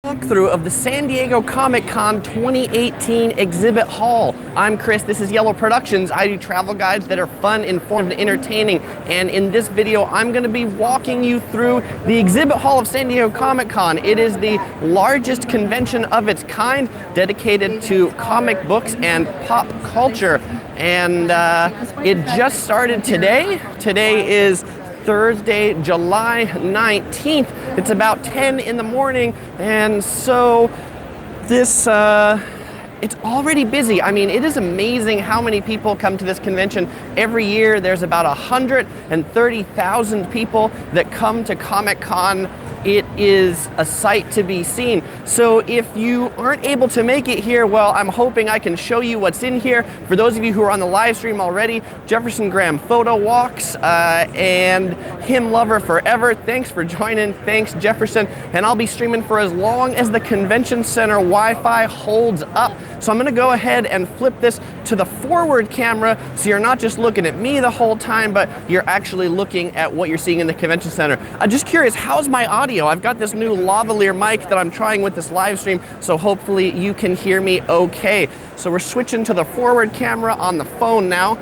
Walkthrough of the San Diego Comic-Con 2018 exhibit hall. I'm Chris, this is Yellow Productions. I do travel guides that are fun, informative, and entertaining. And in this video, I'm going to be walking you through the exhibit hall of San Diego Comic-Con. It is the largest convention of its kind dedicated to comic books and pop culture. And it just started today. Today is Thursday, July 19th. It's about 10 in the morning, and so this, it's already busy. I mean, it is amazing how many people come to this convention. Every year, there's about 130,000 people that come to Comic-Con. It is a sight to be seen. So if you aren't able to make it here, well, I'm hoping I can show you what's in here. For those of you who are on the live stream already, Jefferson Graham photo walks and Him Lover Forever. Thanks for joining. Thanks, Jefferson. And I'll be streaming for as long as the convention center Wi-Fi holds up. So I'm gonna go ahead and flip this to the forward camera so you're not just looking at me the whole time, but you're actually looking at what you're seeing in the convention center. I'm just curious, how's my audio? I've got this new lavalier mic that I'm trying with this live stream, so hopefully you can hear me okay. So we're switching to the forward camera on the phone now.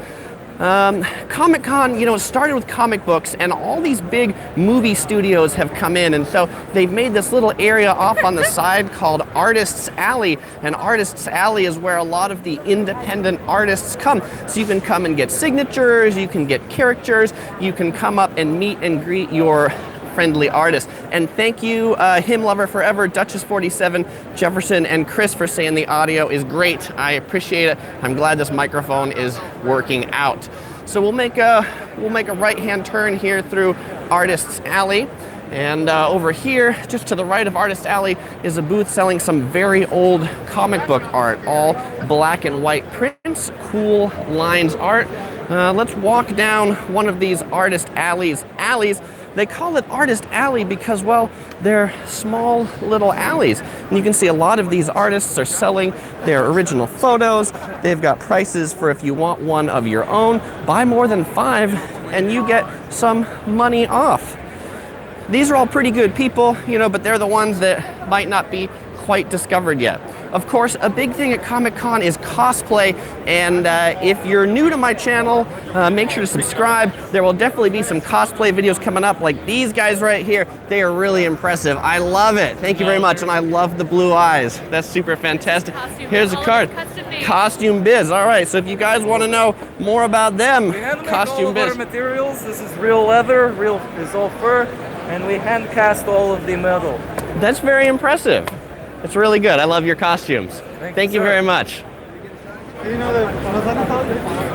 Comic-Con, you know, started with comic books, and all these big movie studios have come in, and so they've made this little area off on the side called Artists Alley, and Artists Alley is where a lot of the independent artists come. So you can come and get signatures, you can get characters, you can come up and meet and greet your friendly artist. And thank you, Him Lover Forever, Duchess47, Jefferson, and Chris for saying the audio is great. I appreciate it. I'm glad this microphone is working out. So we'll make a right-hand turn here through Artists Alley. And over here, just to the right of Artist Alley, is a booth selling some very old comic book art, all black and white prints, cool lines art. Let's walk down one of these Artist Alleys. They call it Artist Alley because, well, they're small little alleys. And you can see a lot of these artists are selling their original photos. They've got prices for if you want one of your own. Buy more than 5 and you get some money off. These are all pretty good people, you know, but they're the ones that might not be quite discovered yet. Of course, a big thing at Comic-Con is cosplay, and if you're new to my channel, make sure to subscribe. There will definitely be some cosplay videos coming up, like these guys right here. They are really impressive. I love it. Thank you very much, and I love the blue eyes. That's super fantastic. Here's a card. Costume Biz. All right, so if you guys want to know more about them, Costume Biz. Our materials. This is real leather, it's all fur, and we hand cast all of the metal. That's very impressive. It's really good. I love your costumes. Thank you very much.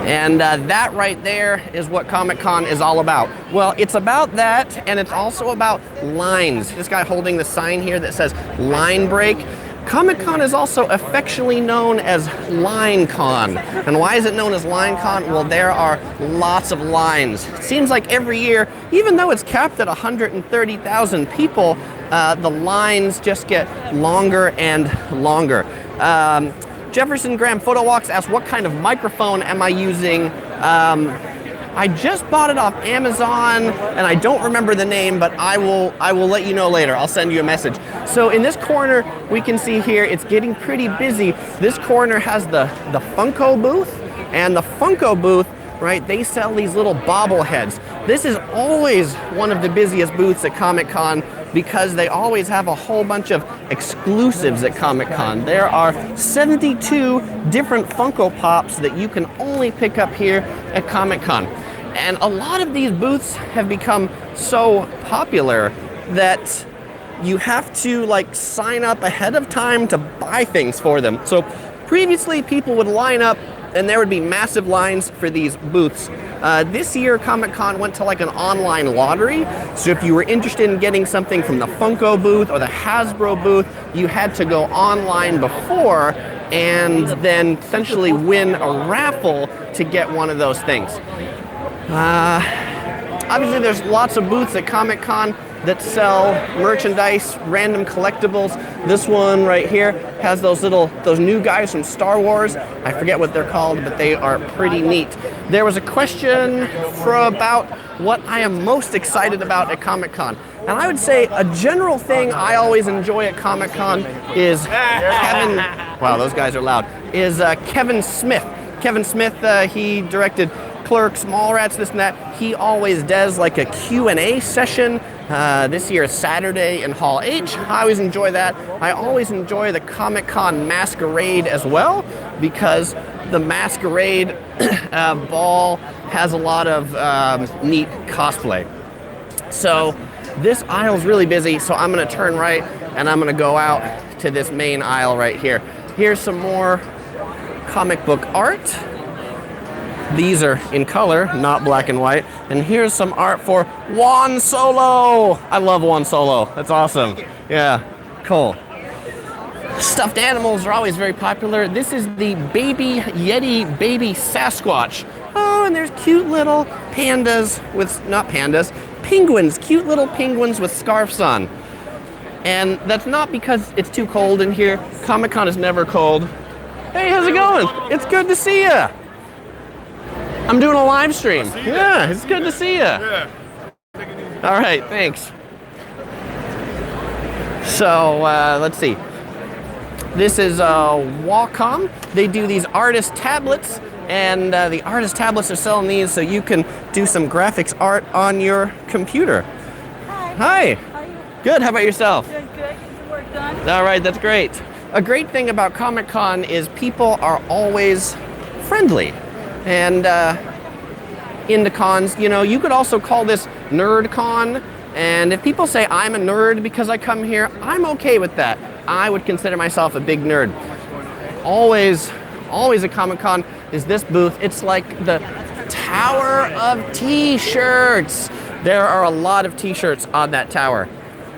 And that right there is what Comic-Con is all about. Well, it's about that, and it's also about lines. This guy holding the sign here that says Line Break. Comic-Con is also affectionately known as LineCon. And why is it known as LineCon? Well, there are lots of lines. It seems like every year, even though it's capped at 130,000 people, the lines just get longer and longer. Jefferson Graham Photo Walks asks, what kind of microphone am I using? I just bought it off Amazon, and I don't remember the name, but I will let you know later. I'll send you a message. So in this corner, we can see here, it's getting pretty busy. This corner has the Funko booth, and the Funko booth, right, they sell these little bobbleheads. This is always one of the busiest booths at Comic-Con because they always have a whole bunch of exclusives at Comic-Con. There are 72 different Funko Pops that you can only pick up here at Comic-Con. And a lot of these booths have become so popular that you have to like sign up ahead of time to buy things for them. So previously people would line up and there would be massive lines for these booths. This year, Comic-Con went to like an online lottery. So if you were interested in getting something from the Funko booth or the Hasbro booth, you had to go online before and then essentially win a raffle to get one of those things. Obviously, there's lots of booths at Comic-Con. that sell merchandise, random collectibles. This one right here has those new guys from Star Wars. I forget what they're called, but they are pretty neat. There was a question about what I am most excited about at Comic-Con. And I would say a general thing I always enjoy at Comic-Con is Kevin, wow, those guys are loud, is Kevin Smith. Kevin Smith, he directed Clerks, Mallrats, this and that. He always does like a Q&A session. This year is Saturday in Hall H. I always enjoy that. I always enjoy the Comic-Con Masquerade as well, because the Masquerade ball has a lot of neat cosplay. So this aisle's really busy, so I'm gonna turn right and I'm gonna go out to this main aisle right here. Here's some more comic book art. These are in color, not black and white. And here's some art for Juan Solo. I love Juan Solo. That's awesome. Yeah, cool. Stuffed animals are always very popular. This is the Baby Yeti Baby Sasquatch. Oh, and there's cute little pandas with, not pandas, penguins, cute little penguins with scarves on. And that's not because it's too cold in here. Comic-Con is never cold. Hey, how's it going? It's good to see ya. I'm doing a live stream. Yeah, it's good to see ya. Yeah. All right, thanks. So, let's see. This is Wacom. They do these artist tablets, and the artist tablets are selling these so you can do some graphics art on your computer. Hi. How are you? Good, how about yourself? Doing good. Get the work done. All right, that's great. A great thing about Comic-Con is people are always friendly. And in the cons, you know, you could also call this Nerd Con. And if people say I'm a nerd because I come here, I'm okay with that. I would consider myself a big nerd. Always at Comic-Con is this booth. It's like the tower of t-shirts. There are a lot of t-shirts on that tower.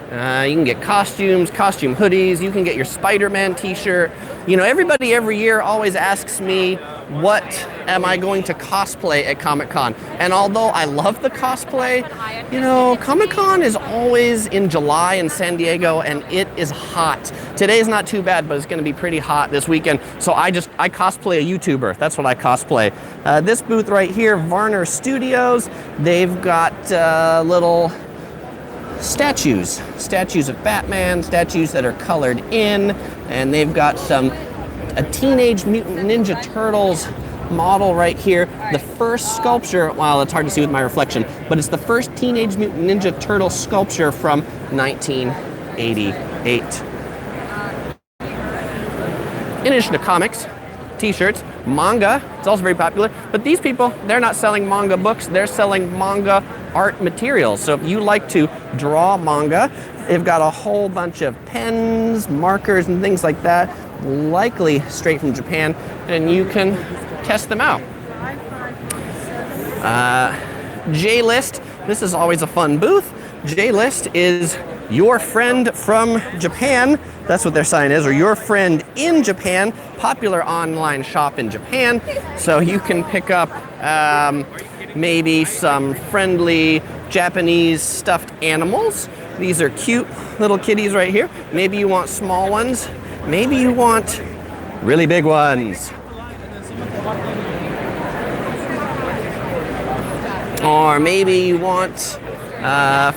You can get costumes, costume hoodies, you can get your Spider-Man t-shirt. You know, everybody every year always asks me, what am I going to cosplay at Comic-Con? And although I love the cosplay, you know, Comic-Con is always in July in San Diego, and it is hot. Today's not too bad, but it's gonna be pretty hot this weekend. So I cosplay a YouTuber. That's what I cosplay. This booth right here, Varner Studios, they've got little statues of Batman, statues that are colored in, and they've got a Teenage Mutant Ninja Turtles model right here. The first sculpture, well, it's hard to see with my reflection, but it's the first Teenage Mutant Ninja Turtle sculpture from 1988. In addition to comics, t-shirts, manga, it's also very popular, but these people, they're not selling manga books, they're selling manga art materials. So if you like to draw manga, they've got a whole bunch of pens, markers, and things like that, likely straight from Japan, and you can test them out. J-List, this is always a fun booth. J-List is your friend from Japan. That's what their sign is, or your friend in Japan, popular online shop in Japan. So you can pick up maybe some friendly Japanese stuffed animals. These are cute little kitties right here. Maybe you want small ones. Maybe you want really big ones. Or maybe you want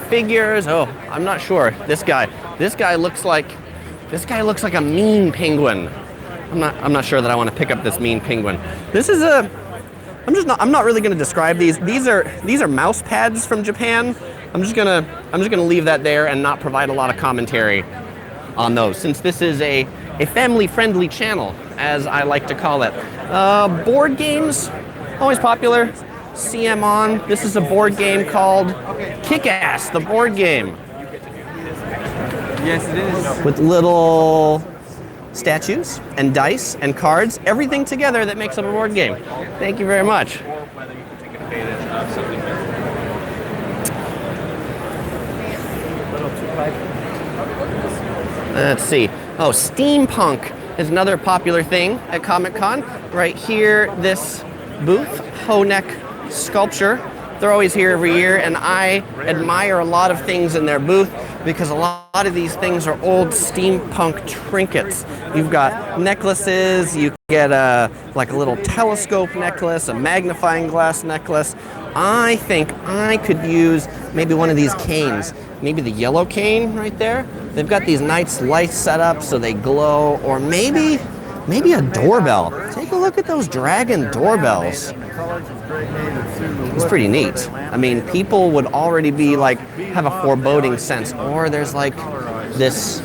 figures. Oh, I'm not sure. This guy looks like a mean penguin. I'm not sure that I want to pick up this mean penguin. This is I'm not really going to describe these. These are mouse pads from Japan. I'm just gonna leave that there and not provide a lot of commentary on those, since this is a family-friendly channel, as I like to call it. Board games, always popular. CM on. This is a board game called Kick-Ass, the board game. Yes, it is. With little statues and dice and cards, everything together that makes up a board game. Thank you very much. Let's see. Oh, steampunk is another popular thing at Comic-Con. Right here, this booth, hoe neck sculpture They're always here every year, and I admire a lot of things in their booth because a lot of these things are old steampunk trinkets. You've got necklaces, you get like a little telescope necklace, a magnifying glass necklace. I think I could use maybe one of these canes, maybe the yellow cane right there. They've got these nice lights set up so they glow, or maybe a doorbell. Take a look at those dragon doorbells. It's pretty neat. I mean, people would already be like, have a foreboding sense. Or there's like this,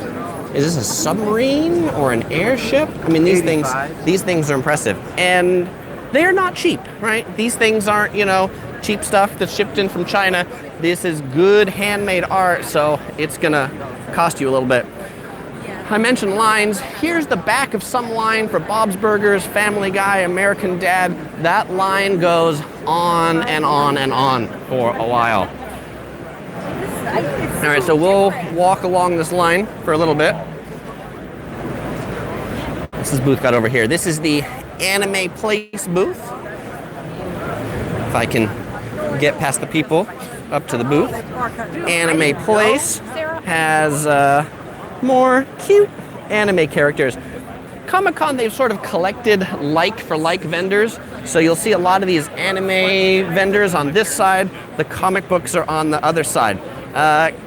is this a submarine or an airship? I mean, these things are impressive. And they're not cheap, right? These things aren't, cheap stuff that's shipped in from China. This is good handmade art, so it's gonna cost you a little bit. I mentioned lines. Here's the back of some line for Bob's Burgers, Family Guy, American Dad. That line goes on and on and on for a while. All right, so we'll walk along this line for a little bit. This is booth got over here. This is the Anime Place booth. If I can get past the people up to the booth. Anime Place has more cute anime characters. Comic-Con, they've sort of collected like-for-like vendors. So you'll see a lot of these anime vendors on this side. The comic books are on the other side.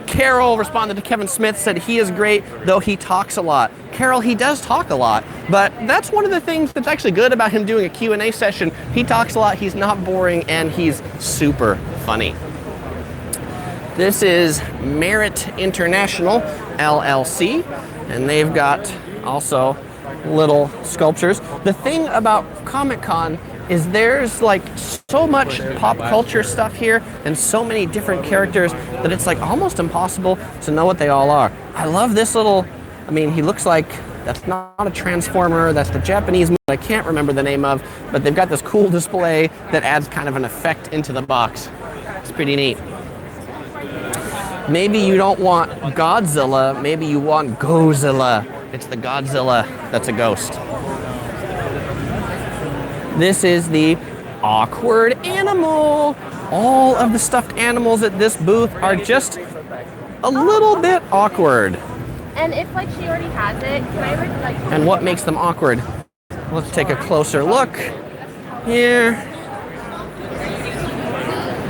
Carol responded to Kevin Smith, said he is great, though he talks a lot. Carol, he does talk a lot, but that's one of the things that's actually good about him doing a Q&A session. He talks a lot, he's not boring, and he's super funny. This is Merit International, LLC, and they've got also little sculptures. The thing about Comic-Con is there's like so much pop culture stuff here and so many different characters that it's like almost impossible to know what they all are. I love this little, he looks like, that's not a Transformer, that's the Japanese movie I can't remember the name of, but they've got this cool display that adds kind of an effect into the box. It's pretty neat. Maybe you don't want Godzilla, maybe you want Gozilla. It's the Godzilla that's a ghost. This is the awkward animal. All of the stuffed animals at this booth are just a little bit awkward. And if she already has it, can I And what makes them awkward? Let's take a closer look here.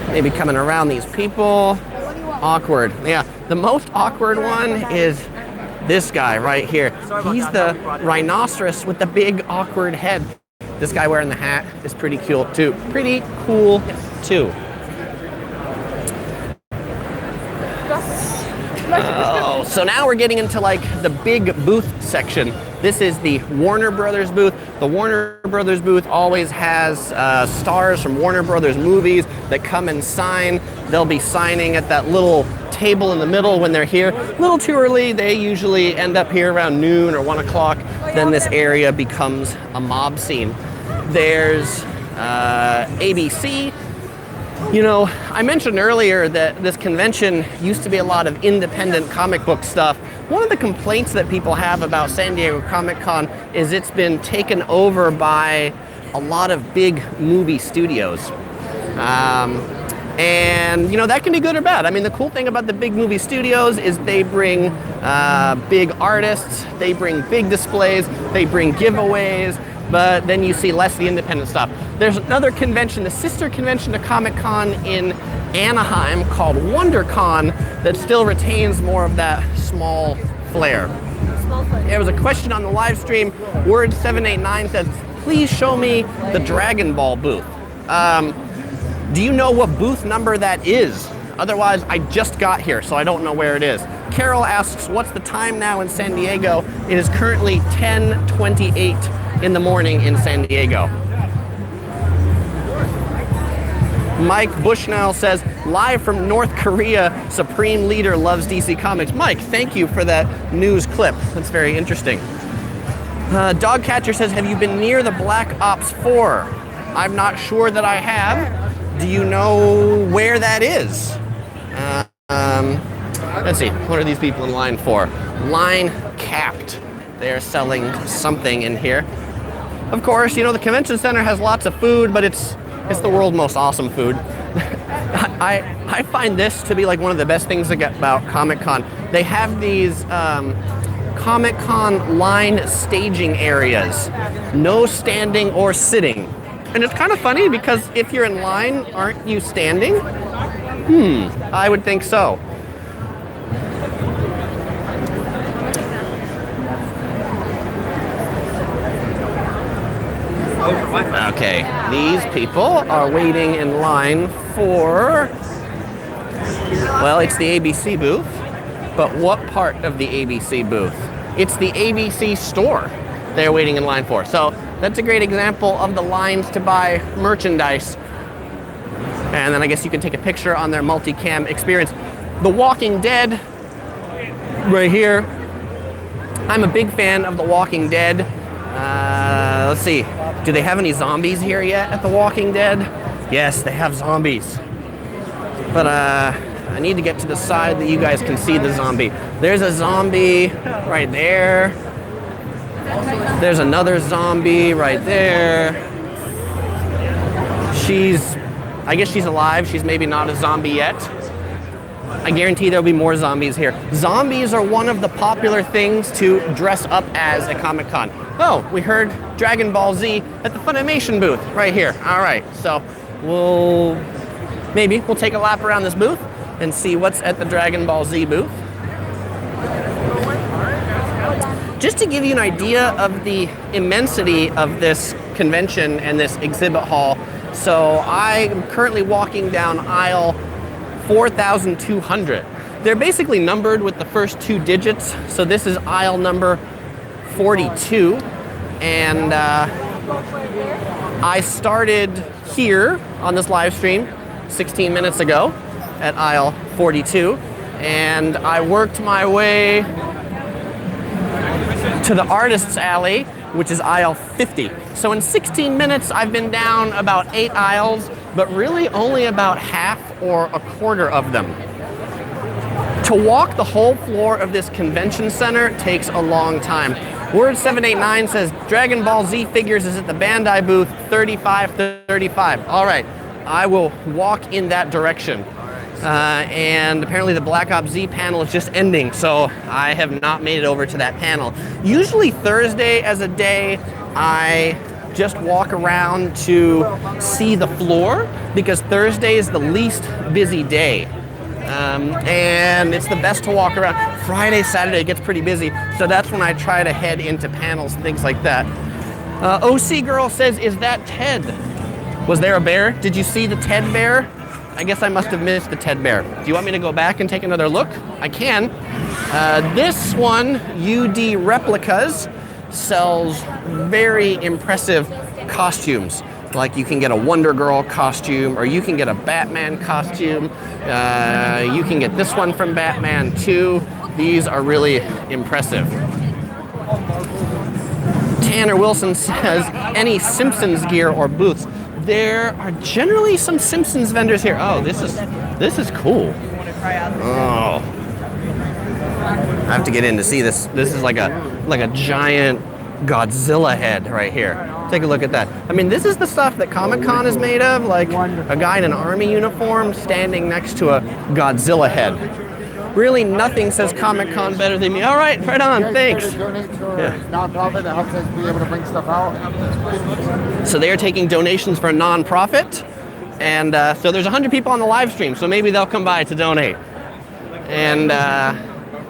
Maybe coming around these people. Awkward. Yeah, the most awkward one is this guy right here. He's the rhinoceros with the big awkward head. This guy wearing the hat is pretty cool too. Oh, so now we're getting into the big booth section. This is the Warner Brothers booth. The Warner Brothers booth always has stars from Warner Brothers movies that come and sign. They'll be signing at that little table in the middle when they're here. A little too early. They usually end up here around noon or 1 o'clock. Then this area becomes a mob scene. There's ABC. I mentioned earlier that this convention used to be a lot of independent comic book stuff. One of the complaints that people have about San Diego Comic-Con is it's been taken over by a lot of big movie studios. And that can be good or bad. The cool thing about the big movie studios is they bring big artists, they bring big displays, they bring giveaways, but then you see less of the independent stuff. There's another convention, the sister convention to Comic-Con in Anaheim called WonderCon that still retains more of that small flair. There was a question on the live stream. Word789 says, please show me the Dragon Ball booth. Do you know what booth number that is? Otherwise, I just got here, so I don't know where it is. Carol asks, what's the time now in San Diego? It is currently 10:28 in the morning in San Diego. Mike Bushnell says, live from North Korea, Supreme Leader loves DC Comics. Mike, thank you for that news clip. That's very interesting. Dogcatcher says, have you been near the Black Ops 4? I'm not sure that I have. Do you know where that is? Let's see, what are these people in line for? Line capped. They're selling something in here. Of course, the convention center has lots of food, but it's the world's most awesome food. I find this to be like one of the best things about Comic-Con. They have these Comic-Con line staging areas. No standing or sitting. And it's kind of funny because if you're in line, aren't you standing? I would think so. Okay, these people are waiting in line for, well, it's the ABC booth, but what part of the ABC booth? It's the ABC store they're waiting in line for. So that's a great example of the lines to buy merchandise. And then I guess you can take a picture on their multicam experience. The Walking Dead, right here. I'm a big fan of The Walking Dead. Let's see, do they have any zombies here yet at The Walking Dead? Yes, they have zombies. But I need to get to the side that you guys can see the zombie. There's a zombie right there. There's another zombie right there. I guess she's alive. She's maybe not a zombie yet. I guarantee there'll be more zombies here. Zombies are one of the popular things to dress up as at Comic-Con. Oh, we heard Dragon Ball Z at the Funimation booth right here. All right, so we'll take a lap around this booth and see what's at the Dragon Ball Z booth. Just to give you an idea of the immensity of this convention and this exhibit hall, so I'm currently walking down aisle 4,200. They're basically numbered with the first two digits, so this is aisle number 42, and I started here on this live stream 16 minutes ago at aisle 42, and I worked my way to the Artists Alley, which is aisle 50. So in 16 minutes, I've been down about 8 aisles, but really only about half or a quarter of them. To walk the whole floor of this convention center takes a long time. Word 789 says Dragon Ball Z figures is at the Bandai booth 3535. All right, I will walk in that direction. And apparently the Black Ops Z panel is just ending, so I have not made it over to that panel. Usually Thursday as a day, I just walk around to see the floor because Thursday is the least busy day. And it's the best to walk around. Friday, Saturday, it gets pretty busy, so that's when I try to head into panels, things like that. OC Girl says, is that Ted? Was there a bear? Did you see the Ted bear? I guess I must have missed the Ted bear. Do you want me to go back and take another look? I can. This one, UD Replicas, sells very impressive costumes. Like you can get a Wonder Girl costume, or you can get a Batman costume. You can get this one from Batman too. These are really impressive. Tanner Wilson says, any Simpsons gear or booths? There are generally some Simpsons vendors here. Oh, this is cool. Oh, I have to get in to see this. This is like a giant Godzilla head right here. Take a look at that. I mean, this is the stuff that Comic-Con is made of, like a guy in an army uniform standing next to a Godzilla head. Really, nothing says Comic-Con better than me. All right, right on, thanks. Nonprofit that helps us be able to bring stuff out. So they are taking donations for a nonprofit, and so there's 100 people on the live stream, so maybe they'll come by to donate. And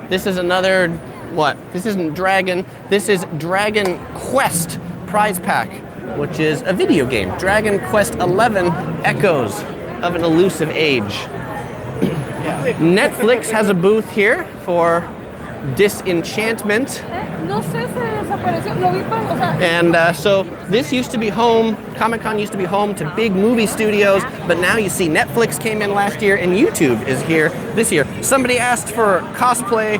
this is another, what? This isn't Dragon, this is Dragon Quest prize pack, which is a video game. Dragon Quest 11 Echoes of an Elusive Age. Netflix has a booth here for Disenchantment. And so this used to be home, Comic-Con used to be home to big movie studios, but now you see Netflix came in last year and YouTube is here this year. Somebody asked for cosplay.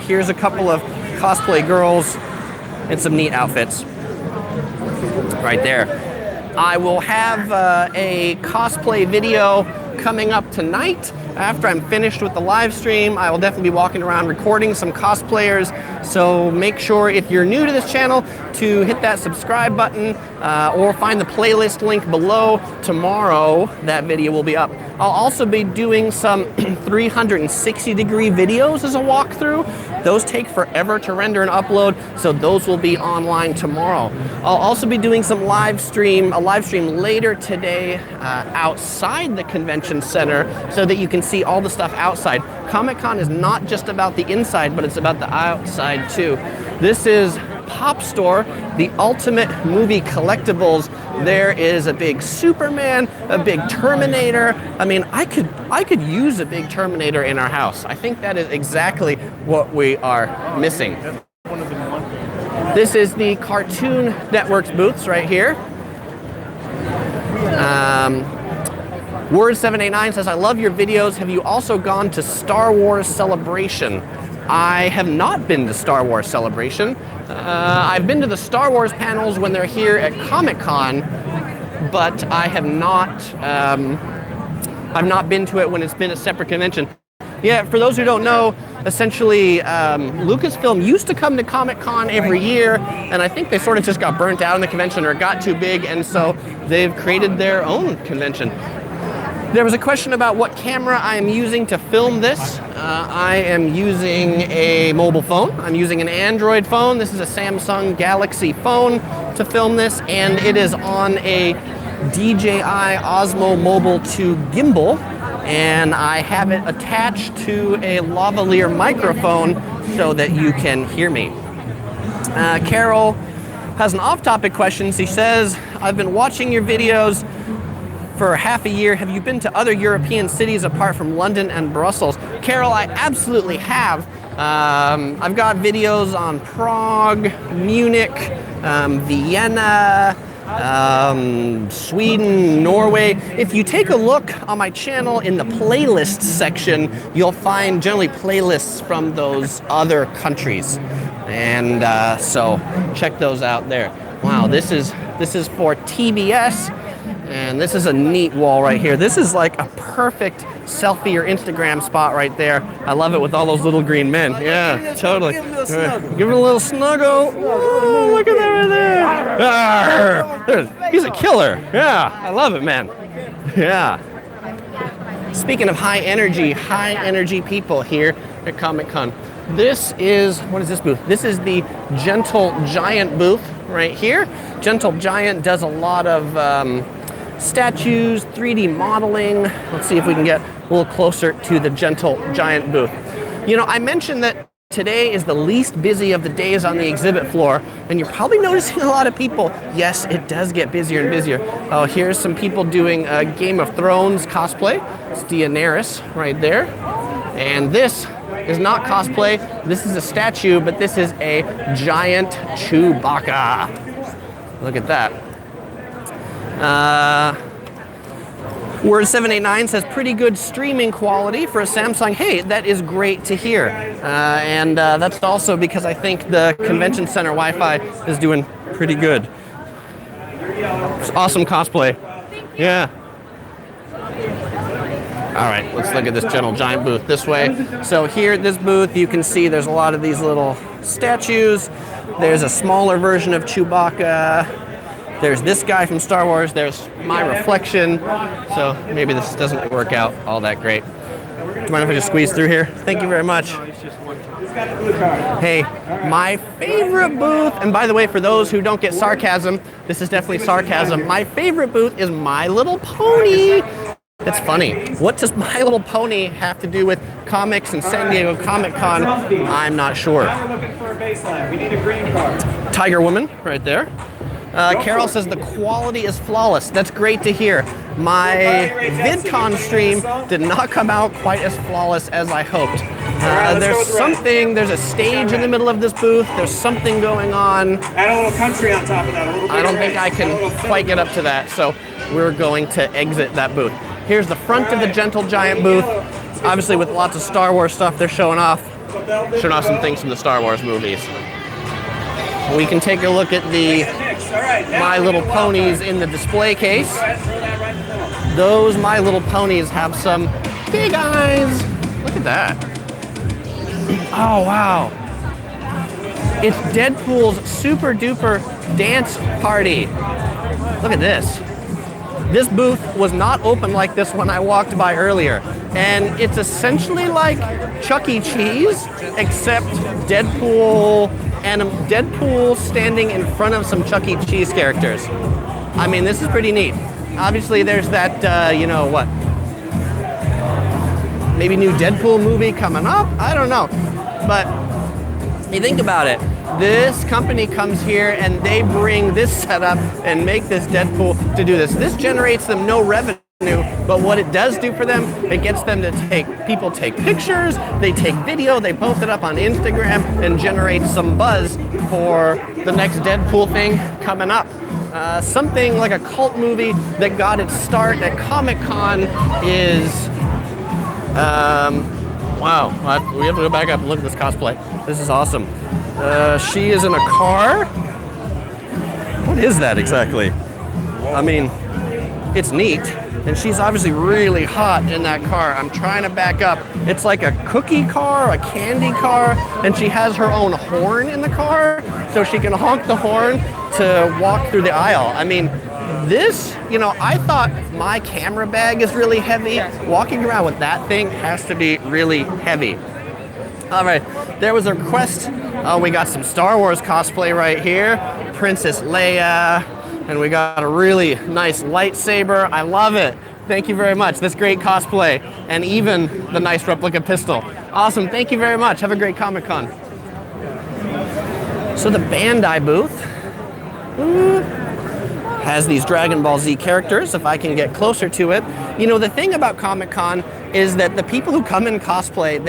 Here's a couple of cosplay girls and some neat outfits right there. I will have a cosplay video coming up tonight After I'm finished with the live stream, I will definitely be walking around recording some cosplayers. So make sure, if you're new to this channel, to hit that subscribe button or find the playlist link below. Tomorrow, that video will be up. I'll also be doing some 360-degree videos as a walkthrough. Those take forever to render and upload, so those will be online tomorrow. I'll also be doing some a live stream later today outside the convention center so that you can see all the stuff outside. Comic-Con is not just about the inside, but it's about the outside too. This is Pop Store, the ultimate movie collectibles. There is a big Superman, a big Terminator. I mean, I could use a big Terminator in our house. I think that is exactly what we are missing. This is the Cartoon Network's booths right here. Word 789 says, I love your videos. Have you also gone to Star Wars Celebration? I have not been to Star Wars Celebration. I've been to the Star Wars panels when they're here at Comic-Con, but I have not, I've not been to it when it's been a separate convention. Yeah, for those who don't know, essentially Lucasfilm used to come to Comic-Con every year, and I think they sort of just got burnt out in the convention or it got too big, and so they've created their own convention. There was a question about what camera I am using to film this. I am using a mobile phone. I'm using an Android phone. This is a Samsung Galaxy phone to film this, and it is on a DJI Osmo Mobile 2 gimbal, and I have it attached to a lavalier microphone so that you can hear me. Carol has an off-topic question. She says, I've been watching your videos for half a year. Have you been to other European cities apart from London and Brussels? Carol, I absolutely have. I've got videos on Prague, Munich, Vienna, Sweden, Norway. If you take a look on my channel in the playlists section, you'll find generally playlists from those other countries. And so check those out there. Wow, this is for TBS. And this is a neat wall right here. This is like a perfect selfie or Instagram spot right there. I love it with all those little green men. Yeah, totally. Give it a little snuggle. Oh, look at that right there. He's a killer. Yeah, I love it, man. Yeah. Speaking of high energy people here at Comic-Con. This is, what is this booth? This is the Gentle Giant booth right here. Gentle Giant does a lot of statues, 3D modeling. Let's see if we can get a little closer to the Gentle Giant booth. You know, I mentioned that today is the least busy of the days on the exhibit floor, and you're probably noticing a lot of people. Yes, it does get busier and busier. Oh, here's some people doing a Game of Thrones cosplay. It's Daenerys right there. And this is not cosplay. This is a statue, but this is a giant Chewbacca. Look at that. Word 789 says pretty good streaming quality for a Samsung. Hey, that is great to hear. And that's also because I think the convention center Wi-Fi is doing pretty good. It's awesome cosplay. Yeah. All right, let's look at this Gentle Giant booth this way. So here at this booth, you can see there's a lot of these little statues. There's a smaller version of Chewbacca. There's this guy from Star Wars. There's my reflection. So maybe this doesn't work out all that great. Do you mind if I just squeeze through here? Thank you very much. Hey, my favorite booth, and by the way, for those who don't get sarcasm, this is definitely sarcasm. My favorite booth is My Little Pony. That's funny. What does My Little Pony have to do with comics and San Diego Comic-Con? I'm not sure. Tiger Woman right there. Carol says the quality is flawless. That's great to hear. My VidCon stream did not come out quite as flawless as I hoped. There's a stage in the middle of this booth. There's something going on. Add a little country on top of that. I don't think I can quite get up to that, so we're going to exit that booth. Here's the front of the Gentle Giant booth. Obviously with lots of Star Wars stuff they're showing off some things from the Star Wars movies. We can take a look at the My Little Ponies in the display case. Those My Little Ponies have some Hey guys, look at that. Oh wow. It's Deadpool's super duper dance party. Look at this. This booth was not open like this when I walked by earlier. And it's essentially like Chuck E. Cheese, except Deadpool and Deadpool standing in front of some Chuck E. Cheese characters. I mean, this is pretty neat. Obviously, there's that, you know, what? Maybe new Deadpool movie coming up? I don't know. But you think about it. This company comes here and they bring this setup and make this Deadpool to do this. This generates them no revenue, but what it does do for them, it gets them to people take pictures, they take video, they post it up on Instagram and generate some buzz for the next Deadpool thing coming up. Something like a cult movie that got its start at Comic-Con is, wow, we have to go back up and look at this cosplay. This is awesome. She is in a car. What is that exactly? I mean, it's neat. And she's obviously really hot in that car. I'm trying to back up. It's like a cookie car, a candy car, and she has her own horn in the car, so she can honk the horn to walk through the aisle. I mean, this, you know, I thought my camera bag is really heavy. Walking around with that thing has to be really heavy. All right, there was a request. We got some Star Wars cosplay right here. Princess Leia. And we got a really nice lightsaber. I love it. Thank you very much. This great cosplay. And even the nice replica pistol. Awesome. Thank you very much. Have a great Comic-Con. So the Bandai booth has these Dragon Ball Z characters, if I can get closer to it. You know, the thing about Comic-Con is that the people who come in cosplay,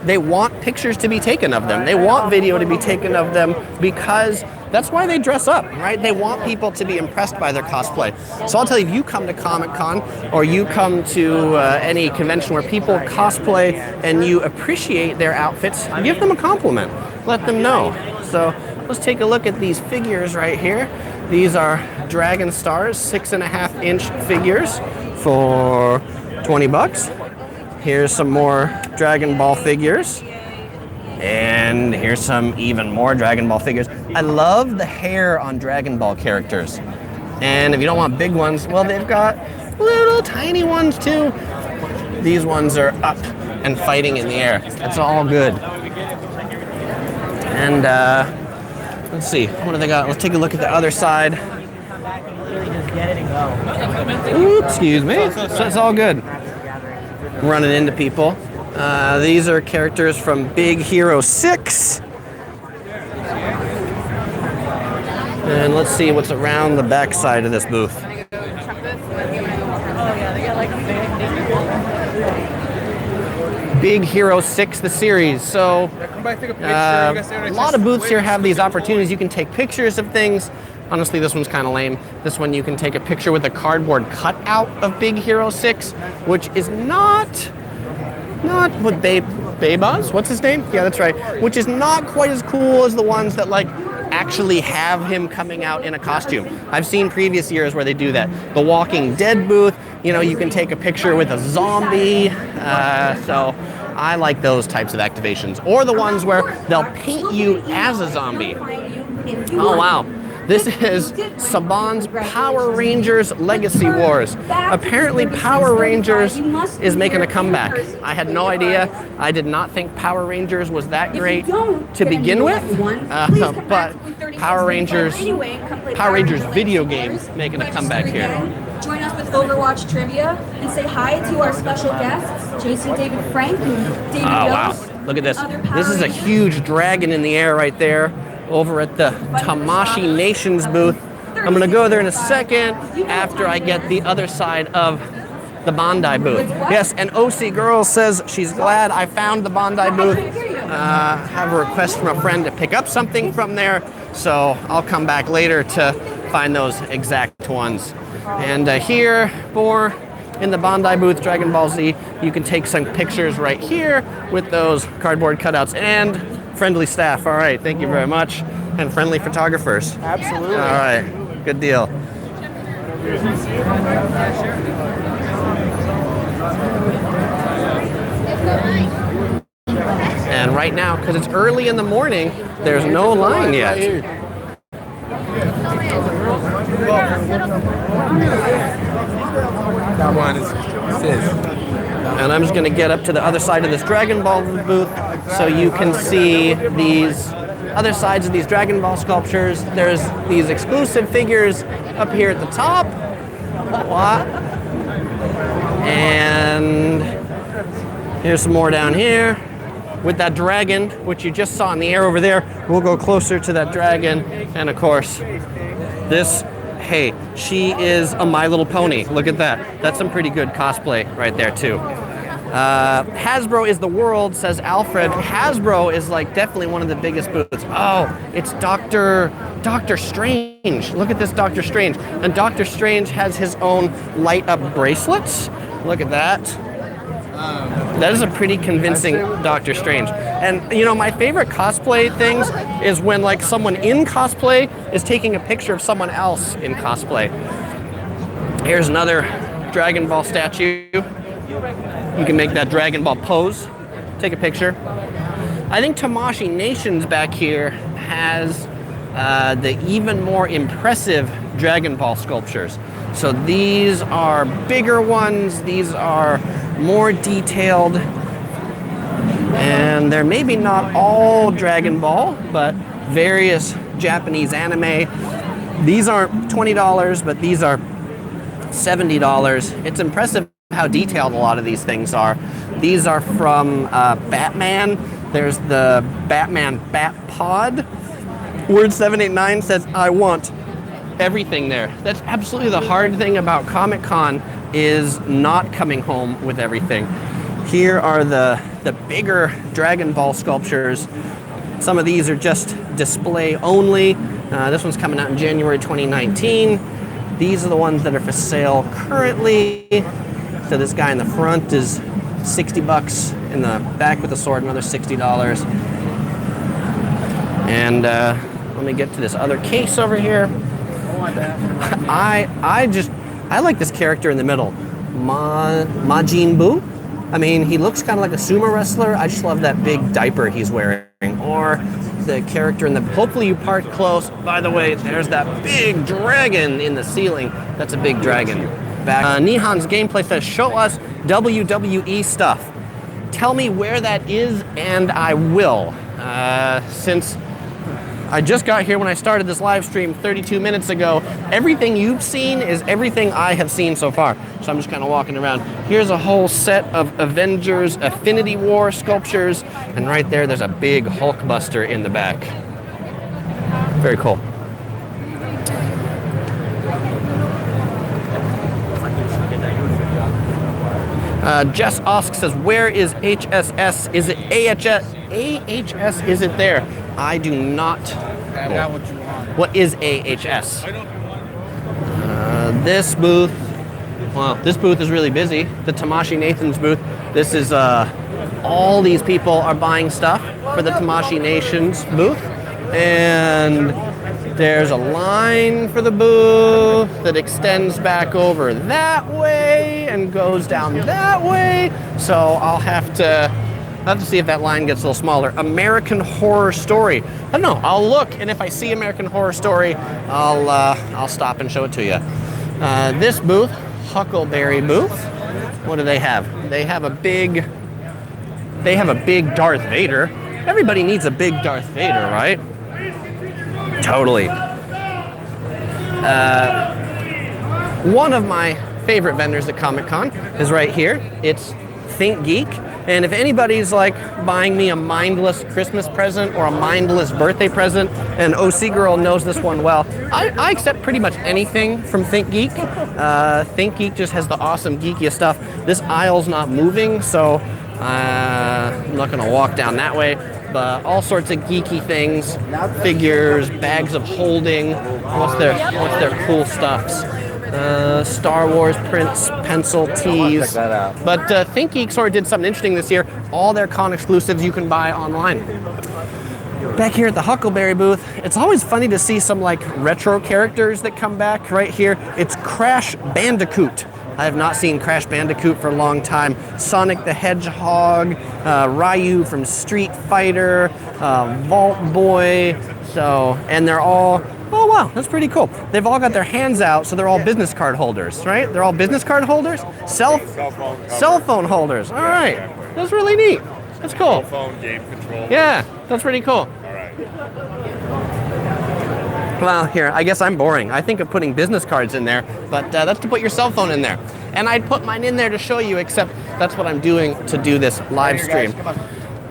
they want pictures to be taken of them. They want video to be taken of them because that's why they dress up, right? They want people to be impressed by their cosplay. So I'll tell you, if you come to Comic-Con or you come to any convention where people cosplay and you appreciate their outfits, give them a compliment. Let them know. So let's take a look at these figures right here. These are Dragon Stars, 6.5-inch figures for 20 bucks. Here's some more Dragon Ball figures. And here's some even more Dragon Ball figures. I love the hair on Dragon Ball characters. And if you don't want big ones, well, they've got little tiny ones too. These ones are up and fighting in the air. It's all good. And let's see, what do they got? Let's take a look at the other side. Ooh, excuse me. So it's all good. I'm running into people. These are characters from Big Hero 6. And let's see what's around the back side of this booth. Big Hero 6, the series. So a lot of booths here have these opportunities. You can take pictures of things. Honestly, this one's kind of lame. This one you can take a picture with a cardboard cutout of Big Hero 6, which is not what Bebas? What's his name? Yeah, that's right. Which is not quite as cool as the ones that like actually have him coming out in a costume. I've seen previous years where they do that. The Walking Dead booth, you know, you can take a picture with a zombie. So I like those types of activations. Or the ones where they'll paint you as a zombie. Oh, wow. This is Saban's Power Rangers Legacy Wars. Apparently Power Rangers is making a comeback. I had no idea. I did not think Power Rangers was that great to begin with. But Power Rangers video game making a comeback here. Join us with Overwatch Trivia and say hi to our special guests, JC David Frank and David wow. Look at this. This is a huge dragon in the air right there. Over at the Tamashi Nations booth. I'm gonna go there in a second after I get the other side of the Bandai booth. Yes, and OC Girl says she's glad I found the Bandai booth. Have a request from a friend to pick up something from there, so I'll come back later to find those exact ones. And here, more in the Bandai booth, Dragon Ball Z, you can take some pictures right here with those cardboard cutouts and friendly staff. All right, thank you very much. And friendly photographers. Absolutely. All right, good deal. And right now, because it's early in the morning, there's no line yet. That one is sis. And I'm just going to get up to the other side of this Dragon Ball booth so you can see these other sides of these Dragon Ball sculptures. There's these exclusive figures up here at the top. And here's some more down here with that dragon, which you just saw in the air over there. We'll go closer to that dragon. And of course, this, hey, she is a My Little Pony. Look at that. That's some pretty good cosplay right there too. Hasbro is the world, says Alfred. Hasbro is like definitely one of the biggest booths. Oh, it's Dr. Strange. Look at this Dr. Strange. And Dr. Strange has his own light up bracelets. Look at that. That is a pretty convincing Doctor Strange. And you know, my favorite cosplay things is when like someone in cosplay is taking a picture of someone else in cosplay. Here's another Dragon Ball statue. You can make that Dragon Ball pose, take a picture. I think Tamashii Nations back here has the even more impressive Dragon Ball sculptures. So these are bigger ones, these are more detailed, and they're maybe not all Dragon Ball, but various Japanese anime. These aren't $20, but these are $70. It's impressive how detailed a lot of these things are. These are from Batman. There's the Batman Bat Pod. Word 789 says, I want everything there. That's absolutely the hard thing about Comic-Con, is not coming home with everything. Here are the bigger Dragon Ball sculptures. Some of these are just display only. This one's coming out in January 2019. These are the ones that are for sale currently. So this guy in the front is $60. In the back with the sword, another $60. And let me get to this other case over here. I like this character in the middle, Majin Buu. I mean, he looks kind of like a sumo wrestler. I just love that big diaper he's wearing. Or the character in the, hopefully you parked close. By the way, there's that big dragon in the ceiling. That's a big dragon. Back. Nihon's gameplay says, show us WWE stuff. Tell me where that is and I will. Since I just got here when I started this live stream 32 minutes ago, everything you've seen is everything I have seen so far. So I'm just kind of walking around. Here's a whole set of Avengers Affinity War sculptures, and right there's a big Hulkbuster in the back. Very cool. Jess Osk says, where is HSS? Is it AHS? AHS, is it there? I do not know. What is AHS? This booth, well, this booth is really busy. The Tamashii Nathan's booth. This is, all these people are buying stuff for the Tamashii Nations booth. And there's a line for the booth that extends back over that way and goes down that way. So I'll have to see if that line gets a little smaller. American Horror Story. I don't know. I'll look, and if I see American Horror Story, I'll stop and show it to you. This booth, Huckleberry booth. What do they have? They have a big Darth Vader. Everybody needs a big Darth Vader, right? Totally. One of my favorite vendors at Comic-Con is right here. It's Think Geek. And if anybody's like buying me a mindless Christmas present or a mindless birthday present, and OC Girl knows this one well, I accept pretty much anything from Think Geek. Think Geek just has the awesome geekiest stuff. This aisle's not moving, so I'm not gonna walk down that way, but all sorts of geeky things, figures, bags of holding, what's their cool stuffs. Star Wars prints, pencil tees. Check that out. But Think Geek sort of did something interesting this year. All their con exclusives you can buy online. Back here at the Huckleberry booth, it's always funny to see some like retro characters that come back right here. It's Crash Bandicoot. I have not seen Crash Bandicoot for a long time. Sonic the Hedgehog, Ryu from Street Fighter, Vault Boy. So, and they're all, oh wow, that's pretty cool. They've all got their hands out, so they're all business card holders, right? They're all business card holders? Cell phone holders. All right, that's really neat. That's cool. Cell phone, game control. Yeah, that's pretty cool. All right. Well, here, I guess I'm boring. I think of putting business cards in there, but that's to put your cell phone in there. And I'd put mine in there to show you, except that's what I'm doing to do this live stream.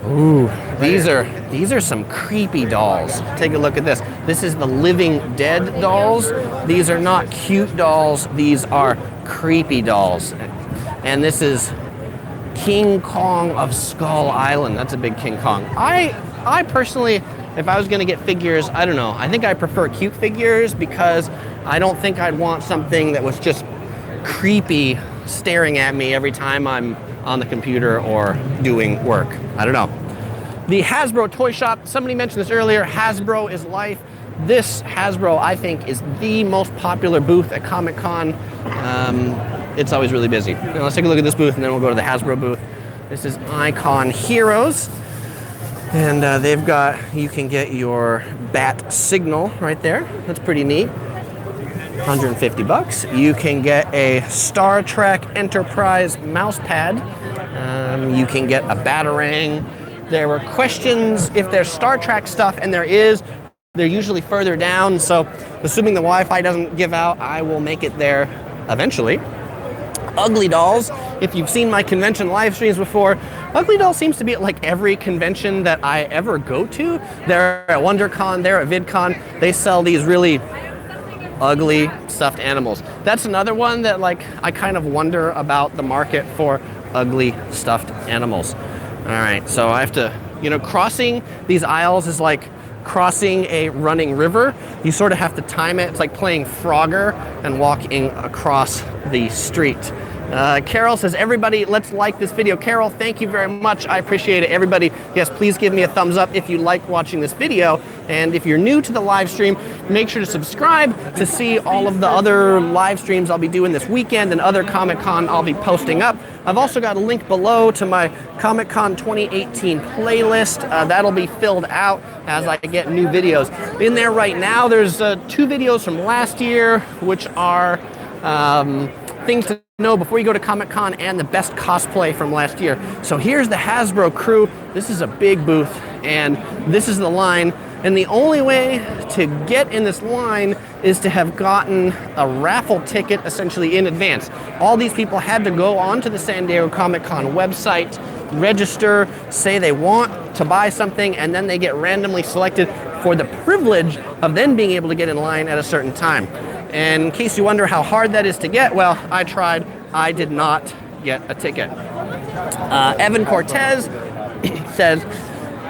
Ooh, these are some creepy dolls. Take a look at this. This is the Living Dead dolls. These are not cute dolls. These are creepy dolls. And this is King Kong of Skull Island. That's a big King Kong. I personally, if I was going to get figures, I don't know. I think I prefer cute figures because I don't think I'd want something that was just creepy staring at me every time I'm on the computer or doing work. I don't know. The Hasbro toy shop, somebody mentioned this earlier, Hasbro is life. This Hasbro, I think, is the most popular booth at Comic-Con. It's always really busy. Now, let's take a look at this booth and then we'll go to the Hasbro booth. This is Icon Heroes. And they've got, you can get your bat signal right there. That's pretty neat. 150 bucks. You can get a Star Trek Enterprise mouse pad. You can get a Batarang. There were questions if there's Star Trek stuff, and there is. They're usually further down, so assuming the Wi-Fi doesn't give out, I will make it there eventually. Ugly Dolls. If you've seen my convention live streams before, Ugly Dolls seems to be at like every convention that I ever go to. They're at WonderCon, they're at VidCon. They sell these really ugly stuffed animals. That's another one that like I kind of wonder about the market for ugly stuffed animals. All right, so I have to, you know, crossing these aisles is like crossing a running river. You sort of have to time it. It's like playing Frogger and walking across the street. Carol says, everybody, let's like this video. Carol, thank you very much. I appreciate it. Everybody, yes, please give me a thumbs up if you like watching this video. And if you're new to the live stream, make sure to subscribe to see all of the other live streams I'll be doing this weekend and other Comic-Con I'll be posting up. I've also got a link below to my Comic-Con 2018 playlist. That'll be filled out as I get new videos. In there right now, there's 2 videos from last year, which are things to know before you go to Comic-Con and the best cosplay from last year. So here's the Hasbro crew. This is a big booth, and this is the line. And the only way to get in this line is to have gotten a raffle ticket essentially in advance. All these people had to go onto the San Diego Comic-Con website, register, say they want to buy something, and then they get randomly selected for the privilege of then being able to get in line at a certain time. And in case you wonder how hard that is to get, well, I tried. I did not get a ticket. Evan Cortez says,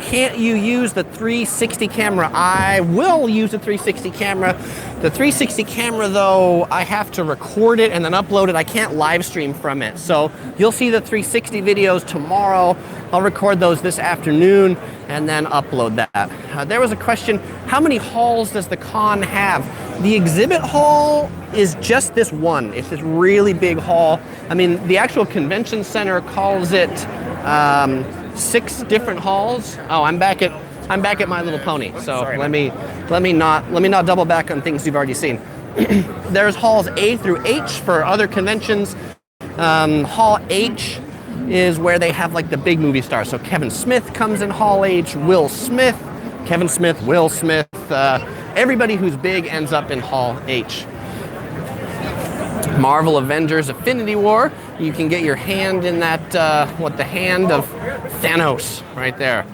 can't you use the 360 camera? I will use the 360 camera. The 360 camera, though, I have to record it and then upload it. I can't live stream from it. So you'll see the 360 videos tomorrow. I'll record those this afternoon and then upload that. There was a question, how many halls does the con have? The exhibit hall is just this one. It's this really big hall. I mean, the actual convention center calls it 6 different halls. Oh, I'm back at My Little Pony. So let me not double back on things you've already seen. There's halls A through H for other conventions. Hall H is where they have like the big movie stars. So Kevin Smith comes in Hall H, Will Smith, Kevin Smith, Will Smith, everybody who's big ends up in Hall H. Marvel Avengers Infinity War. You can get your hand in that, the hand of Thanos right there.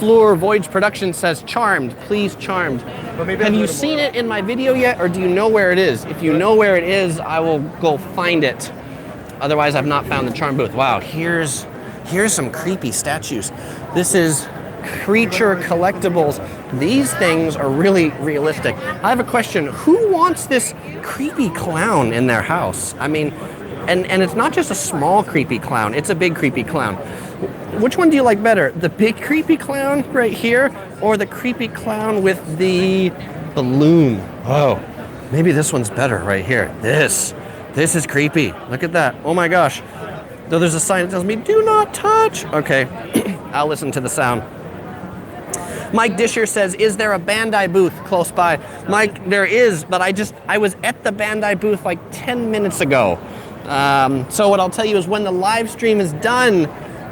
Floor Voyage Production says, Charmed, please Charmed. Have you seen it in my video yet, or do you know where it is? If you know where it is, I will go find it. Otherwise, I've not found the Charm booth. Wow, here's some creepy statues. This is Creature Collectibles. These things are really realistic. I have a question. Who wants this creepy clown in their house? I mean, and it's not just a small creepy clown, it's a big creepy clown. Which one do you like better? The big creepy clown right here, or the creepy clown with the balloon? Oh, maybe this one's better right here. This This is creepy. Look at that. Oh my gosh. Though there's a sign that tells me, do not touch. Okay, I'll listen to the sound. Mike Disher says, is there a Bandai booth close by? Mike, there is, but I was at the Bandai booth like 10 minutes ago. So what I'll tell you is when the live stream is done,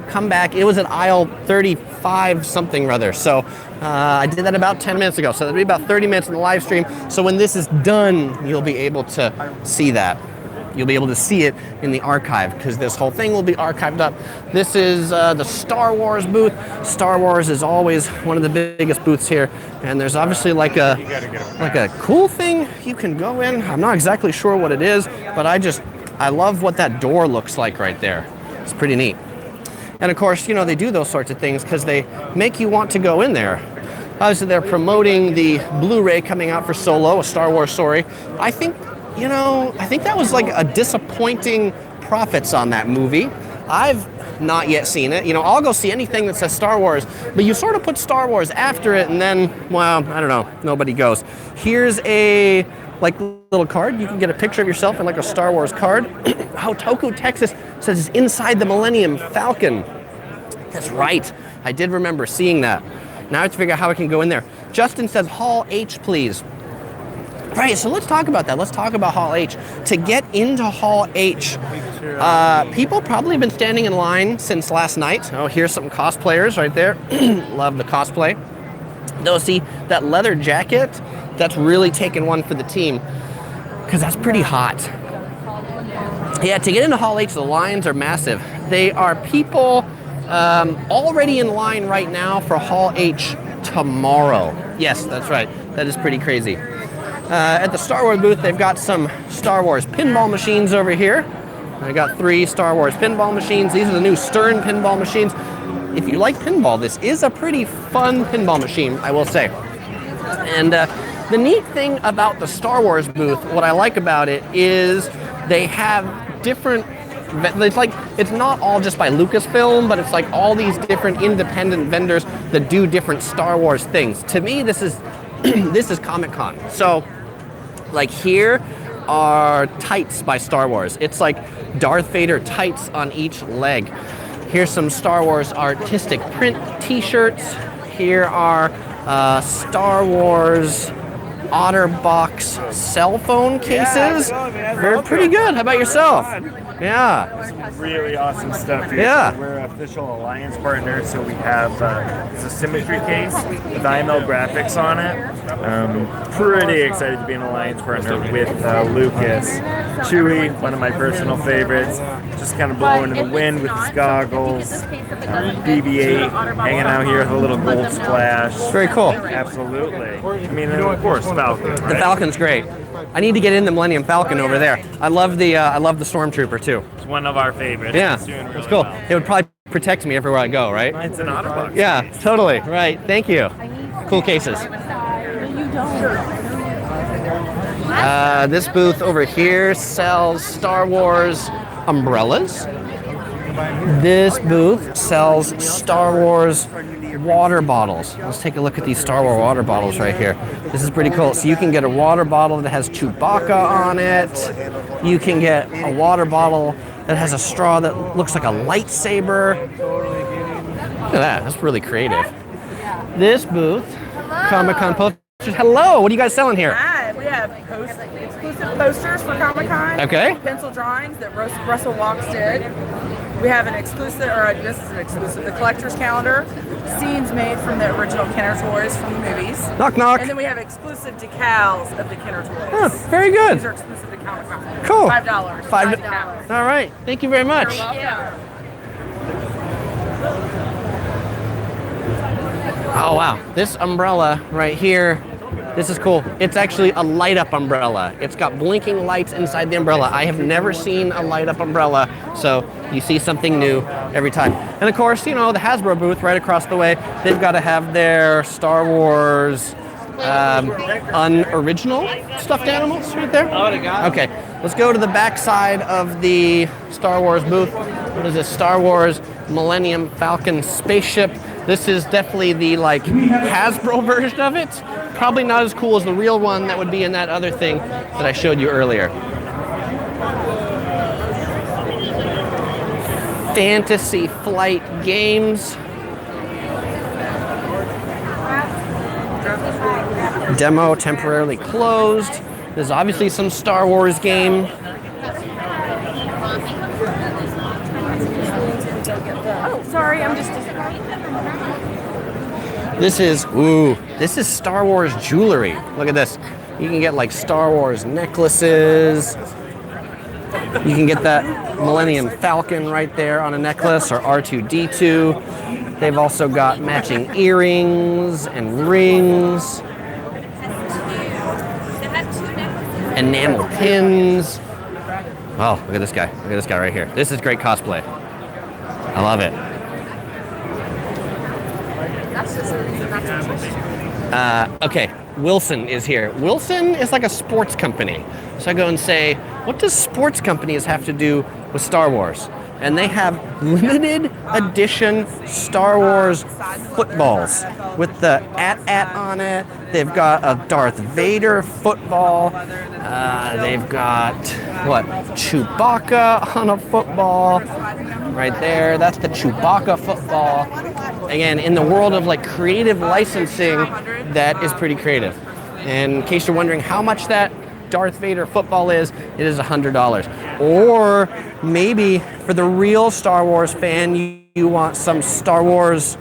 come back. It was at aisle 35 something rather. So I did that about 10 minutes ago. So that'll be about 30 minutes in the live stream. So when this is done, you'll be able to see that. You'll be able to see it in the archive because this whole thing will be archived up. This is the Star Wars booth. Star Wars is always one of the biggest booths here. And there's obviously like a cool thing you can go in. I'm not exactly sure what it is, but I love what that door looks like right there. It's pretty neat. And of course, you know, they do those sorts of things because they make you want to go in there. Obviously, they're promoting the Blu-ray coming out for Solo, a Star Wars story. I think that was like a disappointing profits on that movie. I've not yet seen it. You know, I'll go see anything that says Star Wars, but you sort of put Star Wars after it and then, well, I don't know, nobody goes. Here's a little card. You can get a picture of yourself in like a Star Wars card. Hotoku, Texas says it's inside the Millennium Falcon. That's right. I did remember seeing that. Now I have to figure out how I can go in there. Justin says Hall H, please. Right, so let's talk about that. Let's talk about Hall H. To get into Hall H, people probably have been standing in line since last night. Oh, here's some cosplayers right there. Love the cosplay. Though, see, that leather jacket, that's really taken one for the team because that's pretty hot. Yeah, to get into Hall H, the lines are massive. They are people already in line right now for Hall H tomorrow. Yes, that's right. That is pretty crazy. At the Star Wars booth, they've got some Star Wars pinball machines over here. I got 3 Star Wars pinball machines. These are the new Stern pinball machines. If you like pinball, this is a pretty fun pinball machine, I will say. And the neat thing about the Star Wars booth, what I like about it is they have different, it's not all just by Lucasfilm, but it's like all these different independent vendors that do different Star Wars things. To me, this is this is Comic-Con. So like here are tights by Star Wars. It's like Darth Vader tights on each leg. Here's some Star Wars artistic print t-shirts. Here are Star Wars OtterBox cell phone cases. They're pretty good. How about yourself? Yeah. Some really awesome stuff here. Yeah. So we're official alliance partners, so we have it's a symmetry case with IML graphics on it. Pretty excited to be an alliance partner with Lucas. Chewie, one of my personal favorites, just kind of blowing in the wind with his goggles. BB-8 hanging out here with a little gold splash. Very cool. Absolutely. I mean, and of course, Falcon. Right? The Falcon's great. I need to get in the Millennium Falcon over there. I love the Stormtrooper too. It's one of our favorites. Yeah, it's doing really it's cool. well. It would probably protect me everywhere I go, right? It's an OtterBox. Yeah, totally. Right. Thank you. Cool cases. This booth over here sells Star Wars umbrellas. This booth sells Star Wars water bottles. Let's take a look at these Star Wars water bottles right here. This is pretty cool. So you can get a water bottle that has Chewbacca on it. You can get a water bottle that has a straw that looks like a lightsaber. Look at that. That's really creative. This booth, Comic-Con posters. Hello. What are you guys selling here? Hi, we have exclusive posters for Comic-Con. Okay. Pencil drawings that Russell Walks did. We have an exclusive, this is an exclusive, the collector's calendar. Scenes made from the original Kenner toys from the movies. Knock, knock. And then we have exclusive decals of the Kenner toys. Oh, very good. These are exclusive to Comic-Con. Cool. $5. $5. All right. Thank you very much. You're welcome. Oh, wow. This umbrella right here, this is cool. It's actually a light-up umbrella. It's got blinking lights inside the umbrella. I have never seen a light-up umbrella, so you see something new every time. And of course, you know, the Hasbro booth right across the way, they've got to have their Star Wars unoriginal stuffed animals right there. Okay, let's go to the back side of the Star Wars booth. What is this? Star Wars Millennium Falcon spaceship. This is definitely the like Hasbro version of it. Probably not as cool as the real one that would be in that other thing that I showed you earlier. Fantasy Flight Games. Demo temporarily closed. There's obviously some Star Wars game. Oh, sorry, I'm just. This is Star Wars jewelry. Look at this. You can get like Star Wars necklaces. You can get that Millennium Falcon right there on a necklace, or R2-D2. They've also got matching earrings and rings. Enamel pins. Oh, look at this guy. Look at this guy right here. This is great cosplay. I love it. Okay, Wilson is here. Wilson is like a sports company. So I go and say, what does sports companies have to do with Star Wars? And they have limited edition Star Wars footballs with the AT-AT on it. They've got a Darth Vader football. They've got, what, Chewbacca on a football. Right there, that's the Chewbacca football. Again, in the world of like creative licensing, that is pretty creative. And in case you're wondering how much that Darth Vader football is, it is $100. Or maybe for the real Star Wars fan, you want some Star Wars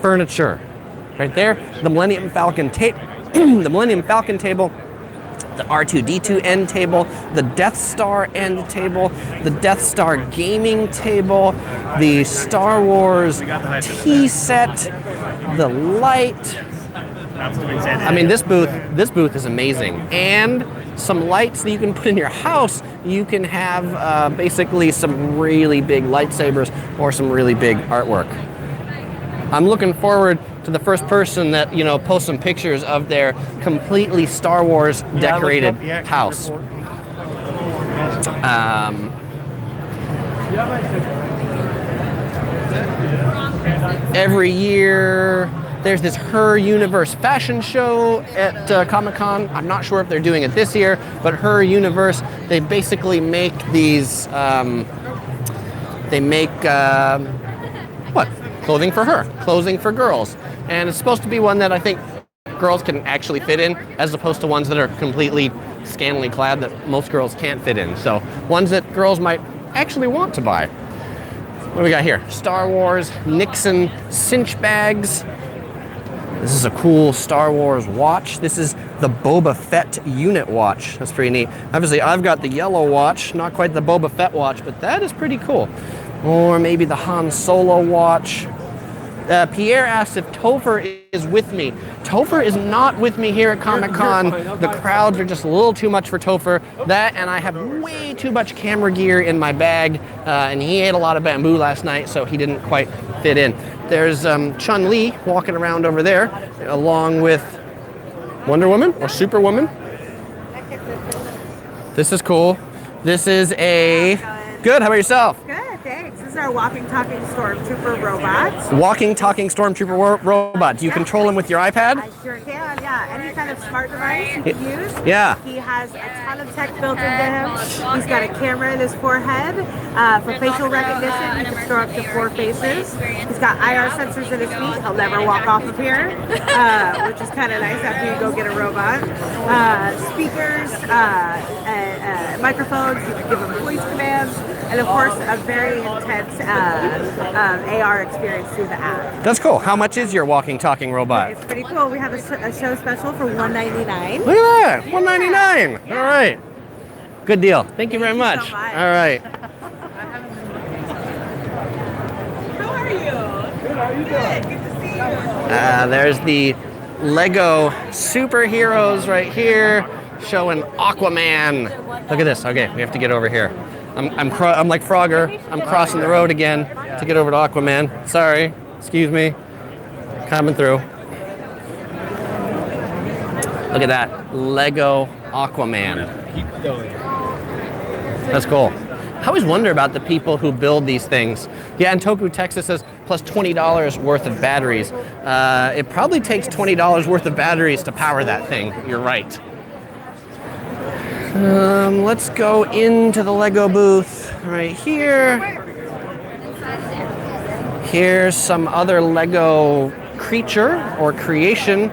furniture. Right there, the Millennium Falcon tape, the Millennium Falcon table, the R2-D2 end table, the Death Star end table, the Death Star gaming table, the Star Wars tea set, the light. I mean, this booth is amazing. And some lights that you can put in your house. You can have basically some really big lightsabers or some really big artwork. I'm looking forward to the first person that, you know, posts some pictures of their completely Star Wars decorated house. Every year there's this Her Universe fashion show at Comic-Con. I'm not sure if they're doing it this year, but Her Universe, they basically make these, clothing for her, clothing for girls. And it's supposed to be one that I think girls can actually fit in, as opposed to ones that are completely scantily clad that most girls can't fit in. So ones that girls might actually want to buy. What do we got here? Star Wars Nixon cinch bags. This is a cool Star Wars watch. This is the Boba Fett unit watch. That's pretty neat. Obviously, I've got the yellow watch, not quite the Boba Fett watch, but that is pretty cool. Or maybe the Han Solo watch. Pierre asked if Topher is with me. Topher is not with me here at Comic-Con. The crowds are just a little too much for Topher. That, and I have way too much camera gear in my bag, and he ate a lot of bamboo last night, so he didn't quite fit in. There's Chun-Li walking around over there, along with Wonder Woman or Superwoman. This is cool. This is a... Good, how about yourself? Good, thanks. This is our walking, talking stormtrooper robot. Walking, talking stormtrooper robot. Do you control him with your iPad? I sure can, yeah. Any kind of smart device you can use. Yeah. He has a ton of tech built into him. He's got a camera in his forehead for facial recognition. You can store up to 4 faces. He's got IR sensors in his feet. He'll never walk off of here, which is kind of nice after you go get a robot. Speakers, microphones. You can give him voice commands. And of course, a very intense AR experience through the app. That's cool. How much is your walking, talking robot? It's pretty cool. We have a show special for $199. Look at that, $199. Yeah. All right, good deal. Thank you very much. So much. All right. How are you? Good. How are you doing? Good to see you. There's the Lego superheroes right here, showing Aquaman. Look at this. Okay, we have to get over here. I'm like Frogger. I'm crossing the road again to get over to Aquaman. Sorry, excuse me. Coming through. Look at that, Lego Aquaman. That's cool. I always wonder about the people who build these things. Yeah, in Toku, Texas says plus $20 worth of batteries. It probably takes $20 worth of batteries to power that thing. You're right. Let's go into the Lego booth right here. Here's some other Lego creature or creation.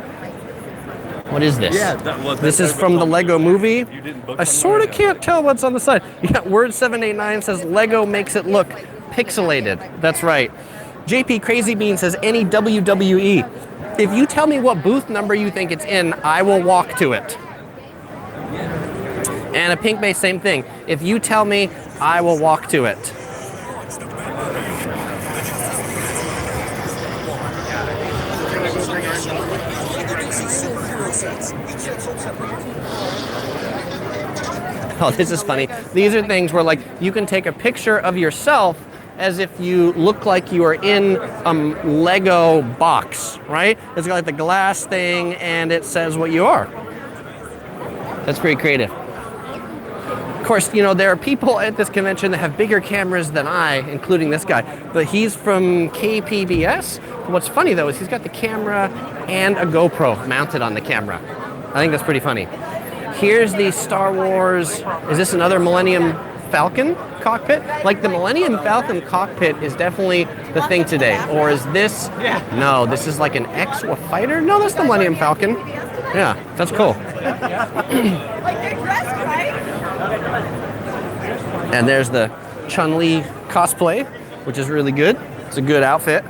What is this? This is from the Lego movie. I sort of can't tell what's on the side. Yeah, word 789 says Lego makes it look pixelated. That's right. JP Crazy Bean says any WWE. If you tell me what booth number you think it's in, I will walk to it. And a Pink Base, same thing. If you tell me, I will walk to it. Oh, this is funny. These are things where, like, you can take a picture of yourself as if you look like you are in a Lego box, right? It's got like the glass thing and it says what you are. That's pretty creative. Of course, you know, there are people at this convention that have bigger cameras than I, including this guy, but he's from KPBS. What's funny though is he's got the camera and a GoPro mounted on the camera. I think that's pretty funny. Here's the Star Wars, is this another Millennium Falcon cockpit? Like the Millennium Falcon cockpit is definitely the thing today. Or is this, no, this is like an X-Wing fighter? No, that's the Millennium Falcon. Yeah, that's cool. And there's the Chun-Li cosplay, which is really good. It's a good outfit.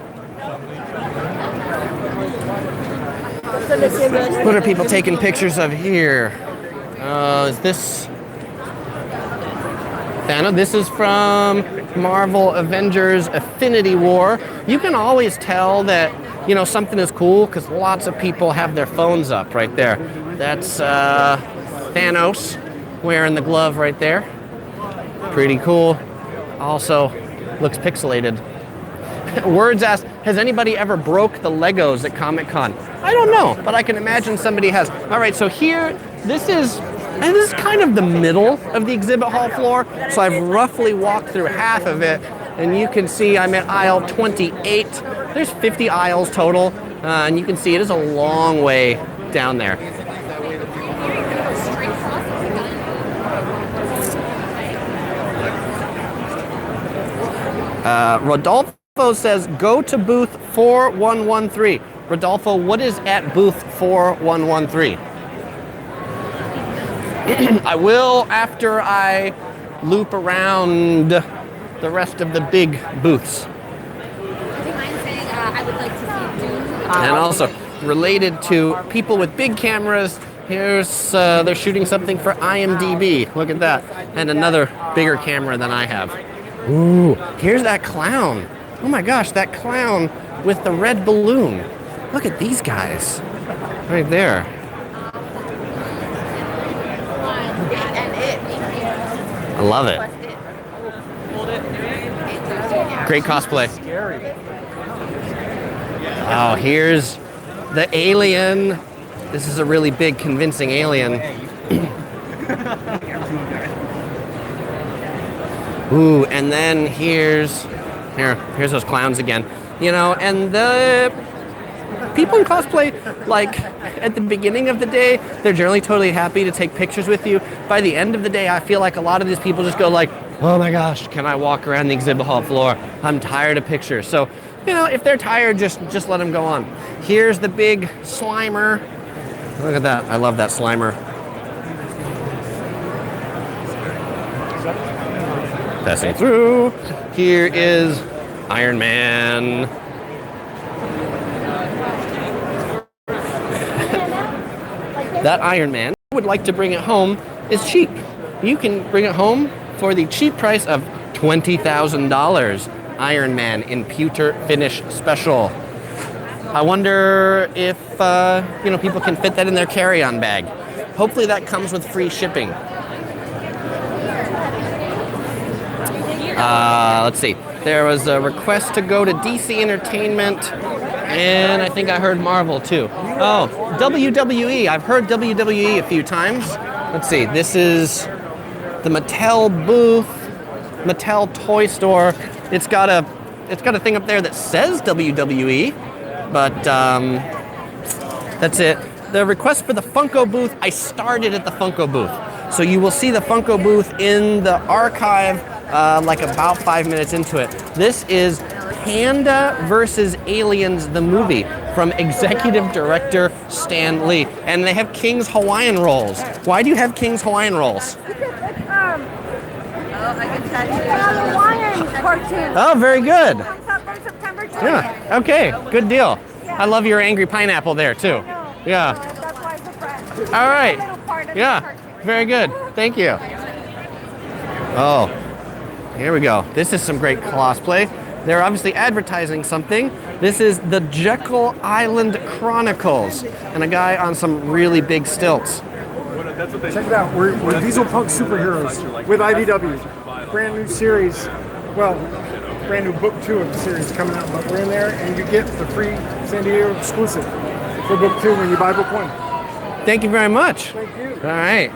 What are people taking pictures of here? Is this Thanos? This is from Marvel Avengers Infinity War. You can always tell that, you know, something is cool because lots of people have their phones up right there. That's Thanos wearing the glove right there. Pretty cool. Also looks pixelated. Words asked, has anybody ever broke the Legos at Comic-Con? I don't know, but I can imagine somebody has. All right, so here, this is kind of the middle of the exhibit hall floor. So I've roughly walked through half of it, and you can see I'm at aisle 28. There's 50 aisles total, and you can see it is a long way down there. Rodolfo says, go to booth 4113. Rodolfo, what is at booth 4113? I will after I loop around the rest of the big booths. And also, related to people with big cameras, here's, they're shooting something for IMDb. Look at that. And another bigger camera than I have. Ooh, here's that clown. Oh my gosh, that clown with the red balloon. Look at these guys right there. I love it. Great cosplay. Oh, here's the alien. This is a really big, convincing alien. Ooh, and then here's those clowns again. You know, and the people in cosplay, like, at the beginning of the day, they're generally totally happy to take pictures with you. By the end of the day, I feel like a lot of these people just go like, oh my gosh, can I walk around the exhibit hall floor? I'm tired of pictures. So, you know, if they're tired, just let them go on. Here's the big Slimer. Look at that. I love that Slimer. Passing through. Here is Iron Man. That Iron Man would like to bring it home is cheap. You can bring it home for the cheap price of $20,000. Iron Man in pewter finish special. I wonder if you know, people can fit that in their carry-on bag. Hopefully that comes with free shipping. Let's see. There was a request to go to DC Entertainment, and I think I heard Marvel too. Oh, WWE. I've heard WWE a few times. Let's see. This is the Mattel booth, Mattel toy store. It's got a thing up there that says WWE, but that's it. The request for the Funko booth, I started at the Funko booth. So you will see the Funko booth in the archive like about 5 minutes into it. This is Panda versus Aliens, the movie, from executive director Stan Lee. And they have King's Hawaiian rolls. Why do you have King's Hawaiian rolls? Oh, very good. Yeah, okay, good deal. I love your angry pineapple there, too. Yeah. All right. Yeah, very good. Thank you. Oh, here we go. This is some great cosplay. They're obviously advertising something. This is the Jekyll Island Chronicles, and a guy on some really big stilts. Check it out. We're diesel punk superheroes with IDW. Brand new series. Well, brand new book 2 of the series coming out. But we're in there, and you get the free San Diego exclusive for book 2 when you buy book 1. Thank you very much. Thank you. All right.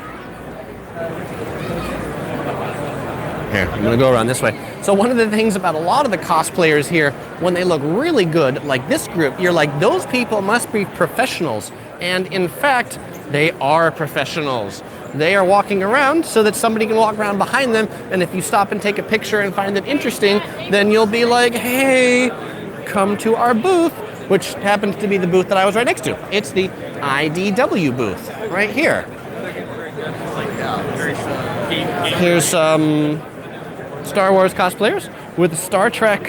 Here, I'm gonna go around this way. So one of the things about a lot of the cosplayers here, when they look really good, like this group, you're like, those people must be professionals. And in fact, they are professionals. They are walking around so that somebody can walk around behind them, and if you stop and take a picture and find them interesting, then you'll be like, hey, come to our booth, which happens to be the booth that I was right next to. It's the IDW booth, right here. Here's some Star Wars cosplayers with a Star Trek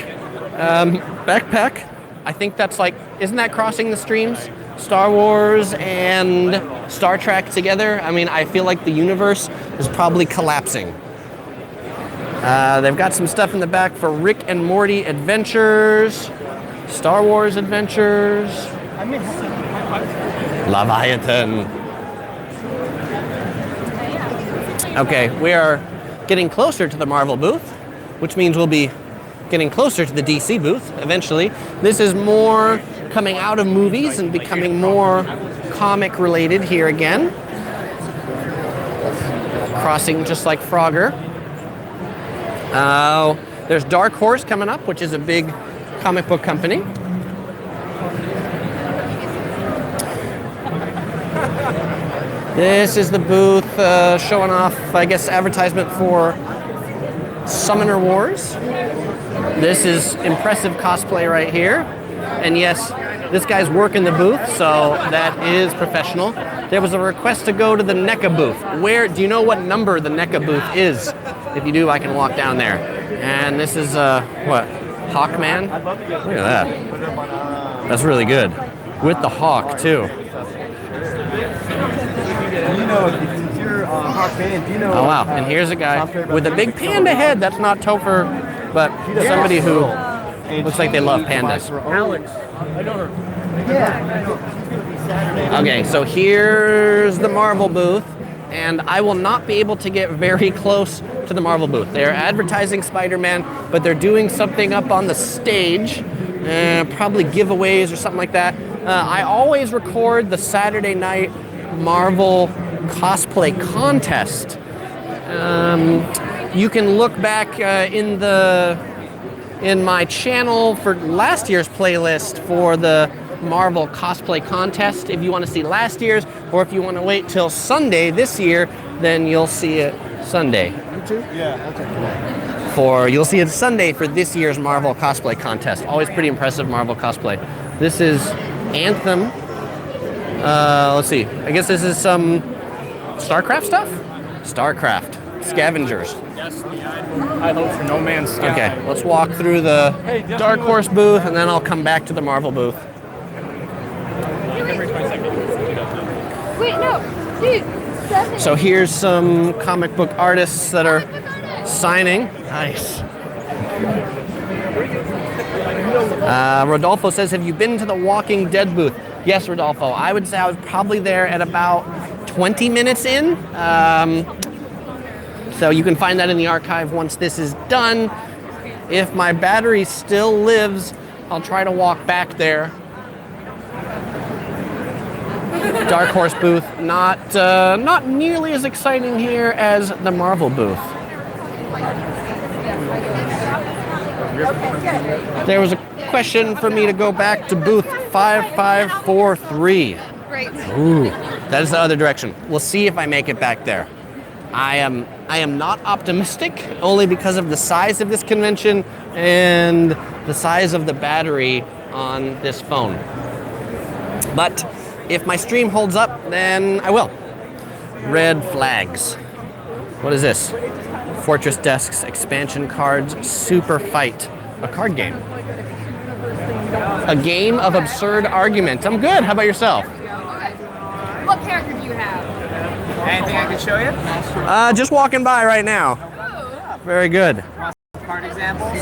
backpack. I think that's like, isn't that crossing the streams? Star Wars and Star Trek together. I mean, I feel like the universe is probably collapsing. They've got some stuff in the back for Rick and Morty Adventures, Star Wars Adventures, Leviathan. Okay, we are getting closer to the Marvel booth, which means we'll be getting closer to the DC booth eventually. This is more coming out of movies and becoming more comic related here again. Crossing just like Frogger. There's Dark Horse coming up, which is a big comic book company. This is the booth showing off, I guess, advertisement for Summoner Wars. This is impressive cosplay right here. And yes, this guy's working the booth, so that is professional. There was a request to go to the NECA booth. Where, do you know what number the NECA booth is? If you do, I can walk down there. And this is, what, Hawkman? Look at that. That's really good. With the hawk, too. Oh, wow. And here's a guy with a big panda head. That's not Topher, but somebody who looks like they love pandas. Alex. I know her. Okay, so here's the Marvel booth, and I will not be able to get very close to the Marvel booth. They're advertising Spider-Man, but they're doing something up on the stage, probably giveaways or something like that. I always record the Saturday night Marvel cosplay contest. You can look back in my channel for last year's playlist for the Marvel cosplay contest if you want to see last year's, or if you want to wait till Sunday this year, then you'll see it Sunday. YouTube? Yeah, okay. You'll see it Sunday for this year's Marvel cosplay contest. Always pretty impressive Marvel cosplay. This is Anthem. Let's see. I guess this is some StarCraft stuff? StarCraft. Scavengers. I hope for No Man's Sky. Okay, let's walk through the Dark Horse booth, and then I'll come back to the Marvel booth. Wait, no, dude. So here's some comic book artists that are signing. Nice. Rodolfo says, have you been to the Walking Dead booth? Yes, Rodolfo. I would say I was probably there at about 20 minutes in. So you can find that in the archive once this is done. If my battery still lives, I'll try to walk back there. Dark Horse booth, not nearly as exciting here as the Marvel booth. There was a question for me to go back to booth 5543. Great. Ooh, that is the other direction. We'll see if I make it back there. I am not optimistic, only because of the size of this convention and the size of the battery on this phone. But if my stream holds up, then I will. Red flags. What is this? Fortress Desks, expansion cards, Super Fight. A card game. A game of absurd argument. I'm good. How about yourself? What character do you have? Anything I can show you? Just walking by right now. Very good. Card examples?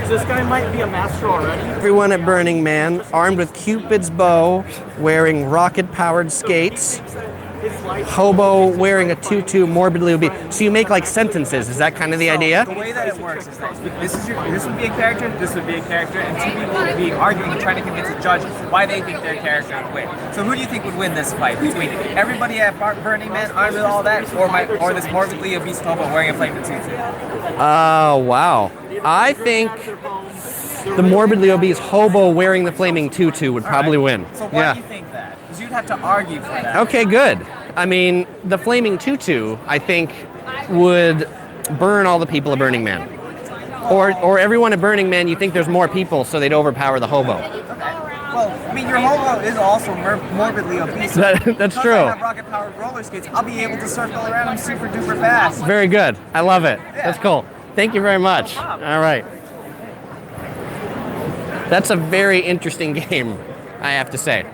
This guy might be a master already. Everyone at Burning Man, armed with Cupid's bow, wearing rocket-powered skates. Hobo wearing a tutu, morbidly obese. So you make like sentences. Is that kind of the idea? The way that it works is that this would be a character, this would be a character, and two people would be arguing and trying to convince a judge why they think their character would win. So who do you think would win this fight between everybody at Burning Man armed with all that, or this morbidly obese hobo wearing a flaming tutu? Oh, wow. I think the morbidly obese hobo wearing the flaming tutu would probably win. So why do you think that? Because you'd have to argue for that. Okay, good. I mean, the flaming tutu, I think, would burn all the people at Burning Man. Or everyone at Burning Man, you think there's more people, so they'd overpower the hobo. Okay. Well, I mean, your hobo is also morbidly obese. That's true. If I have rocket-powered roller skates, I'll be able to circle around them super duper fast. Very good. I love it. Yeah. That's cool. Thank you very much. All right. That's a very interesting game, I have to say.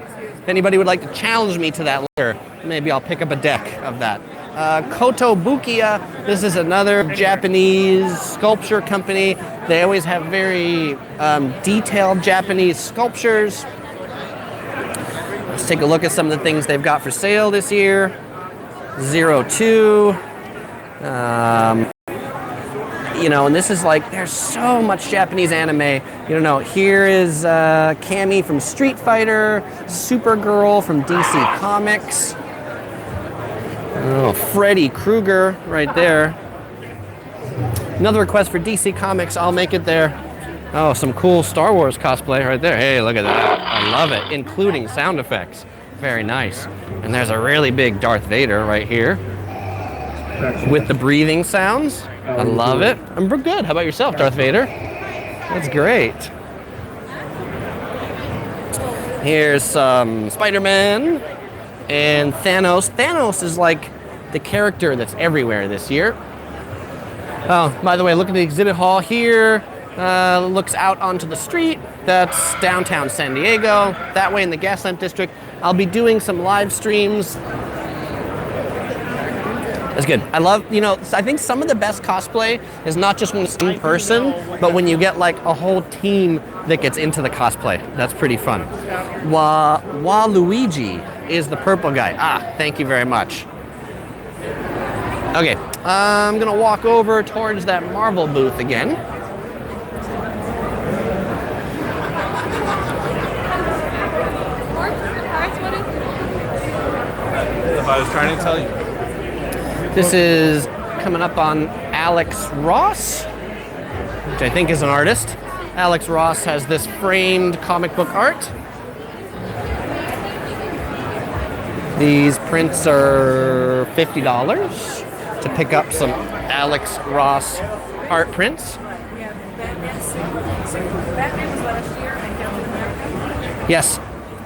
If anybody would like to challenge me to that later, maybe I'll pick up a deck of that. Kotobukiya, this is another Japanese sculpture company. They always have very detailed Japanese sculptures. Let's take a look at some of the things they've got for sale this year. 02. You know, and this is like, there's so much Japanese anime. You know, here is Cammy from Street Fighter, Supergirl from DC Comics. Oh, Freddy Krueger right there. Another request for DC Comics, I'll make it there. Oh, some cool Star Wars cosplay right there. Hey, look at that. I love it, including sound effects. Very nice. And there's a really big Darth Vader right here with the breathing sounds. I love it. I'm good. How about yourself, Darth Vader? That's great. Here's some Spider-Man and Thanos. Thanos is like the character that's everywhere this year. Oh, by the way, look at the exhibit hall here. Looks out onto the street. That's downtown San Diego. That way in the Gaslamp district. I'll be doing some live streams. That's good. I love, you know, I think some of the best cosplay is not just when it's in person, but when you get like a whole team that gets into the cosplay. That's pretty fun. Waluigi is the purple guy. Ah, thank you very much. Okay, I'm gonna walk over towards that Marvel booth again. If I was trying to tell you. This is coming up on Alex Ross, which I think is an artist. Alex Ross has this framed comic book art. These prints are $50 to pick up some Alex Ross art prints. Yes,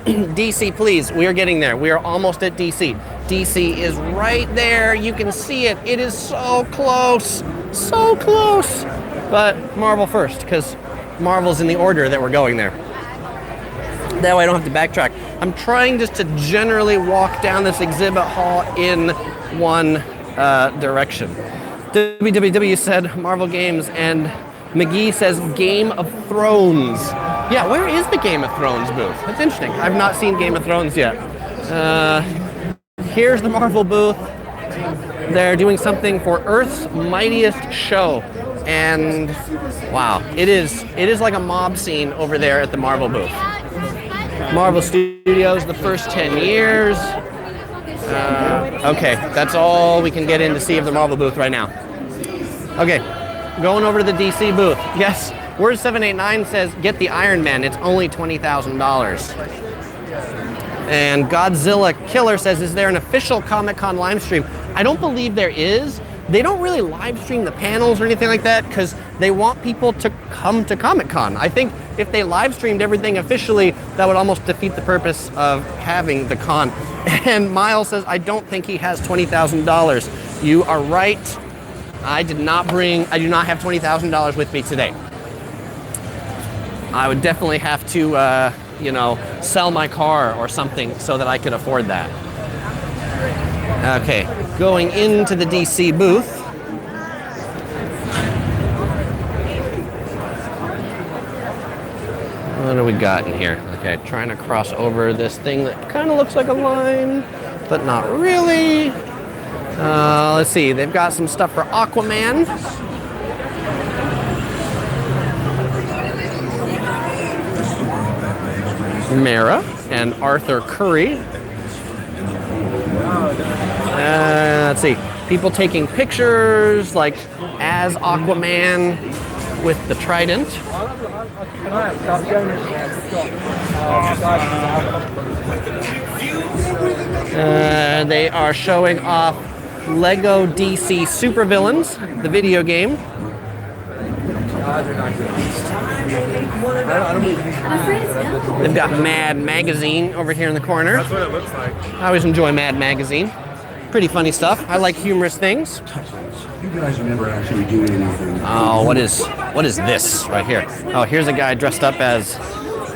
DC, please. We are getting there. We are almost at DC. DC is right there. You can see it. It is so close. So close. But Marvel first, because Marvel's in the order that we're going there. That way I don't have to backtrack. I'm trying just to generally walk down this exhibit hall in one direction. WWW said Marvel Games, and McGee says Game of Thrones. Yeah, where is the Game of Thrones booth? That's interesting. I've not seen Game of Thrones yet. Here's the Marvel booth. They're doing something for Earth's Mightiest Show. And wow, it is like a mob scene over there at the Marvel booth. Marvel Studios, the first 10 years. Okay, that's all we can get in to see of the Marvel booth right now. Okay, going over to the DC booth. Yes, Word789 says, get the Iron Man, it's only $20,000. And Godzilla Killer says, is there an official Comic-Con live stream? I don't believe there is. They don't really live stream the panels or anything like that because they want people to come to Comic-Con. I think if they live streamed everything officially, that would almost defeat the purpose of having the con. And Miles says, I don't think he has $20,000. You are right. I do not have $20,000 with me today. I would definitely have to, you know, sell my car or something so that I could afford that. Okay, going into the DC booth. What do we got in here? Okay, trying to cross over this thing that kind of looks like a line, but not really. Let's see, they've got some stuff for Aquaman. Mara and Arthur Curry. Let's see, people taking pictures like as Aquaman with the trident. They are showing off Lego DC Supervillains, the video game. They've got Mad Magazine over here in the corner. That's what it looks like. I always enjoy Mad Magazine. Pretty funny stuff. I like humorous things. You guys remember actually doing anything? Oh, what is this right here? Oh, here's a guy dressed up as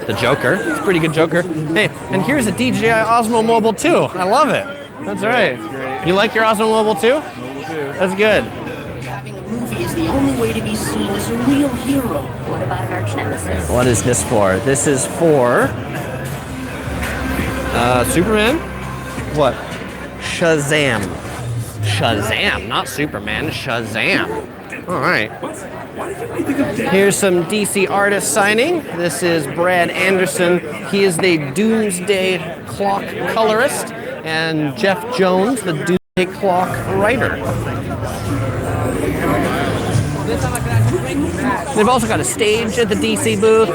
the Joker. It's a pretty good Joker. Hey, and here's a DJI Osmo Mobile 2. I love it. That's right. You like your Osmo Mobile 2? That's good. Having a movie is the only way to be seen as a real hero. What about our arch nemesis? What is this for? This is for Superman. What? Shazam. Shazam, not Superman. Shazam. All right. Here's some DC artist signing. This is Brad Anderson. He is the Doomsday Clock colorist, and Jeff Jones, the Doomsday Clock writer. They've also got a stage at the DC booth.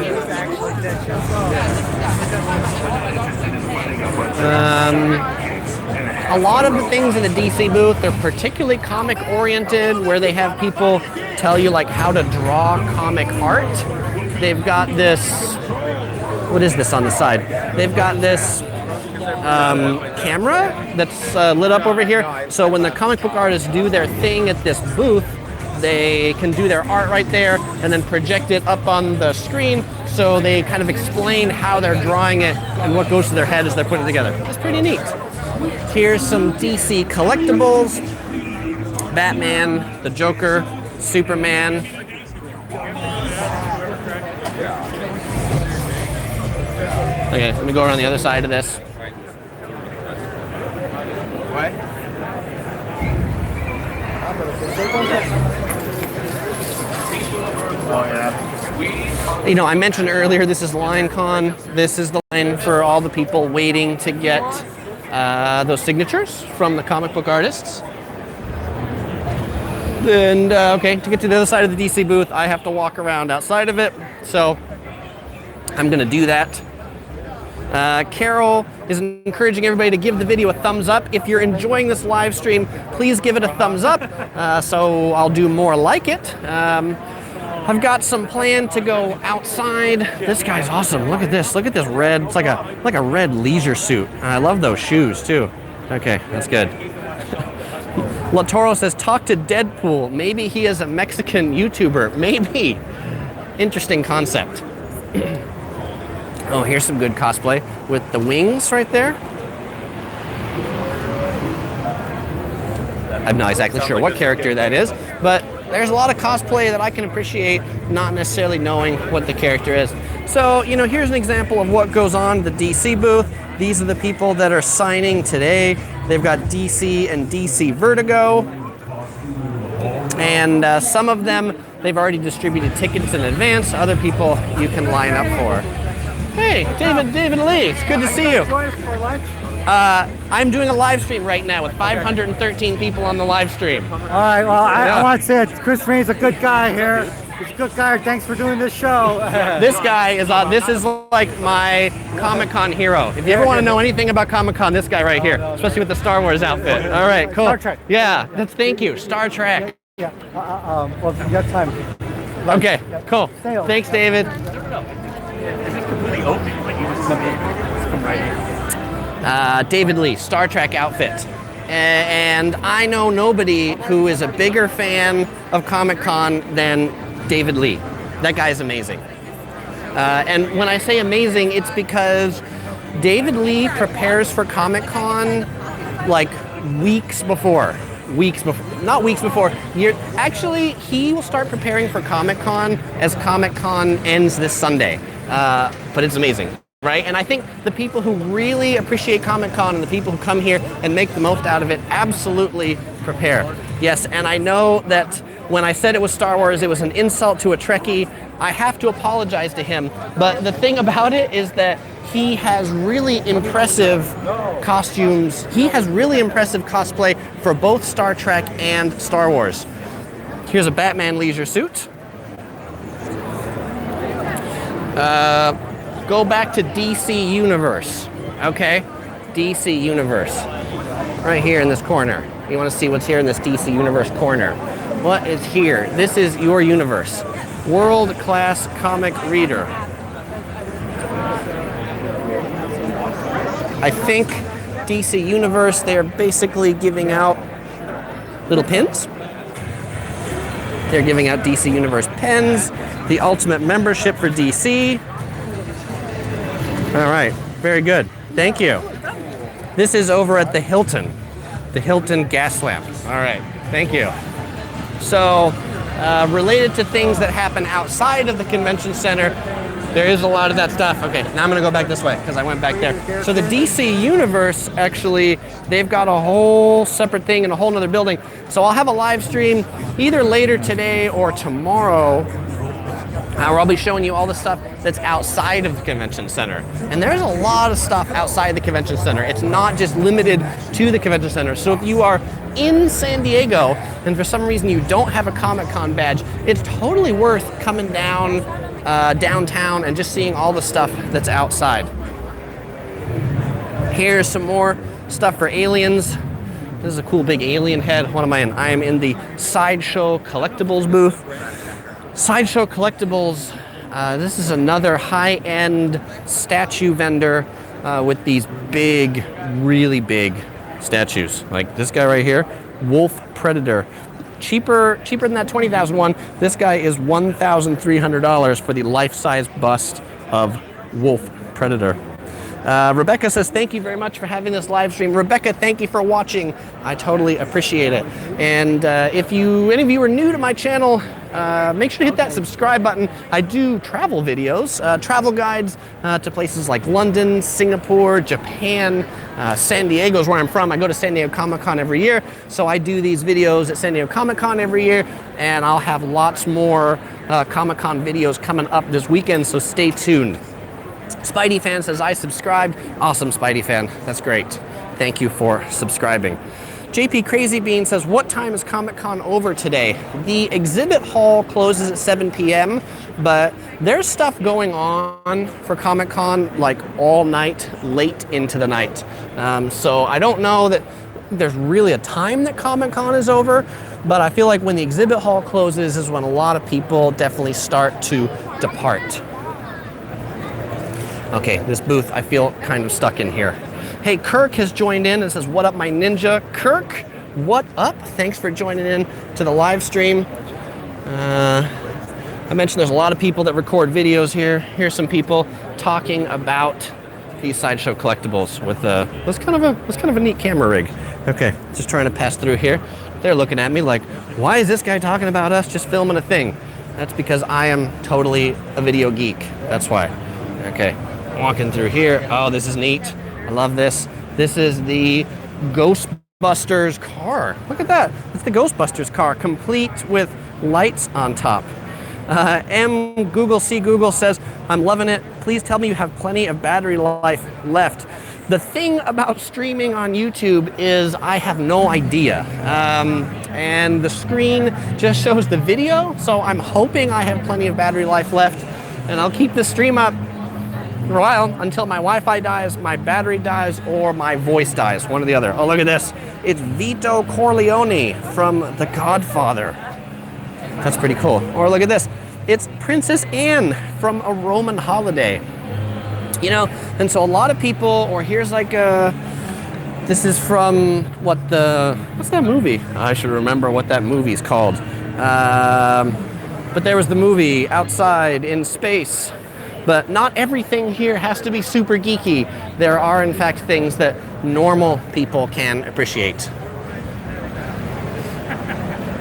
A lot of the things in the DC booth are particularly comic oriented, where they have people tell you like how to draw comic art. They've got this, what is this on the side? They've got this camera that's lit up over here. So when the comic book artists do their thing at this booth, they can do their art right there and then project it up on the screen. So they kind of explain how they're drawing it and what goes to their head as they're putting it together. It's pretty neat. Here's some DC collectibles. Batman, the Joker, Superman. Okay, let me go around the other side of this. What? Oh, yeah. You know, I mentioned earlier, this is LineCon. This is the line for all the people waiting to get those signatures from the comic book artists. And, okay, to get to the other side of the DC booth, I have to walk around outside of it. So, I'm going to do that. Carol is encouraging everybody to give the video a thumbs up. If you're enjoying this live stream, please give it a thumbs up, so I'll do more like it. I've got some plan to go outside. This guy's awesome. Look at this. Look at this red. It's like a red leisure suit. I love those shoes too. Okay, that's good. Latoro says, talk to Deadpool. Maybe he is a Mexican YouTuber. Maybe. Interesting concept. Oh, here's some good cosplay with the wings right there. I'm not exactly sure what character that is, but there's a lot of cosplay that I can appreciate not necessarily knowing what the character is. So, you know, here's an example of what goes on at the DC booth. These are the people that are signing today. They've got DC and DC Vertigo. And some of them, they've already distributed tickets in advance. Other people you can line up for. Hey, David Lee, it's good to see you. I'm doing a live stream right now with 513 people on the live stream. All right, well, I want to say that Chris Rain's a good guy here. It's good guy. Thanks for doing this show. This guy is this is like my Comic-Con hero. If you ever want to know anything about Comic-Con, this guy right here, especially with the Star Wars outfit. All right, cool. Star Trek. Yeah, thank you. Star Trek. Yeah. Well, if you got time. Okay, cool. Thanks, David. Completely open, like you just come right in. David Lee, Star Trek outfit. And I know nobody who is a bigger fan of Comic-Con than David Lee. That guy is amazing. And when I say amazing, it's because David Lee prepares for Comic-Con like weeks before. Not weeks before. Actually, he will start preparing for Comic-Con as Comic-Con ends this Sunday. But it's amazing. Right? And I think the people who really appreciate Comic-Con and the people who come here and make the most out of it absolutely prepare. Yes, and I know that when I said it was Star Wars, it was an insult to a Trekkie. I have to apologize to him. But the thing about it is that he has really impressive costumes. He has really impressive cosplay for both Star Trek and Star Wars. Here's a Batman leisure suit. Go back to DC Universe, okay? DC Universe, right here in this corner. You want to see what's here in this DC Universe corner. What is here? This is your universe. World-class comic reader. I think DC Universe, they're basically giving out little pins. They're giving out DC Universe pens, the ultimate membership for DC. All right, very good. Thank you. This is over at the Hilton gaslamp. All right, thank you. So, related to things that happen outside of the convention center, there is a lot of that stuff. Okay, now I'm gonna go back this way because I went back there. So the DC Universe, actually, they've got a whole separate thing in a whole nother building. So I'll have a live stream either later today or tomorrow where I'll be showing you all the stuff that's outside of the convention center. And there's a lot of stuff outside the convention center. It's not just limited to the convention center. So if you are in San Diego and for some reason you don't have a Comic-Con badge, it's totally worth coming down downtown and just seeing all the stuff that's outside. Here's some more stuff for aliens. This is a cool big alien head. What am I in? I am in the Sideshow Collectibles booth. Sideshow Collectibles, this is another high-end statue vendor with these big, really big statues. Like this guy right here, Wolf Predator. Cheaper than that 20,000 one. This guy is $1,300 for the life-size bust of Wolf Predator. Rebecca says, thank you very much for having this live stream. Rebecca, thank you for watching. I totally appreciate it. And if any of you are new to my channel, make sure to hit that subscribe button. I do travel videos, travel guides to places like London, Singapore, Japan, San Diego is where I'm from. I go to San Diego Comic-Con every year, so I do these videos at San Diego Comic-Con every year, and I'll have lots more Comic-Con videos coming up this weekend, so stay tuned. Spidey Fan says, I subscribed. Awesome, Spidey Fan. That's great. Thank you for subscribing. JP Crazy Bean says, what time is Comic-Con over today? The exhibit hall closes at 7 p.m., but there's stuff going on for Comic-Con like all night, late into the night. So I don't know that there's really a time that Comic-Con is over, but I feel like when the exhibit hall closes is when a lot of people definitely start to depart. Okay, this booth, I feel kind of stuck in here. Hey, Kirk has joined in and says, what up, my ninja? Kirk, what up? Thanks for joining in to the live stream. I mentioned there's a lot of people that record videos here. Here's some people talking about these Sideshow Collectibles with what's kind of a neat camera rig. Okay, just trying to pass through here. They're looking at me like, why is this guy talking about us just filming a thing? That's because I am totally a video geek. That's why. Okay. Walking through here. Oh, this is neat. I love this. This is the Ghostbusters car. Look at that. It's the Ghostbusters car, complete with lights on top. Google says, I'm loving it. Please tell me you have plenty of battery life left. The thing about streaming on YouTube is I have no idea. And the screen just shows the video, so I'm hoping I have plenty of battery life left, and I'll keep the stream up for a while until my Wi-Fi dies, my battery dies, or my voice dies, one or the other. Oh, look at this. It's Vito Corleone from The Godfather. That's pretty cool. Or look at this. It's Princess Anne from A Roman Holiday. You know, and so a lot of people, or here's like this is from what's that movie? I should remember what that movie's called. But there was the movie Outside in Space. But not everything here has to be super geeky. There are, in fact, things that normal people can appreciate.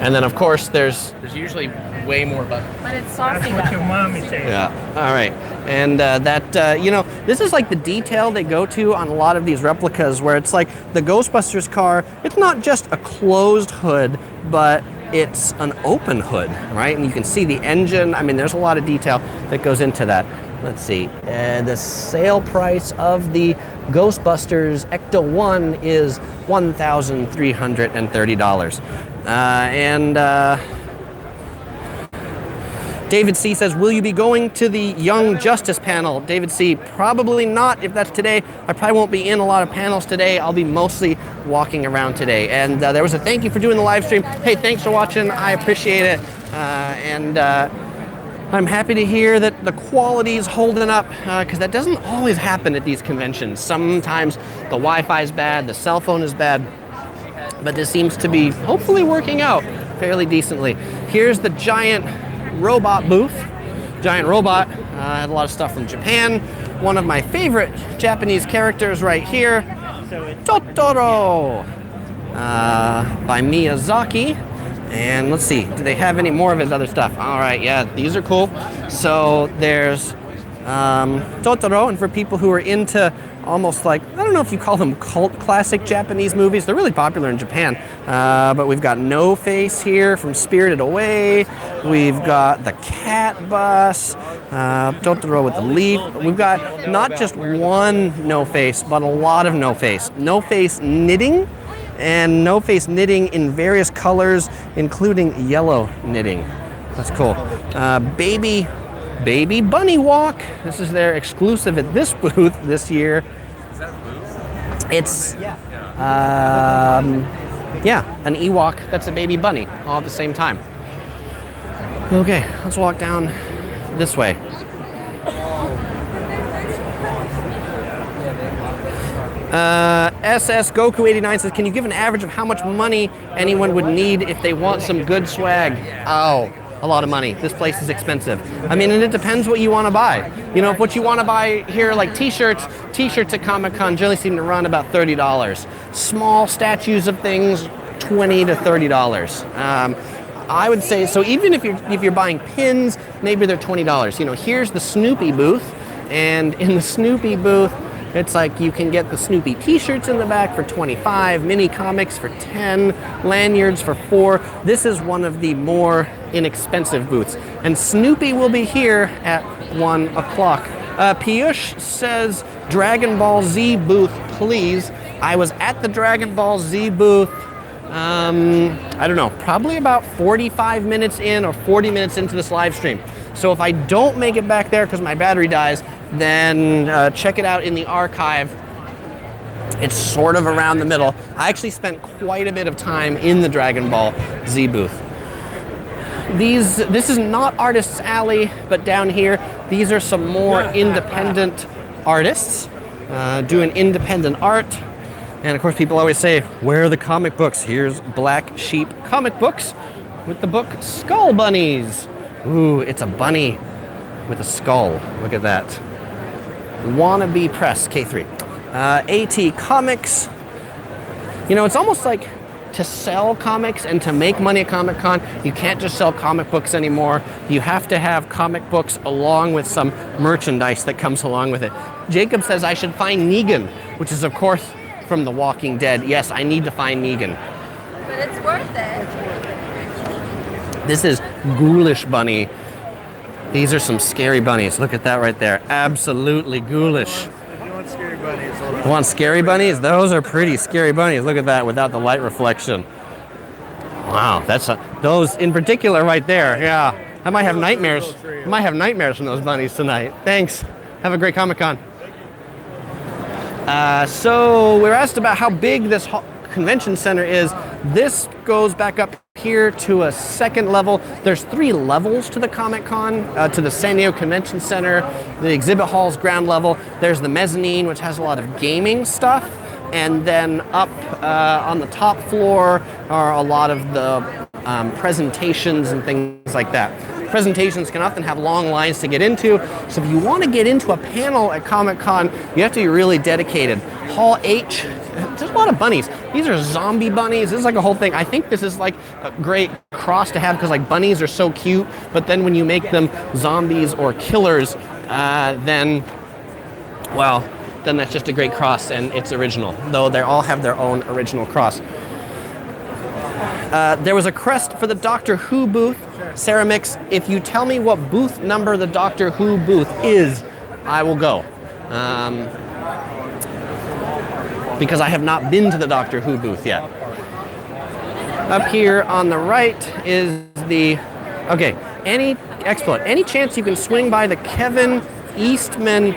And then, of course, there's usually way more buttons. But it's saucy. That's what your mommy said. Yeah. All right. And you know, this is like the detail they go to on a lot of these replicas, where it's like the Ghostbusters car. It's not just a closed hood, but it's an open hood, right? And you can see the engine. I mean, there's a lot of detail that goes into that. Let's see. The sale price of the Ghostbusters Ecto-1 is $1,330. David C. says, will you be going to the Young Justice panel? David C., probably not. If that's today, I probably won't be in a lot of panels today. I'll be mostly walking around today. And there was a thank you for doing the live stream. Hey, thanks for watching. I appreciate it. I'm happy to hear that the quality's holding up, because that doesn't always happen at these conventions. Sometimes the Wi-Fi is bad, the cell phone is bad, but this seems to be hopefully working out fairly decently. Here's the giant robot booth. Giant robot. I had a lot of stuff from Japan. One of my favorite Japanese characters right here, Totoro, by Miyazaki. And let's see, do they have any more of his other stuff? All right, yeah, these are cool. So there's Totoro, and for people who are into almost like, I don't know if you call them cult classic Japanese movies. They're really popular in Japan. But we've got No Face here from Spirited Away. We've got the Cat Bus, Totoro with the leaf. We've got not just one No Face, but a lot of No Face. No Face knitting, and No Face knitting in various colors, including yellow knitting. That's cool. Baby Bunny Walk. This is their exclusive at this booth this year. Is that a booth? It's, yeah, an Ewok that's a baby bunny, all at the same time. Okay, let's walk down this way. SS Goku 89 says, can you give an average of how much money anyone would need if they want some good swag? Oh, a lot of money. This place is expensive. I mean, and it depends what you want to buy. You know, if what you want to buy here, like t-shirts at Comic-Con generally seem to run about $30. Small statues of things, $20 to $30. I would say, so even if you're buying pins, maybe they're $20. You know, here's the Snoopy booth, and in the Snoopy booth, it's like you can get the Snoopy t-shirts in the back for $25, mini comics for $10, lanyards for $4. This is one of the more inexpensive booths. And Snoopy will be here at 1 o'clock. Piyush says, Dragon Ball Z booth, please. I was at the Dragon Ball Z booth, I don't know, probably about 45 minutes in or 40 minutes into this live stream. So if I don't make it back there because my battery dies, then check it out in the archive. It's sort of around the middle. I actually spent quite a bit of time in the Dragon Ball Z booth. This is not Artists Alley, but down here, these are some more independent artists doing independent art. And of course, people always say, where are the comic books? Here's Black Sheep Comic Books with the book Skull Bunnies. Ooh, it's a bunny with a skull. Look at that. Wannabe Press, K3. AT Comics. You know, it's almost like to sell comics and to make money at Comic-Con, you can't just sell comic books anymore. You have to have comic books along with some merchandise that comes along with it. Jacob says I should find Negan, which is, of course, from The Walking Dead. Yes, I need to find Negan. But it's worth it. This is Ghoulish Bunny. These are some scary bunnies. Look at that right there. Absolutely ghoulish. If you want scary You want scary bunnies? Those are pretty scary bunnies. Look at that without the light reflection. Wow, those in particular right there. Yeah, I might have nightmares. I might have nightmares from those bunnies tonight. Thanks. Have a great Comic-Con. So we're asked about how big this convention center is. This goes back up here to a second level. There's 3 levels to the Comic-Con, to the San Diego Convention Center, the exhibit hall's ground level. There's the mezzanine, which has a lot of gaming stuff. And then up on the top floor are a lot of the presentations and things like that. Presentations can often have long lines to get into, so if you want to get into a panel at Comic-Con, you have to be really dedicated. Hall H, there's a lot of bunnies. These are zombie bunnies. This is like a whole thing. I think this is like a great cross to have because like bunnies are so cute, but then when you make them zombies or killers, then that's just a great cross and it's original, though they all have their own original cross. There was a crest for the Doctor Who booth. Sarah Mix, if you tell me what booth number the Doctor Who booth is, I will go. Because I have not been to the Doctor Who booth yet. Up here on the right is any chance you can swing by the Kevin Eastman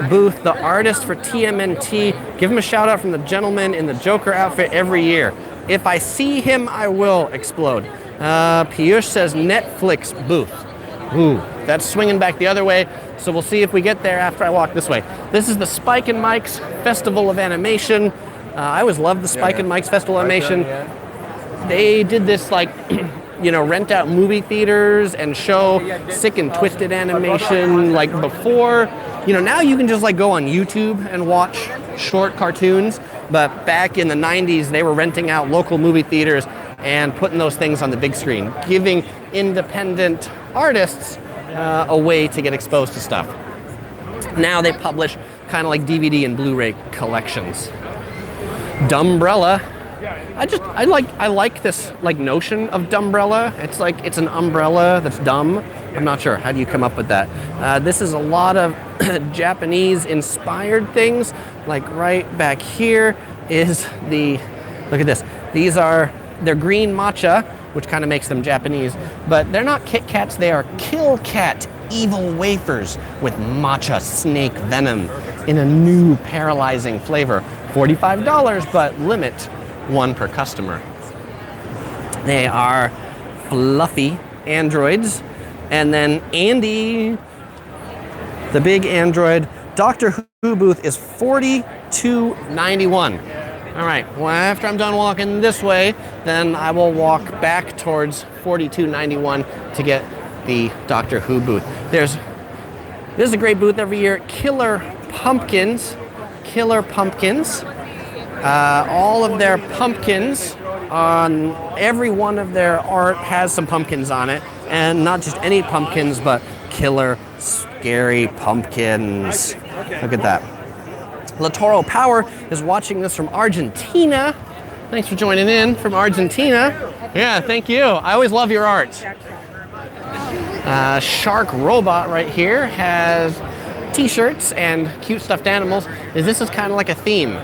booth, the artist for TMNT. Give him a shout out from the gentleman in the Joker outfit every year. If I see him, I will explode. Piyush says Netflix booth. Ooh, that's swinging back the other way, so we'll see if we get there after I walk this way. This is the Spike and Mike's Festival of Animation. I always loved the Spike and Mike's Festival of Animation. They did this rent out movie theaters and show sick and twisted animation like before. Now you can just go on YouTube and watch short cartoons, but back in the 90s they were renting out local movie theaters and putting those things on the big screen, giving independent artists a way to get exposed to stuff. Now they publish kind of like DVD and Blu-ray collections. Dumbrella. I like this notion of Dumbrella. It's an umbrella that's dumb. I'm not sure. How do you come up with that? This is a lot of Japanese inspired things. Like right back here is look at this. They're green matcha, which kind of makes them Japanese, but they're not Kit Kats, they are Kill Cat evil wafers with matcha snake venom in a new paralyzing flavor. $45, but limit 1 per customer. They are fluffy androids. And then Andy, the big android, Doctor Who booth is $42.91. All right, well, after I'm done walking this way, then I will walk back towards $42.91 to get the Doctor Who booth. This is a great booth every year. Killer Pumpkins. All of their pumpkins, on every one of their art has some pumpkins on it, and not just any pumpkins, but killer, scary pumpkins. Look at that. Latoro Power is watching this from Argentina. Thanks for joining in from Argentina. Yeah, thank you. I always love your art. Shark Robot right here has t-shirts and cute stuffed animals. This is kind of like a theme.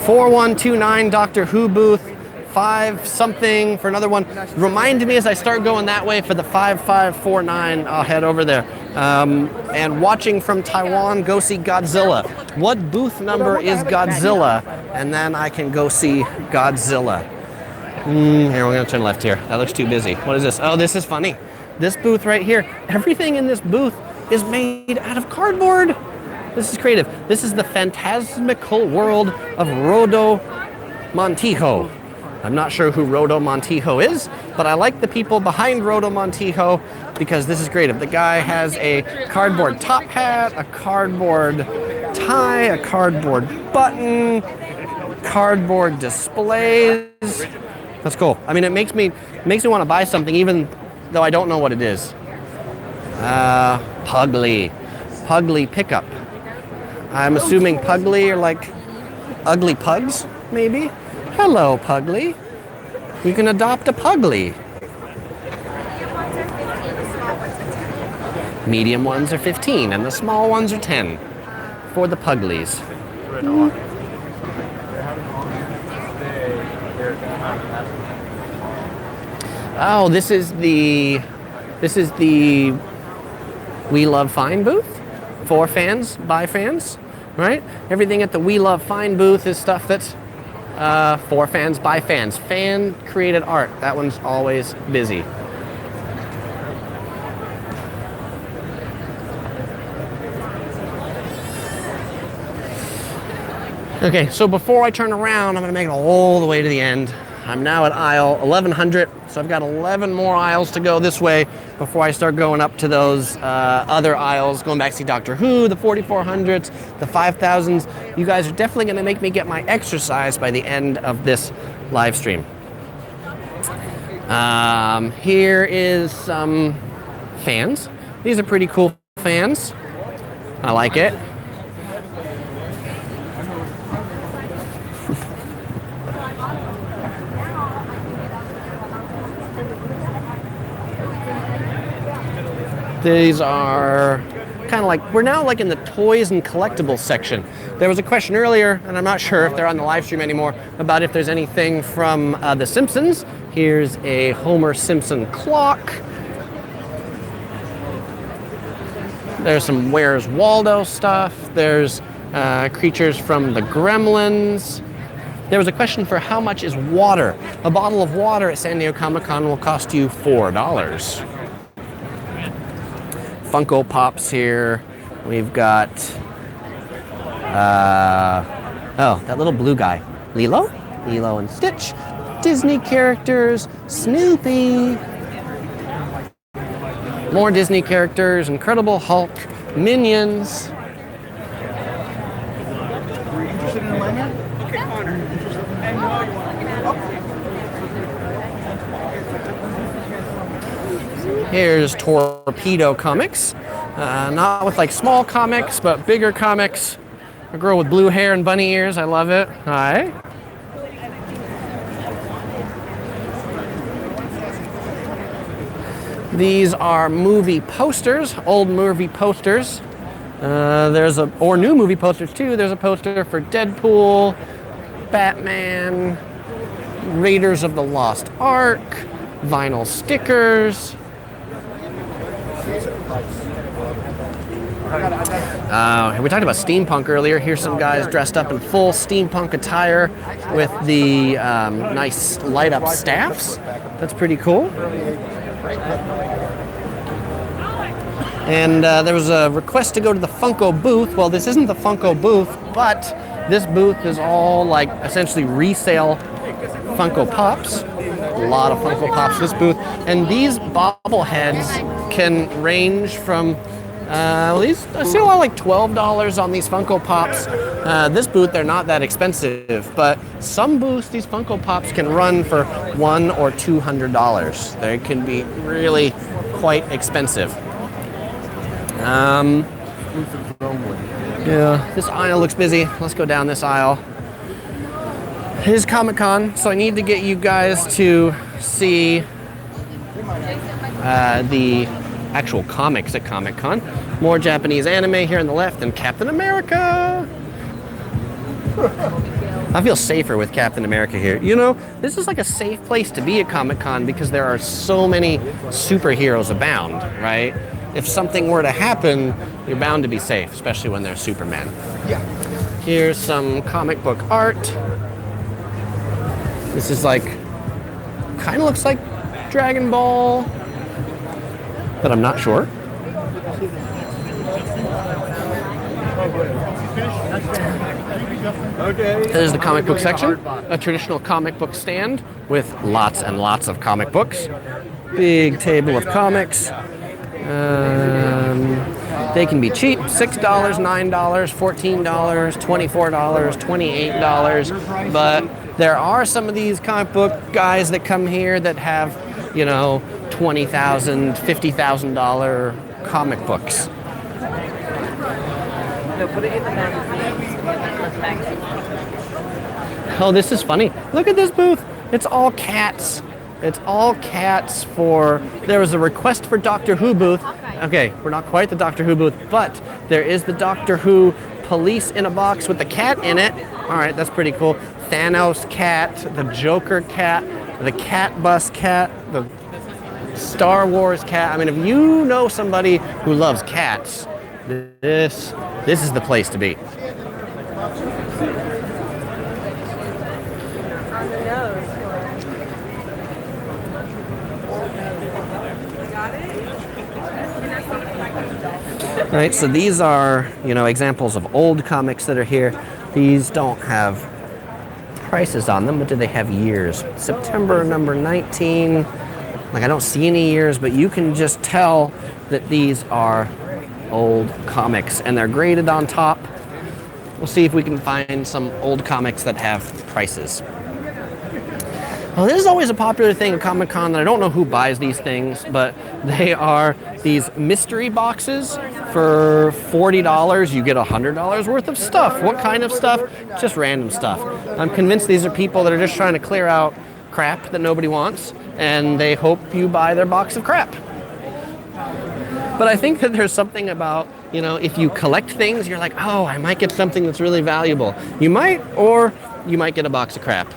4129 Doctor Who booth, 5 something for another one. Remind me as I start going that way for the 5549, I'll head over there. And watching from Taiwan, go see Godzilla. What booth number is Godzilla? And then I can go see Godzilla. Here, we're gonna turn left here. That looks too busy. What is this? Oh, this is funny. This booth right here, everything in this booth is made out of cardboard. This is creative. This is the phantasmical world of Rodo Montijo. I'm not sure who Rodo Montijo is, but I like the people behind Rodo Montijo because this is creative. The guy has a cardboard top hat, a cardboard tie, a cardboard button, cardboard displays. That's cool. I mean, it makes me want to buy something even though I don't know what it is. Pugly pickup. I'm assuming Pugly are like ugly pugs, maybe? Hello, Pugly. You can adopt a Pugly. Medium ones are 15 and the small ones are 10. for the Puglies. Oh, this is the We Love Fine booth for fans, by fans, right? Everything at the We Love Fine booth is stuff that's for fans, by fans. Fan created art. That one's always busy. Okay, so before I turn around, I'm gonna make it all the way to the end. I'm now at aisle 1100, so I've got 11 more aisles to go this way before I start going up to those other aisles, going back to see Doctor Who, the 4400s, the 5000s. You guys are definitely gonna make me get my exercise by the end of this live stream. Here is some fans. These are pretty cool fans. I like it. These are kind of like, we're now like in the toys and collectibles section. There was a question earlier, and I'm not sure if they're on the live stream anymore, about if there's anything from The Simpsons. Here's a Homer Simpson clock. There's some Where's Waldo stuff. There's creatures from the Gremlins. There was a question for how much is water. A bottle of water at San Diego Comic-Con will cost you $4. Funko Pops here. We've got, oh, that little blue guy. Lilo and Stitch. Disney characters. Snoopy. More Disney characters. Incredible Hulk. Minions. Were you interested in Lanyard? Okay, Connor. Here's Torpedo Comics. Not with like small comics, but bigger comics. A girl with blue hair and bunny ears. I love it. Hi. These are movie posters, old movie posters. Or new movie posters too. There's a poster for Deadpool, Batman, Raiders of the Lost Ark, vinyl stickers. We talked about steampunk earlier. Here's some guys dressed up in full steampunk attire with the nice light up staffs. That's pretty cool. And there was a request to go to the Funko booth. Well, this isn't the Funko booth, but this booth is all like essentially resale Funko Pops. A lot of Funko Pops this booth. And these bobbleheads can range from these, I see a lot like $12 on these Funko Pops. This booth, they're not that expensive, but some booths, these Funko Pops can run for $100 or $200. They can be really quite expensive. Yeah, this aisle looks busy. Let's go down this aisle. It is Comic-Con, so I need to get you guys to see the actual comics at Comic-Con. More Japanese anime here on the left and Captain America. I feel safer with Captain America here. You know, this is like a safe place to be at Comic-Con because there are so many superheroes abound, right? If something were to happen, you're bound to be safe, especially when there's Superman. Yeah. Here's some comic book art. This is like, kind of looks like Dragon Ball, but I'm not sure. There's the comic book section, a traditional comic book stand with lots and lots of comic books. Big table of comics. They can be cheap, $6, $9, $14, $24, $28, but there are some of these comic book guys that come here that have, you know, $20,000, $50,000 comic books. Oh, this is funny. Look at this booth. It's all cats. It's all cats for... There was a request for Doctor Who booth. Okay, we're not quite the Doctor Who booth, but there is the Doctor Who police in a box with the cat in it. All right, that's pretty cool. Thanos cat, the Joker cat, the cat bus cat, the Star Wars cat. I mean, if you know somebody who loves cats, this is the place to be. All right, so these are, examples of old comics that are here. These don't have prices on them, but do they have years? September number 19. Like, I don't see any years, but you can just tell that these are old comics, and they're graded on top. We'll see if we can find some old comics that have prices. Well, this is always a popular thing at Comic-Con that I don't know who buys these things, but they are these mystery boxes. For $40, you get $100 worth of stuff. What kind of stuff? Just random stuff. I'm convinced these are people that are just trying to clear out crap that nobody wants, and they hope you buy their box of crap. But I think that there's something about, if you collect things, you're like, oh, I might get something that's really valuable. You might, or you might get a box of crap.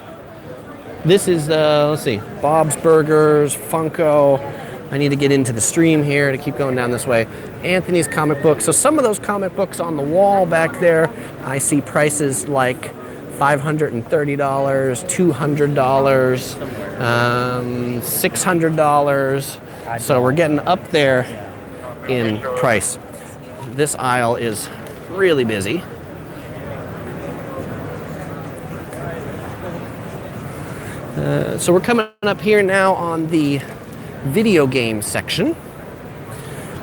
This is, let's see, Bob's Burgers, Funko. I need to get into the stream here to keep going down this way. Anthony's comic books. So some of those comic books on the wall back there, I see prices like $530, $200, $600. So we're getting up there in price. This aisle is really busy. So we're coming up here now on the video game section.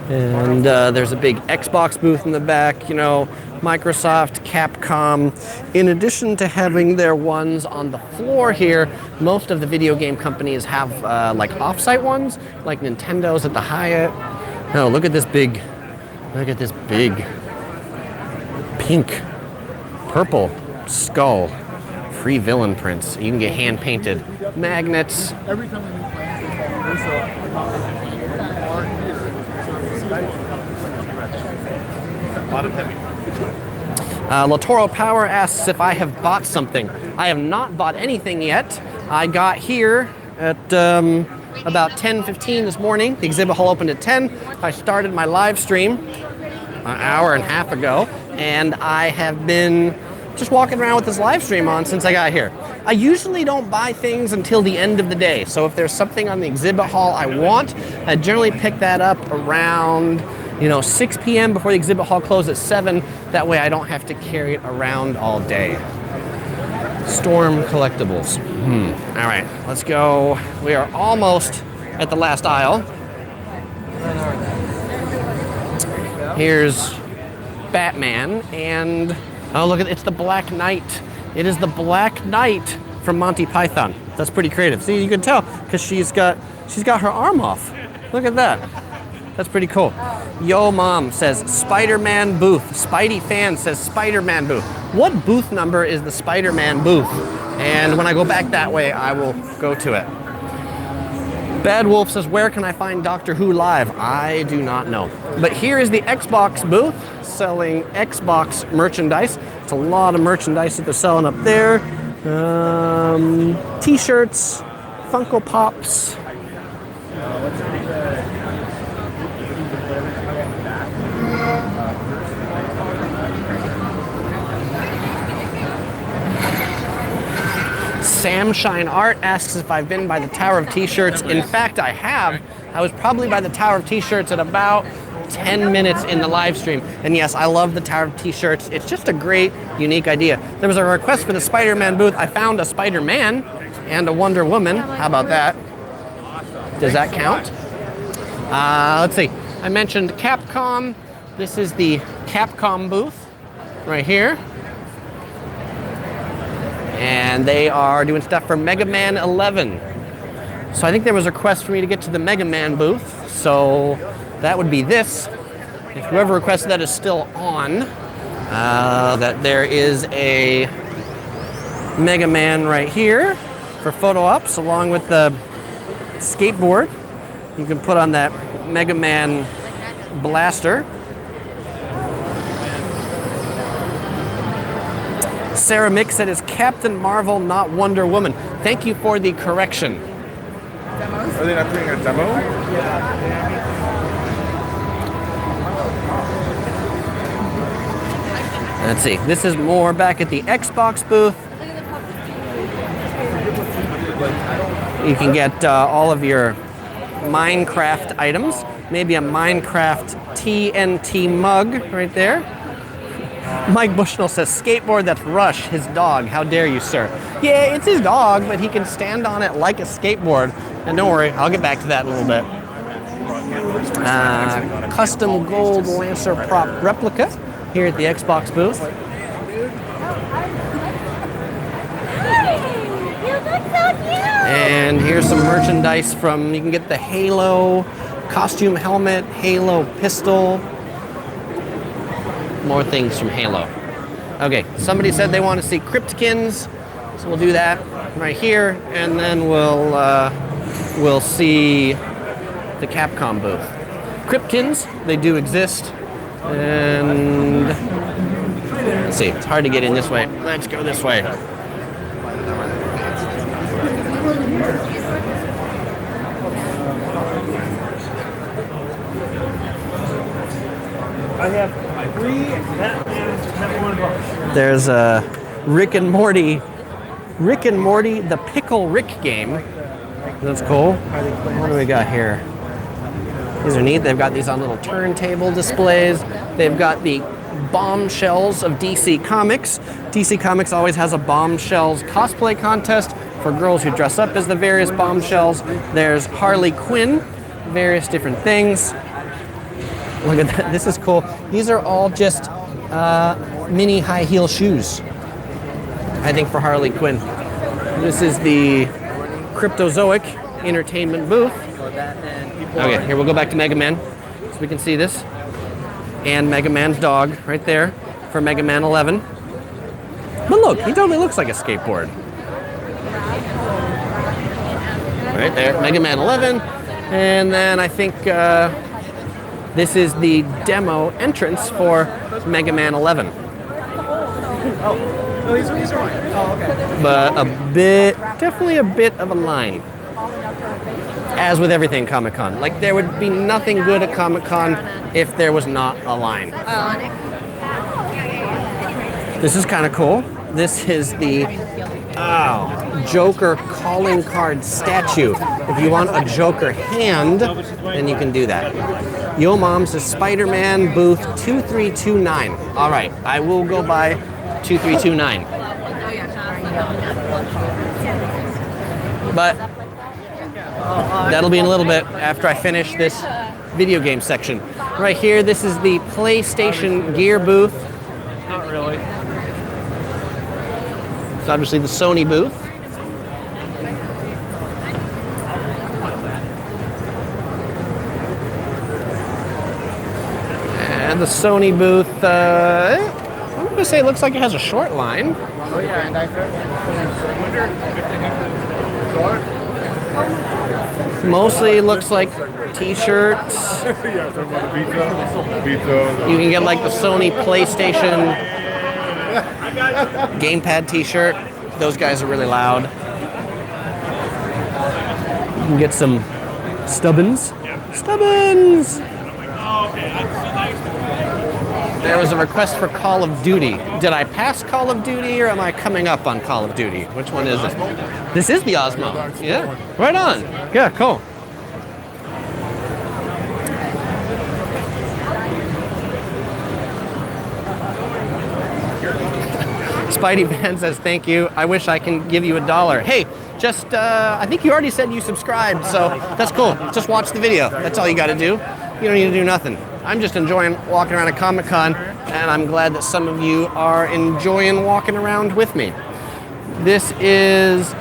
And there's a big Xbox booth in the back, Microsoft, Capcom. In addition to having their ones on the floor here, most of the video game companies have like off-site ones, like Nintendo's at the Hyatt. Oh, look at this big pink, purple skull. Free villain prints. You can get hand painted magnets. Latoro Power asks if I have bought something. I have not bought anything yet. I got here at about 10:15 this morning. The exhibit hall opened at 10. I started my live stream an hour and a half ago, and I have been just walking around with this live stream on since I got here. I usually don't buy things until the end of the day. So if there's something on the exhibit hall I want, I generally pick that up around 6 p.m. before the exhibit hall closes at 7. That way I don't have to carry it around all day. Storm collectibles. All right, let's go. We are almost at the last aisle. Here's Batman, and oh, look at it's the Black Knight. It is the Black Knight from Monty Python. That's pretty creative. See, you can tell because she's got her arm off. Look at that. That's pretty cool. Yo Mom says Spider-Man booth. Spidey fan says Spider-Man booth. What booth number is the Spider-Man booth? And when I go back that way, I will go to it. Bad Wolf says, where can I find Doctor Who live? I do not know. But here is the Xbox booth selling Xbox merchandise. It's a lot of merchandise that they're selling up there. T-shirts, Funko Pops. Sam Shine Art asks if I've been by the Tower of T-shirts. In fact, I have. I was probably by the Tower of T-shirts at about 10 minutes in the live stream. And yes, I love the Tower of T-shirts. It's just a great, unique idea. There was a request for the Spider-Man booth. I found a Spider-Man and a Wonder Woman. How about that? Does that count? Let's see. I mentioned Capcom. This is the Capcom booth right here. And they are doing stuff for Mega Man 11. So I think there was a request for me to get to the Mega Man booth. So that would be this. If whoever requested that is still on, that there is a Mega Man right here for photo ops along with the skateboard. You can put on that Mega Man blaster. Sarah Mick said it's Captain Marvel, not Wonder Woman. Thank you for the correction. Are they not doing a demo? Let's see. This is more back at the Xbox booth. You can get all of your Minecraft items. Maybe a Minecraft TNT mug right there. Mike Bushnell says, skateboard, that's Rush, his dog. How dare you, sir? Yeah, it's his dog, but he can stand on it like a skateboard. And don't worry, I'll get back to that in a little bit. Custom gold Lancer prop replica here at the Xbox booth. And here's some merchandise from, you can get the Halo costume helmet, Halo pistol, more things from Halo. Okay, somebody said they want to see Cryptkins, so we'll do that right here, and then we'll see the Capcom booth. Cryptkins, they do exist, and let's see, it's hard to get in this way. Let's go this way. I have 3 Batman. There's a Rick and Morty, the Pickle Rick game. That's cool. What do we got here? These are neat. They've got these on little turntable displays. They've got the bombshells of DC Comics. DC Comics always has a bombshells cosplay contest for girls who dress up as the various bombshells. There's Harley Quinn, various different things. Look at that, this is cool. These are all just mini high heel shoes, I think, for Harley Quinn. This is the Cryptozoic entertainment booth. Okay, here we'll go back to Mega Man so we can see this. And Mega Man's dog right there for Mega Man 11. But look, he totally looks like a skateboard. Right there, Mega Man 11. And then I think this is the demo entrance for Mega Man 11. Oh, these are mine. Oh, okay. But definitely a bit of a line. As with everything Comic-Con. Like, there would be nothing good at Comic-Con if there was not a line. This is kind of cool. This is the Joker calling card statue. If you want a Joker hand, then you can do that. Yo Mom's is Spider-Man booth 2329. All right, I will go by 2329. But that'll be in a little bit after I finish this video game section. Right here, this is the PlayStation Gear booth. Not really. It's obviously the Sony booth. And the Sony booth, I'm going to say it looks like it has a short line. Oh yeah, and I Mostly looks like t-shirts. You can get like the Sony PlayStation gamepad t-shirt. Those guys are really loud. You can get some Stubbins. Stubbins! There was a request for Call of Duty. Did I pass Call of Duty or am I coming up on Call of Duty? Which one is it? This is the Osmo. Yeah, right on. Yeah, cool. Spidey Van says, thank you. I wish I can give you $1. Hey, just, I think you already said you subscribed, so that's cool. Just watch the video. That's all you got to do. You don't need to do nothing. I'm just enjoying walking around at Comic-Con, and I'm glad that some of you are enjoying walking around with me. This is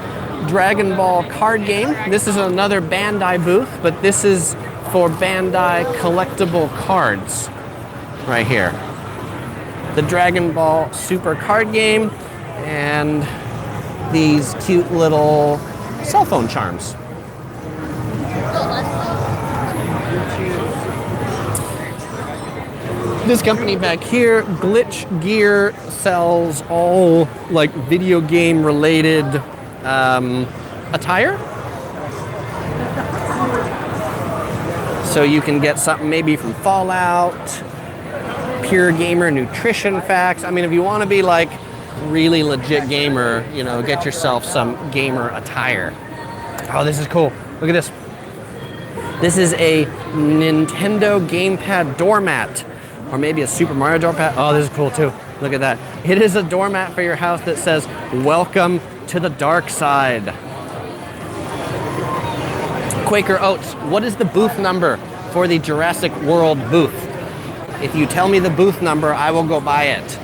Dragon Ball card game. This is another Bandai booth, but this is for Bandai collectible cards right here. The Dragon Ball Super card game and these cute little cell phone charms. This company back here, Glitch Gear, sells all like video game related attire. So you can get something maybe from Fallout, Pure Gamer nutrition facts. I mean, if you want to be like really legit gamer, you know, get yourself some gamer attire. Oh, this is cool. Look at this. This is a Nintendo gamepad doormat. Or maybe a Super Mario doormat. Oh, this is cool too. Look at that. It is a doormat for your house that says, "Welcome to the dark side." Quaker Oats, what is the booth number for the Jurassic World booth? If you tell me the booth number, I will go buy it.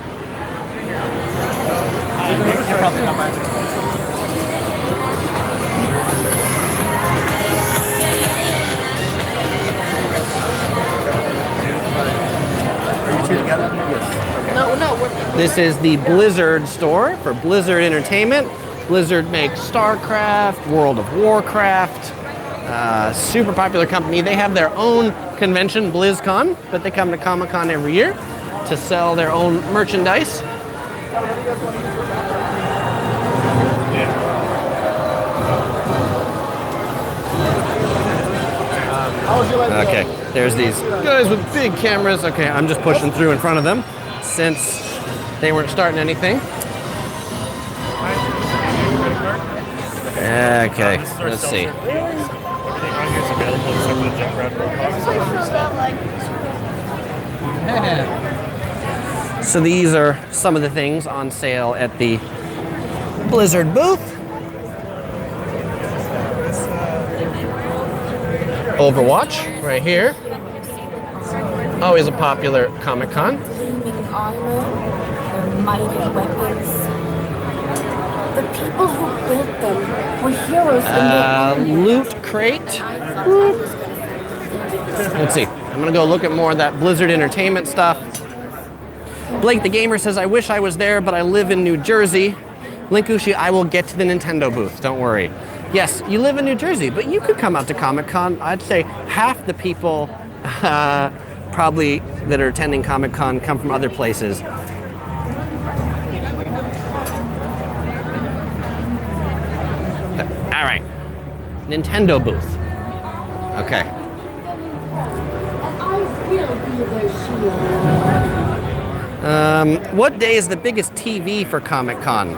This is the Blizzard store for Blizzard Entertainment. Blizzard makes StarCraft, World of Warcraft, super popular company. They have their own convention, BlizzCon, but they come to Comic-Con every year to sell their own merchandise. Okay, there's these guys with big cameras. Okay, I'm just pushing through in front of them since they weren't starting anything. Okay, let's see. So these are some of the things on sale at the Blizzard booth. Overwatch, right here. Always a popular Comic-Con. Mighty weapons. The people who built them were heroes in their own Loot crate. Let's see. I'm gonna go look at more of that Blizzard Entertainment stuff. Blake the Gamer says, "I wish I was there, but I live in New Jersey." Linkushi, I will get to the Nintendo booth. Don't worry. Yes, you live in New Jersey, but you could come out to Comic-Con. I'd say half the people probably that are attending Comic-Con come from other places. All right, Nintendo booth. Okay. What day is the biggest TV for Comic-Con?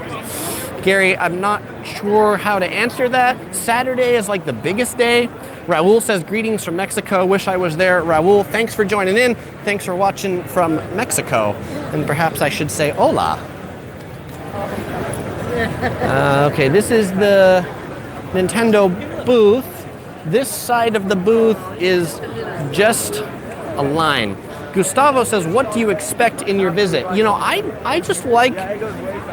Gary, I'm not sure how to answer that. Saturday is like the biggest day. Raul says, greetings from Mexico. Wish I was there. Raul, thanks for joining in. Thanks for watching from Mexico. And perhaps I should say hola. Okay, this is the Nintendo booth. This side of the booth is just a line. Gustavo says, what do you expect in your visit? You know, I just like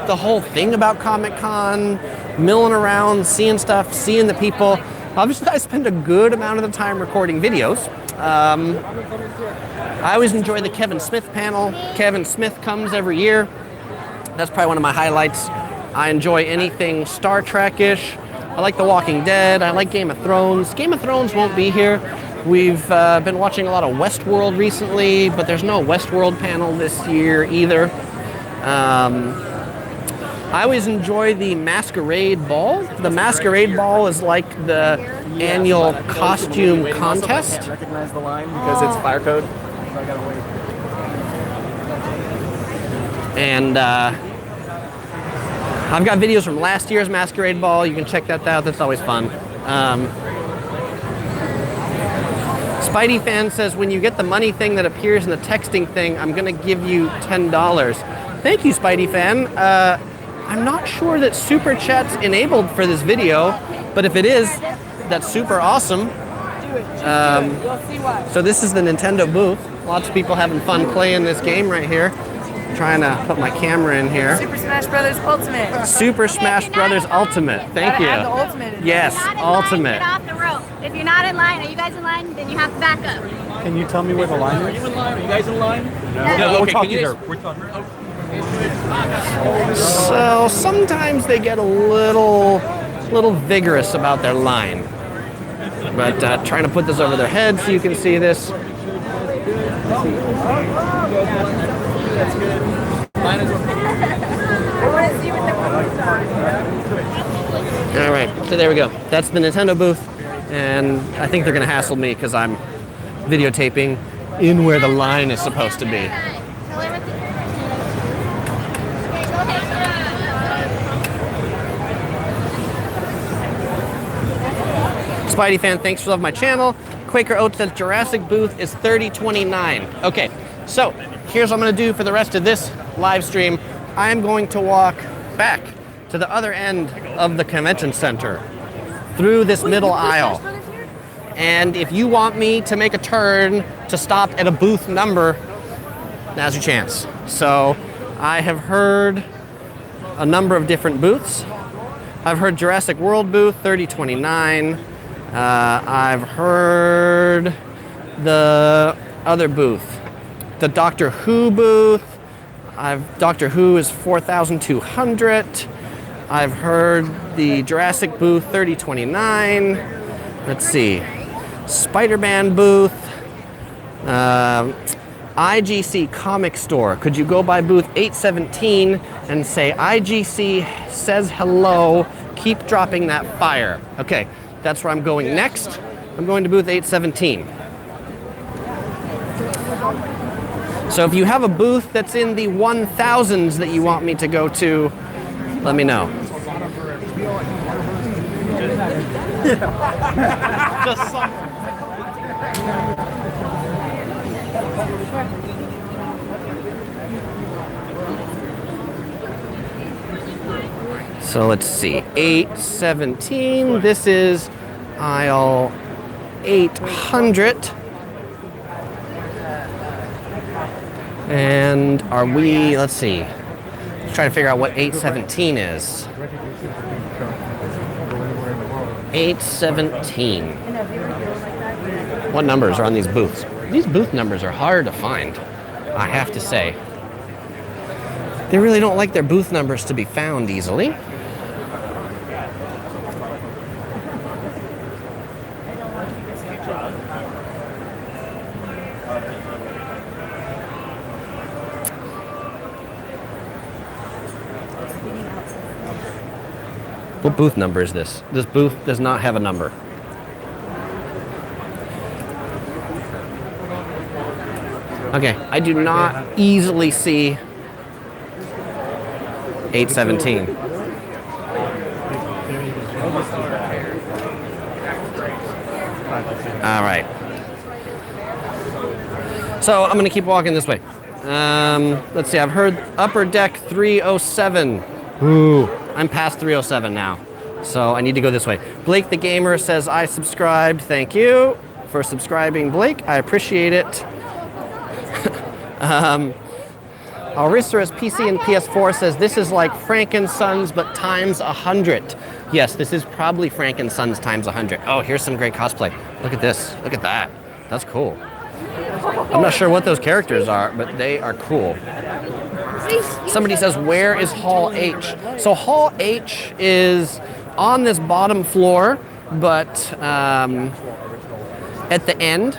the whole thing about Comic-Con, milling around, seeing stuff, seeing the people. Obviously, I spend a good amount of the time recording videos. I always enjoy the Kevin Smith panel. Kevin Smith comes every year. That's probably one of my highlights. I enjoy anything Star Trek-ish. I like The Walking Dead. I like Game of Thrones. Game of Thrones won't be here. We've been watching a lot of Westworld recently, but there's no Westworld panel this year either. I always enjoy the Masquerade Ball. The Masquerade Ball is like the annual costume contest. I can't recognize the line because it's fire code. So I gotta wait. And I've got videos from last year's Masquerade Ball. You can check that out. That's always fun. Spidey fan says, when you get the money thing that appears in the texting thing, I'm going to give you $10. Thank you, Spidey fan. I'm not sure that Super Chat's enabled for this video, but if it is, that's super awesome. So this is the Nintendo booth. Lots of people having fun playing this game right here. Trying to put my camera in here. Super Smash Brothers Ultimate. Super Smash Brothers Ultimate. Thank you. Add the Ultimate. Yes, Ultimate. Get off the rope. If you're not in line, are you guys in line? Then you have to back up. Can you tell me where the line is? Are you in line? Are you guys in line? No. We're talking here. We're talking. So sometimes they get a little vigorous about their line. But trying to put this over their head so you can see this. That's good. Mine is All right, so there we go. That's the Nintendo booth, and I think they're gonna hassle me because I'm videotaping in where the line is supposed to be. Spidey fan, thanks for loving my channel. Quaker Oats says Jurassic booth is 3029. Okay, so here's what I'm gonna do for the rest of this live stream. I am going to walk back to the other end of the convention center through this middle aisle. And if you want me to make a turn to stop at a booth number, now's your chance. So I have heard a number of different booths. I've heard Jurassic World booth 3029. I've heard the other booth, the Doctor Who booth. Doctor Who is 4,200. I've heard the Jurassic booth 3029. Let's see, Spider-Man booth. IGC Comic Store. Could you go by booth 817 and say IGC says hello, keep dropping that fire. Okay, that's where I'm going next. I'm going to booth 817. So if you have a booth that's in the 1000s that you want me to go to, let me know. just something. So let's see, 817, this is aisle 800. And are we, let's see, trying to figure out what 817 is. 817. What numbers are on these booths? These booth numbers are hard to find, I have to say. They really don't like their booth numbers to be found easily. What booth number is this? This booth does not have a number. Okay, I do not easily see 817. All right. So I'm gonna keep walking this way. Let's see, I've heard upper deck 307. Ooh, I'm past 307 now. So I need to go this way. Blake the Gamer says, I subscribed. Thank you for subscribing, Blake. I appreciate it. Aristerus PC and PS4 says, this is like Frankensons, but times 100. Yes, this is probably Frankensons times 100. Oh, here's some great cosplay. Look at this. Look at that. That's cool. I'm not sure what those characters are, but they are cool. Somebody says, where is Hall H? So Hall H is on this bottom floor, but at the end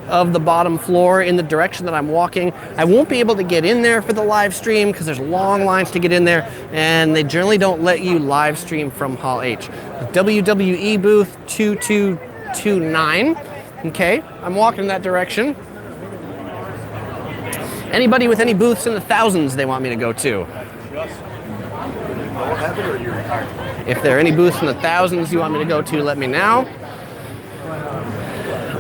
of the bottom floor in the direction that I'm walking. I won't be able to get in there for the live stream because there's long lines to get in there, and they generally don't let you live stream from Hall H. WWE booth 2229. Okay, I'm walking in that direction. Anybody with any booths in the thousands they want me to go to? If there are any booths in the thousands you want me to go to, let me know.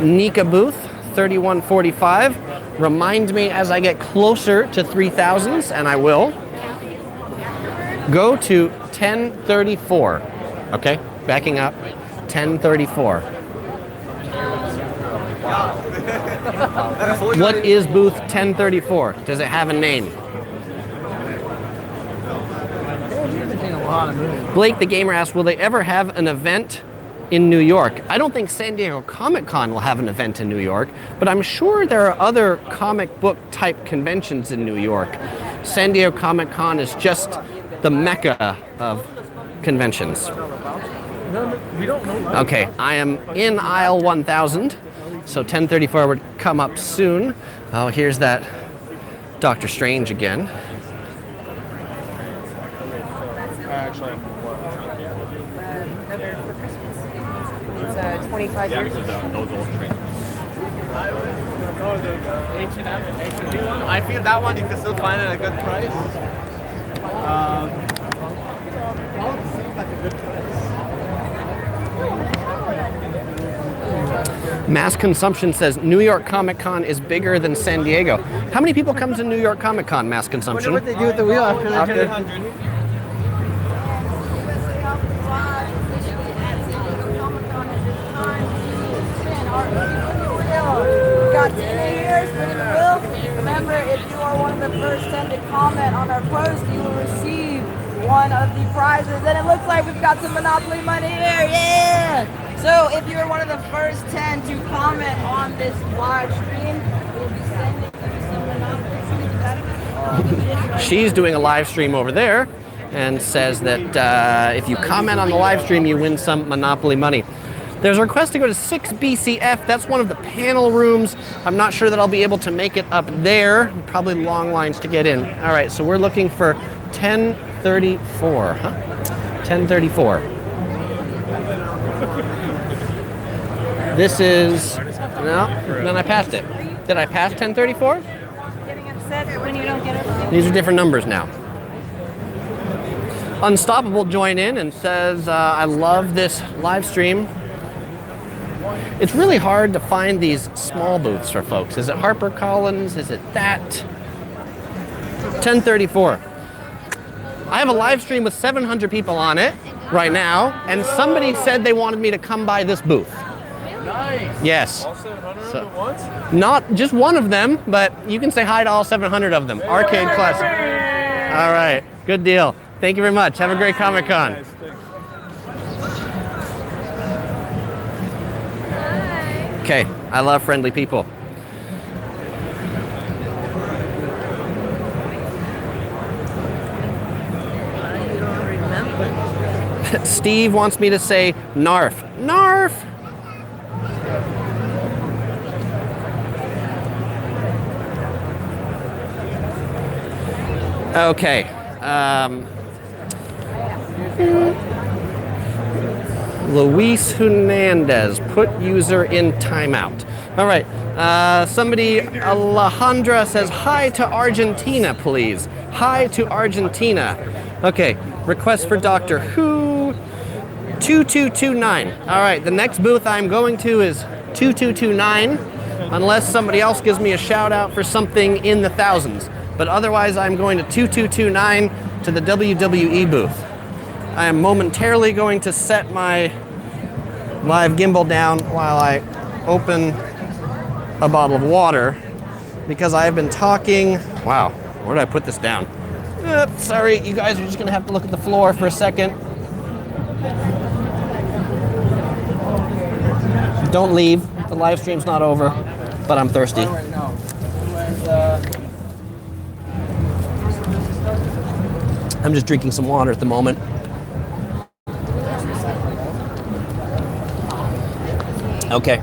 Nika booth 3145. Remind me as I get closer to 3000s, and I will. Go to 1034. Okay, backing up. 1034. What is booth 1034? Does it have a name? Blake the Gamer asks, will they ever have an event in New York? I don't think San Diego Comic-Con will have an event in New York, but I'm sure there are other comic book type conventions in New York. San Diego Comic-Con is just the mecca of conventions. Okay, I am in aisle 1000. So 1034 would come up soon. Oh, here's that Doctor Strange again. Actually, It's 25 years. I feel that one you can still find it at a good price. Seems like a good price. Mass consumption says New York Comic Con is bigger than San Diego. How many people come to New York Comic Con, mass consumption? Wonder what they do with the wheel after they hit 100. Got 10 years, remember, if you are one of the first 10 to comment on our post, you will receive one of the prizes. And it looks like we've got some Monopoly money here, yeah! So if you're one of the first 10 to comment on this live stream, we'll be sending you some Monopoly. She's doing a live stream over there and says that if you comment on the live stream, you win some Monopoly money. There's a request to go to 6BCF. That's one of the panel rooms. I'm not sure that I'll be able to make it up there. Probably long lines to get in. All right, so we're looking for 1034, huh? 1034. This is, no, then I passed it. Did I pass 1034? Getting upset when you don't get it. These are different numbers now. Unstoppable joined in and says, I love this live stream. It's really hard to find these small booths for folks. Is it HarperCollins? Is it that? 1034. I have a live stream with 700 people on it right now, and somebody said they wanted me to come by this booth. Nice. Yes. All 700 at once? Not just one of them, but you can say hi to all 700 of them. Arcade Classic. All right. Good deal. Thank you very much. Have a great Comic-Con. Okay, I love friendly people. Steve wants me to say NARF. NARF! Okay. Luis Hernandez, put user in timeout. All right. Somebody, Alejandra says, hi to Argentina, please. Hi to Argentina. Okay. Request for Doctor Who. 2229. All right. The next booth I'm going to is 2229, unless somebody else gives me a shout out for something in the thousands. But otherwise, I'm going to 2229 to the WWE booth. I am momentarily going to set my live gimbal down while I open a bottle of water because I have been talking. Wow, where did I put this down? Sorry, you guys are just going to have to look at the floor for a second. Don't leave. The live stream's not over, but I'm thirsty. I'm just drinking some water at the moment. Okay.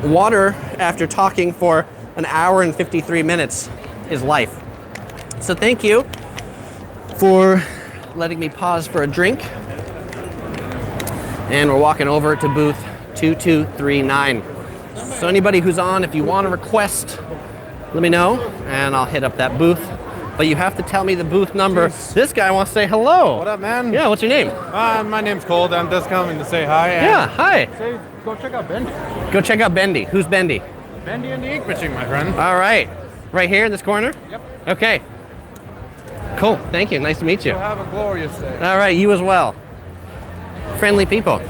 Water, after talking for an hour and 53 minutes, is life. So thank you for letting me pause for a drink. And we're walking over to booth 2239. So anybody who's on, if you want to request, let me know, and I'll hit up that booth. But you have to tell me the booth number. This guy wants to say hello. What up, man? Yeah, what's your name? My name's Cold. I'm just coming to say hi. Yeah, hi. Go check out Bendy. Go check out Bendy. Who's Bendy? Bendy and the Ink Machine, my friend. All right. Right here in this corner? Yep. Okay. Cool. Thank you. Nice to meet you. Have a glorious day. All right. You as well. Friendly people.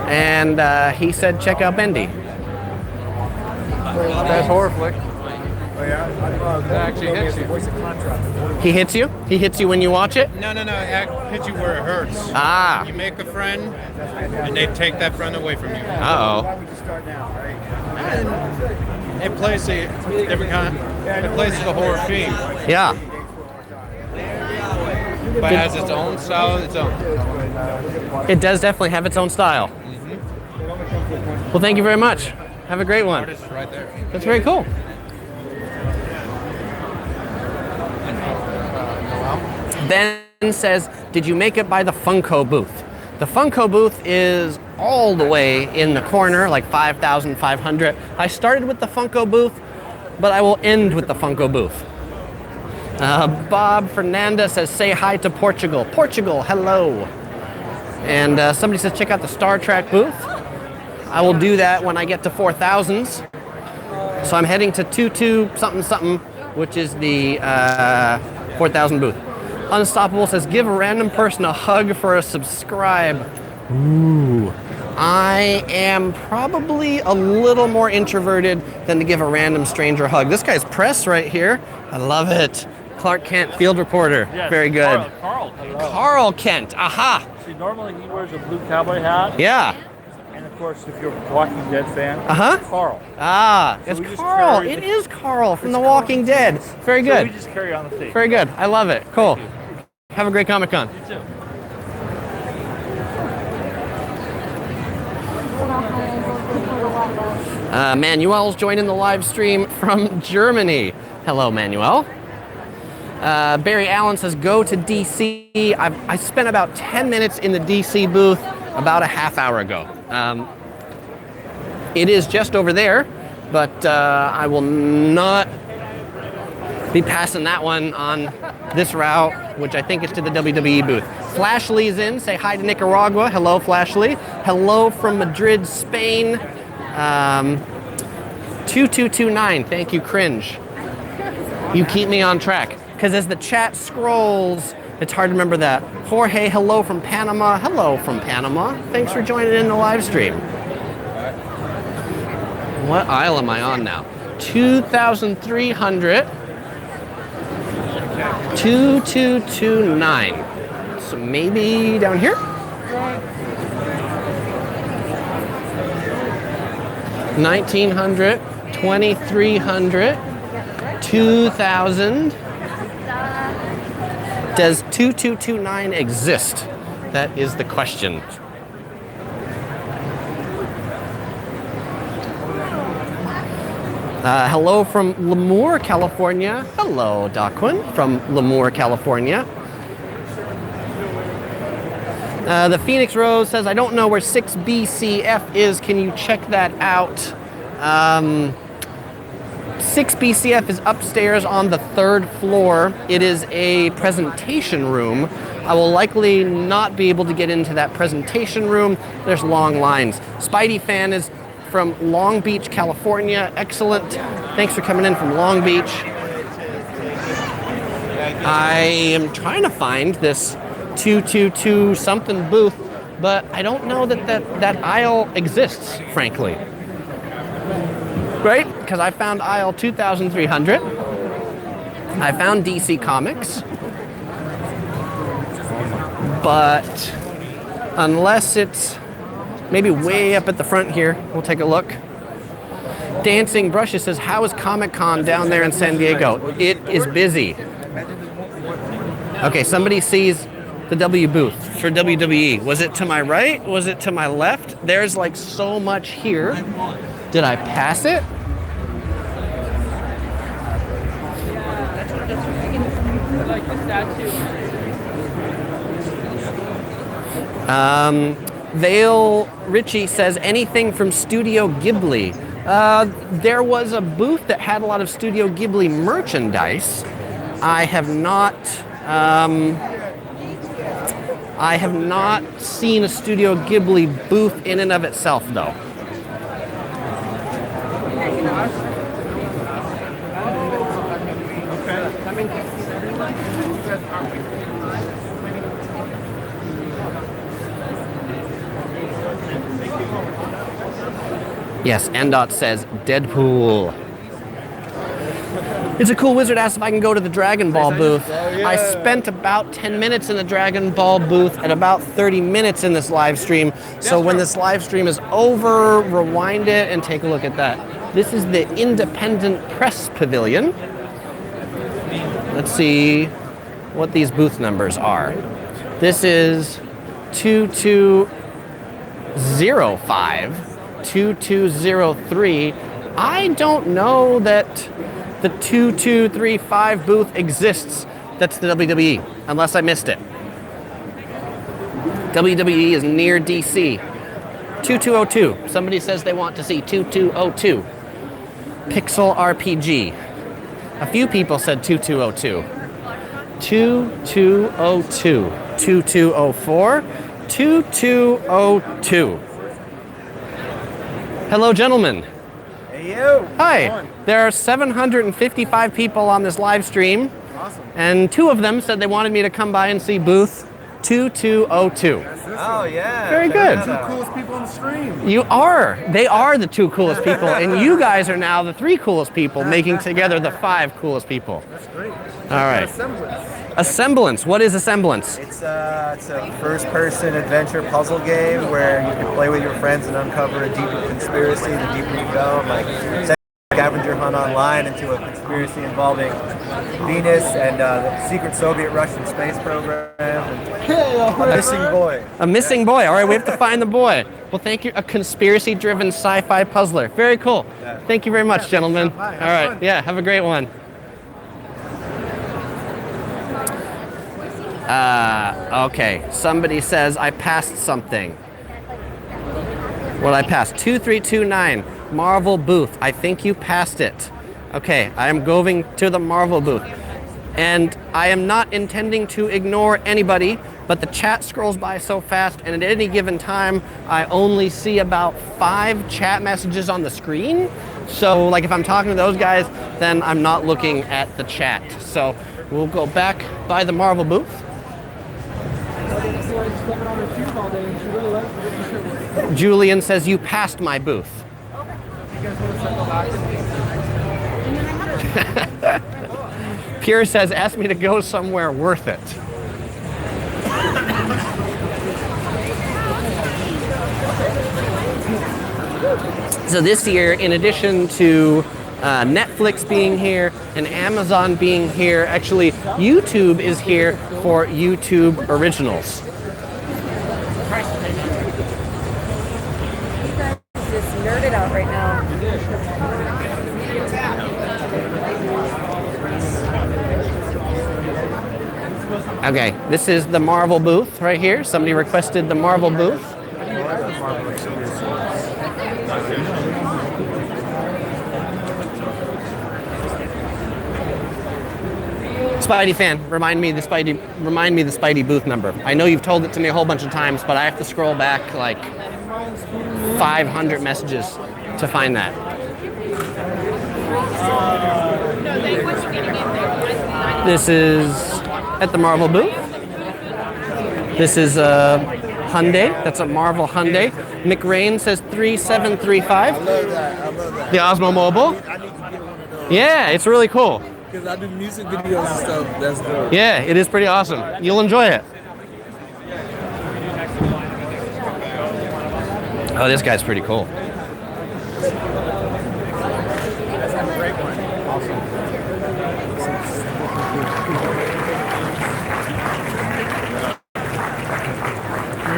And he said check out Bendy. Best horror flick. Oh yeah? It actually hits you. He hits you? He hits you when you watch it? No, it hits you where it hurts. Ah. You make a friend, and they take that friend away from you. Uh-oh. And it plays a different kind. It plays the horror theme. Yeah. But it has its own style of its own. It does definitely have its own style. Well, thank you very much. Have a great one. Artist right there. That's very cool. Ben says, did you make it by the Funko booth? The Funko booth is all the way in the corner, like 5,500. I started with the Funko booth, but I will end with the Funko booth. Bob Fernandez says, say hi to Portugal. Portugal, hello. And somebody says, check out the Star Trek booth. I will do that when I get to 4,000s. So I'm heading to 22 something something, which is the 4,000 booth. Unstoppable says, give a random person a hug for a subscribe. Ooh. I am probably a little more introverted than to give a random stranger a hug. This guy's press right here. I love it. Clark Kent, field reporter. Yes, very good. Carl. Carl Kent, aha. See, normally he wears a blue cowboy hat. Yeah. And of course, if you're a Walking Dead fan, Carl. Ah, So it's we just Carl. carry It the- is Carl from The Walking Dead. Very So good. we just carry on the theme. Very good. I love it. Cool. Have a great Comic-Con. You too. Manuel's joining the live stream from Germany. Hello, Manuel. Barry Allen says, go to DC. I spent about 10 minutes in the DC booth about a half hour ago. It is just over there, but I will not be passing that one on this route, which I think is to the WWE booth. Flash Lee's in. Say hi to Nicaragua. Hello, Flash Lee. Hello from Madrid, Spain. 2229. Thank you, Cringe. You keep me on track. Because as the chat scrolls, it's hard to remember that. Jorge, hello from Panama. Hello from Panama. Thanks for joining in the live stream. What aisle am I on now? 2,300. 2229. So maybe down here? 1,900, 2,300, 2,000. Does 2229 exist? That is the question. Hello from Lemoore, California. Hello, Daquin from Lemoore, California. The Phoenix Rose says, I don't know where 6BCF is. Can you check that out? 6BCF is upstairs on the 3rd floor. It is a presentation room. I will likely not be able to get into that presentation room. There's long lines. Spidey Fan is from Long Beach, California. Excellent. Thanks for coming in from Long Beach. I am trying to find this 222 something booth, but I don't know that aisle exists, frankly. Right? Because I found aisle 2,300. I found DC Comics. But unless it's maybe way up at the front here, we'll take a look. Dancing Brushes says, how is Comic-Con down there in San Diego? It is busy. Okay, somebody sees the W booth for WWE. Was it to my right? Was it to my left? There's like so much here. Did I pass it? Like the statue. Vale Ritchie says, anything from Studio Ghibli? There was a booth that had a lot of Studio Ghibli merchandise. I have not seen a Studio Ghibli booth in and of itself, though. Yes, Ndot says Deadpool. It's a cool wizard asked if I can go to the Dragon Ball booth. I spent about 10 minutes in the Dragon Ball booth and about 30 minutes in this live stream. So when this live stream is over, rewind it and take a look at that. This is the Independent Press Pavilion. Let's see what these booth numbers are. This is 2205. 2203. I don't know that the 2235 booth exists. That's the WWE, unless I missed it. WWE is near DC. 2202. Somebody says they want to see 2202. Pixel RPG. A few people said 2202. 2202. 2204. 2202. Hello, gentlemen. Hey, you. Hi. There are 755 people on this live stream. Awesome. And 2 of them said they wanted me to come by and see booth 2202. Oh, yeah. Very good. Check that out. Coolest people on the stream. You are. They are the 2 coolest people, and you guys are now the 3 coolest people, making together the 5 coolest people. That's great. All right. A semblance. What is a semblance? It's a first-person adventure puzzle game where you can play with your friends and uncover a deeper conspiracy. The deeper you go, like scavenger hunt online into a conspiracy involving Venus and the secret Soviet-Russian space program. And a missing boy. A missing boy. All right, we have to find the boy. Well, thank you. A conspiracy-driven sci-fi puzzler. Very cool. Yeah. Thank you very much, gentlemen. All right. Yeah, have a great one. Okay. Somebody says I passed something. What I passed? 2329. Marvel booth. I think you passed it. Okay, I am going to the Marvel booth. And I am not intending to ignore anybody, but the chat scrolls by so fast, and at any given time, I only see about 5 chat messages on the screen. So, like, if I'm talking to those guys, then I'm not looking at the chat. So, we'll go back by the Marvel booth. Julian says, you passed my booth. Pierre says, ask me to go somewhere worth it. So this year, in addition to Netflix being here and Amazon being here, actually YouTube is here for YouTube Originals. Just nerded out right now. Okay, this is the Marvel booth right here. Somebody requested the Marvel booth. Spidey fan, remind me the Spidey booth number. I know you've told it to me a whole bunch of times, but I have to scroll back like 500 messages to find that. This is at the Marvel booth. This is a Hyundai. That's a Marvel Hyundai. Mick Rain says 3735. I love that. The Osmo Mobile. Yeah, it's really cool. Because I do music videos and stuff. That's dope. Yeah, it is pretty awesome. You'll enjoy it. Oh, this guy's pretty cool.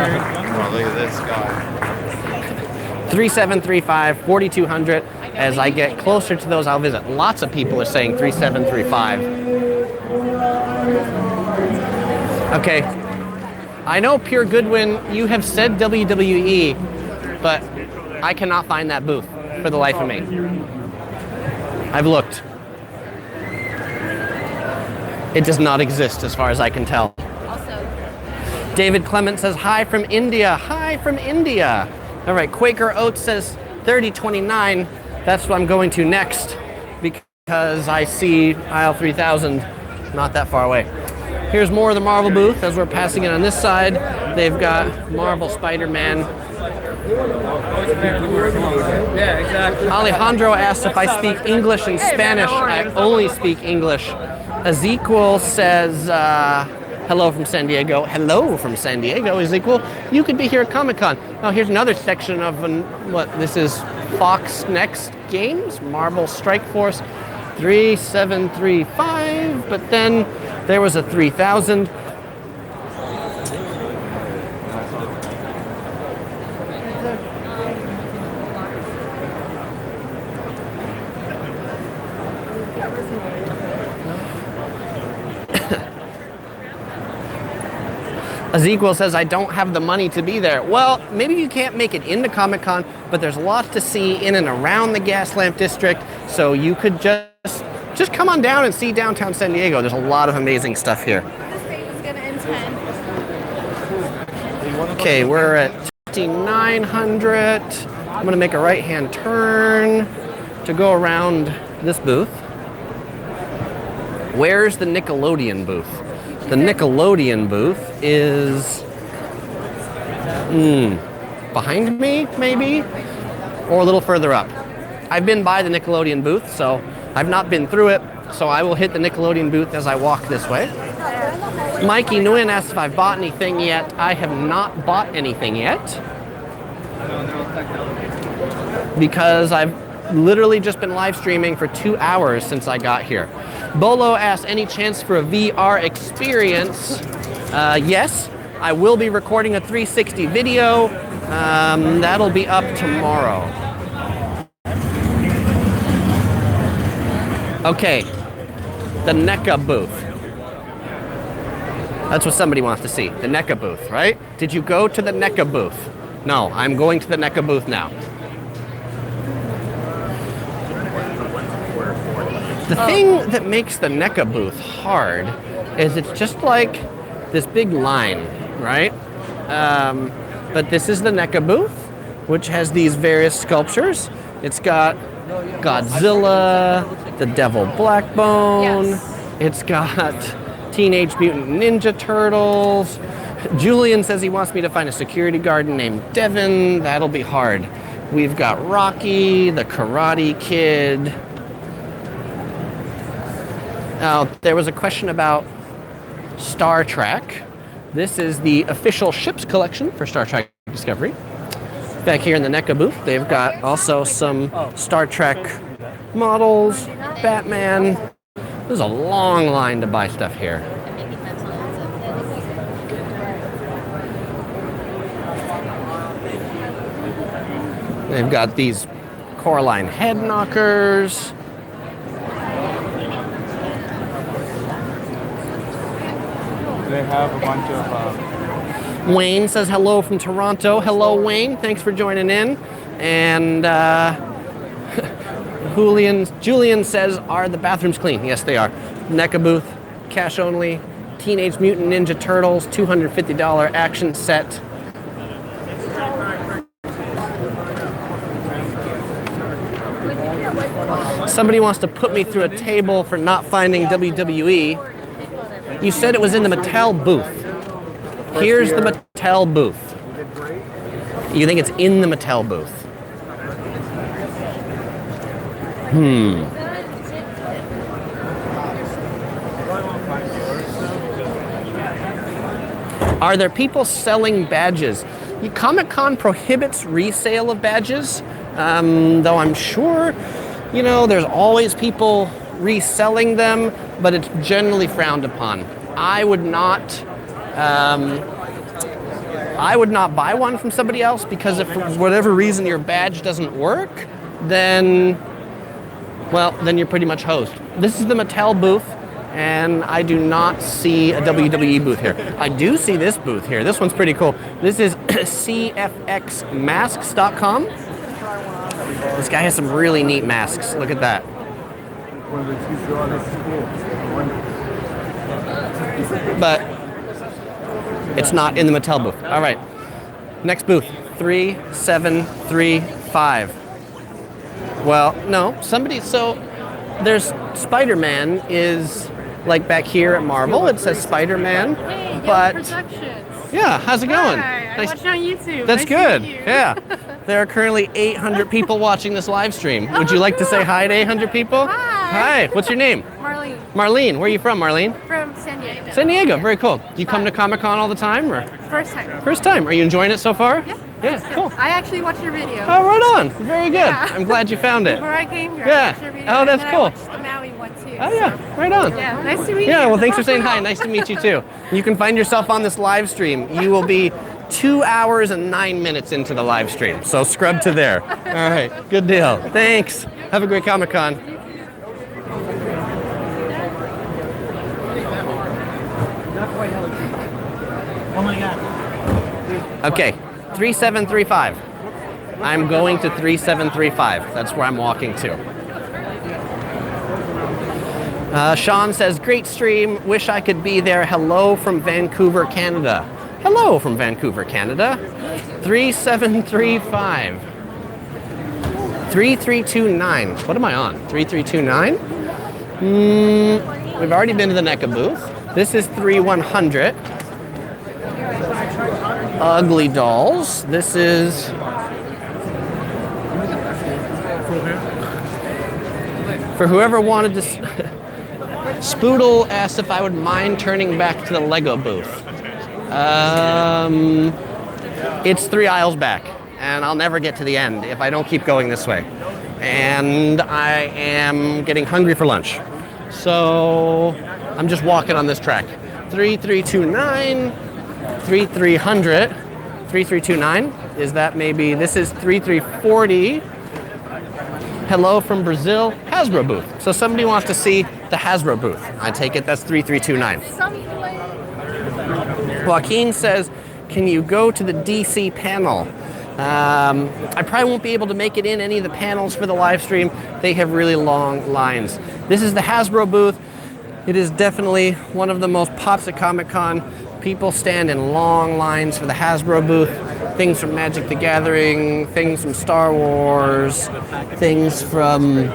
Oh, look at this guy. 3735, 4200. As I get closer to those, I'll visit. Lots of people are saying 3735. Okay. I know, Pure Goodwin, you have said WWE, but I cannot find that booth for the life of me. I've looked. It does not exist as far as I can tell. David Clement says, hi from India. Hi from India. All right, Quaker Oats says 3029. That's what I'm going to next because I see aisle 3000 not that far away. Here's more of the Marvel booth as we're passing it on this side. They've got Marvel Spider-Man. Yeah, exactly. Alejandro asked if I speak English and Spanish. I only speak English. Ezekiel says, hello from San Diego. Hello from San Diego, Ezekiel. You could be here at Comic-Con. Oh, here's another section of what this is. Fox Next Games, Marvel Strike Force 3735, but then there was a 3000. Ezekiel says, I don't have the money to be there. Well, maybe you can't make it into Comic-Con, but there's lots to see in and around the Gaslamp District, so you could just come on down and see downtown San Diego. There's a lot of amazing stuff here. This thing is gonna end 10. Okay, we're at 5900. I'm gonna make a right-hand turn to go around this booth. Where's the Nickelodeon booth? The Nickelodeon booth is behind me, maybe? Or a little further up. I've been by the Nickelodeon booth, so I've not been through it, so I will hit the Nickelodeon booth as I walk this way. Mikey Nguyen asked if I've bought anything yet. I have not bought anything yet, because I've literally just been live streaming for 2 hours since I got here. Bolo asked, any chance for a VR experience? Yes, I will be recording a 360 video. That'll be up tomorrow. Okay, the NECA booth. That's what somebody wants to see, the NECA booth, right? Did you go to the NECA booth? No, I'm going to the NECA booth now. The thing that makes the NECA booth hard is it's just like this big line, right? But this is the NECA booth, which has these various sculptures. It's got Godzilla, the Devil Blackbone. Yes. It's got Teenage Mutant Ninja Turtles. Julian says he wants me to find a security guard named Devin. That'll be hard. We've got Rocky, the Karate Kid. Now, there was a question about Star Trek. This is the official ships collection for Star Trek Discovery. Back here in the NECA booth, they've got also some Star Trek models, Batman. There's a long line to buy stuff here. They've got these Coraline head knockers. They have a bunch of... Wayne says hello from Toronto. Hello, Wayne. Thanks for joining in. And Julian says, are the bathrooms clean? Yes, they are. NECA booth, cash only. Teenage Mutant Ninja Turtles, $250 action set. Somebody wants to put me through a table for not finding WWE. You said it was in the Mattel booth. Here's the Mattel booth. You think it's in the Mattel booth? Are there people selling badges? Comic-Con prohibits resale of badges, though I'm sure, there's always people reselling them, but it's generally frowned upon. I would not buy one from somebody else, because if for whatever reason your badge doesn't work, then you're pretty much hosed. This is the Mattel booth, and I do not see a WWE booth here. I do see this booth here. This one's pretty cool. This is cfxmasks.com. This guy has some really neat masks. Look at that. But it's not in the Mattel booth. All right. Next booth, 3735. Well, no, so there's Spider-Man is like back here at Marvel. It says Spider-Man, Hey, but Productions. yeah, how's it going? Hi, I watch on YouTube. That's nice good. To meet you. Yeah. There are currently 800 people watching this live stream. Would you like to say hi to 800 people? Hi. Hi. What's your name? Marlene. Marlene. Where are you from, Marlene? From San Diego. San Diego. Very cool. Do you come to Comic-Con all the time, or? First time. First time. Are you enjoying it so far? Yeah. Yeah, cool. I actually watched your video. Oh, right on. Very good. Yeah. I'm glad you found it. Before I came here, Yeah. I watched your video. Oh, that's and then cool. I watched the Maui one too. Oh, yeah. Right on. Yeah, nice to meet you. Yeah, well, thanks for saying hi. Nice to meet you, too. You can find yourself on this live stream. You will be 2 hours and 9 minutes into the live stream, so scrub to there. All right, good deal. Thanks. Have a great Comic-Con. Okay, 3735. I'm going to 3735. That's where I'm walking to. Sean says, great stream. Wish I could be there. Hello from Vancouver, Canada. Hello from Vancouver, Canada. 3735. 3329. What am I on? 3329? We've already been to the NECA booth. This is 3100. Ugly Dolls. This is... For whoever wanted to... Spoodle asked if I would mind turning back to the Lego booth. It's 3 aisles back, and I'll never get to the end if I don't keep going this way. And I am getting hungry for lunch. So I'm just walking on this track. 3329, 3300, 3329. Is that maybe, this is 3340. Hello from Brazil, Hasbro booth. So somebody wants to see the Hasbro booth. I take it that's 3329. Joaquin says, can you go to the DC panel? I probably won't be able to make it in any of the panels for the live stream. They have really long lines. This is the Hasbro booth. It is definitely one of the most pops at Comic-Con. People stand in long lines for the Hasbro booth. Things from Magic the Gathering, things from Star Wars, things from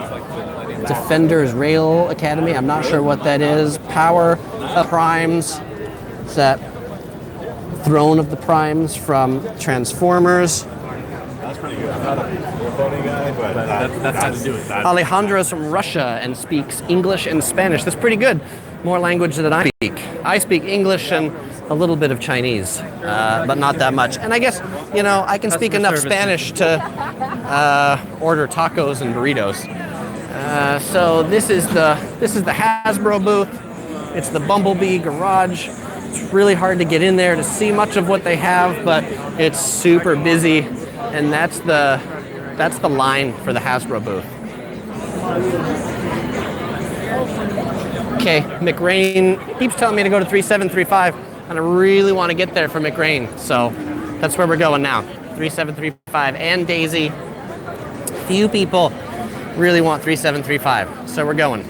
Defenders Rail Academy. I'm not sure what that is. Power of Primes. It's that Throne of the Primes from Transformers. That's pretty good. I'm not a pony guy, but that's how to do it. Alejandro's from Russia and speaks English and Spanish. That's pretty good. More language than I speak. I speak English and a little bit of Chinese, but not that much. And I guess, you know, I can speak enough Spanish to order tacos and burritos. So this is the Hasbro booth. It's the Bumblebee garage. It's really hard to get in there to see much of what they have, but it's super busy, and that's the line for the Hasbro booth. Okay, McRain keeps telling me to go to 3735, and I really want to get there for McRain, so that's where we're going now. 3735 and Daisy. Few people really want 3735, so we're going.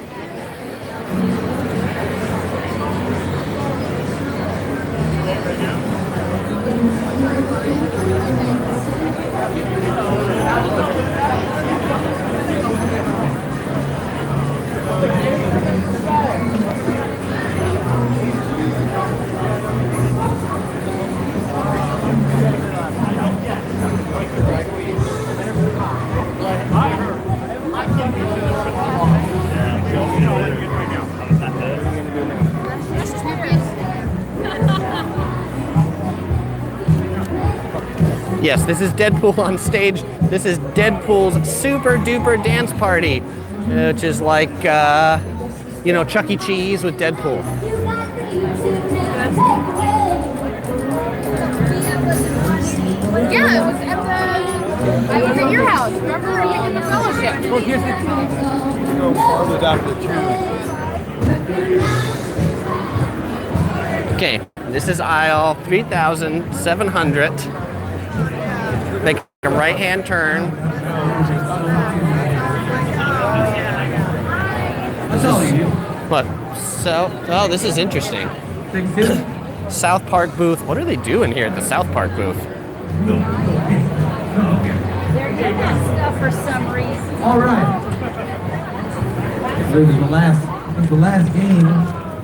Yes, this is Deadpool on stage. This is Deadpool's super duper dance party, which is like, you know, Chuck E. Cheese with Deadpool. Yeah, it was at I was at your house. Remember in the fellowship? Well, here's the thing. You go farther down the tube. Okay, this is aisle 3,700. Make a right-hand turn. What? So, oh, this is interesting. South Park booth. What are they doing here at the South Park booth? They're getting that stuff for some reason. All right. So this is the last game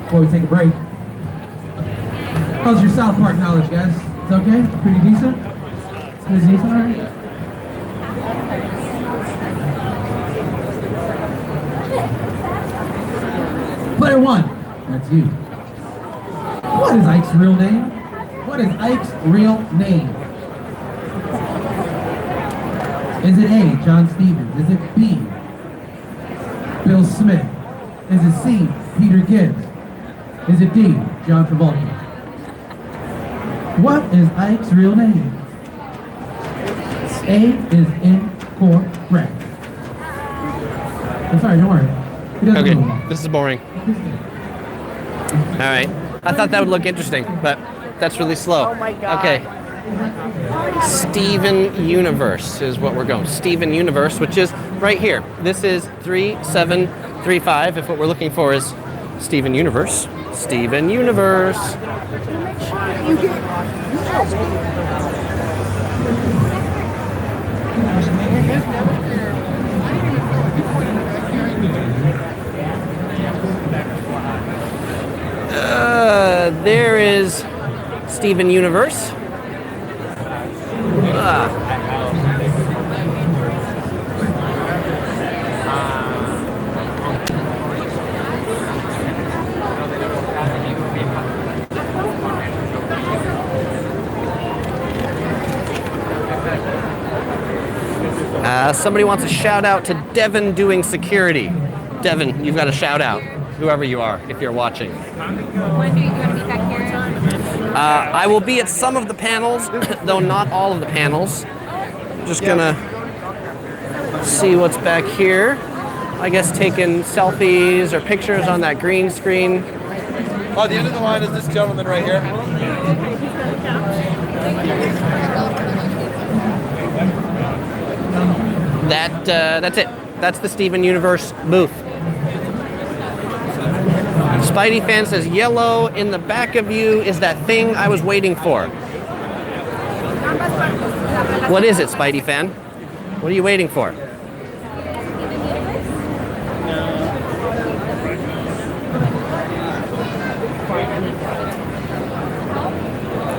before we take a break. How's your South Park knowledge, guys? It's okay? Pretty decent? Pretty decent, all right? Player one, that's you. What is Ike's real name? What is Ike's real name? Is it A, John Stevens? Is it B, Bill Smith? Is it C, Peter Gibbs? Is it D, John Travolta? What is Ike's real name? A is incorrect. I'm sorry, don't worry. Okay, this is boring. All right, I thought that would look interesting, but That's really slow. Oh my God. Okay. Steven Universe is what we're going. Steven Universe, which is right here. This is 3735 if what we're looking for is Steven Universe. Steven Universe. There is Steven Universe. Somebody wants a shout out to Devin doing security. Devin, you've got a shout out, whoever you are, if you're watching. When do you want to be back here? I will be at some of the panels, though not all of the panels. Just gonna see what's back here. I guess taking selfies or pictures on that green screen. Oh, the end of the line is this gentleman right here. That's it. That's the Steven Universe booth. Spidey fan says, yellow in the back of you is that thing I was waiting for. What is it, Spidey fan? What are you waiting for?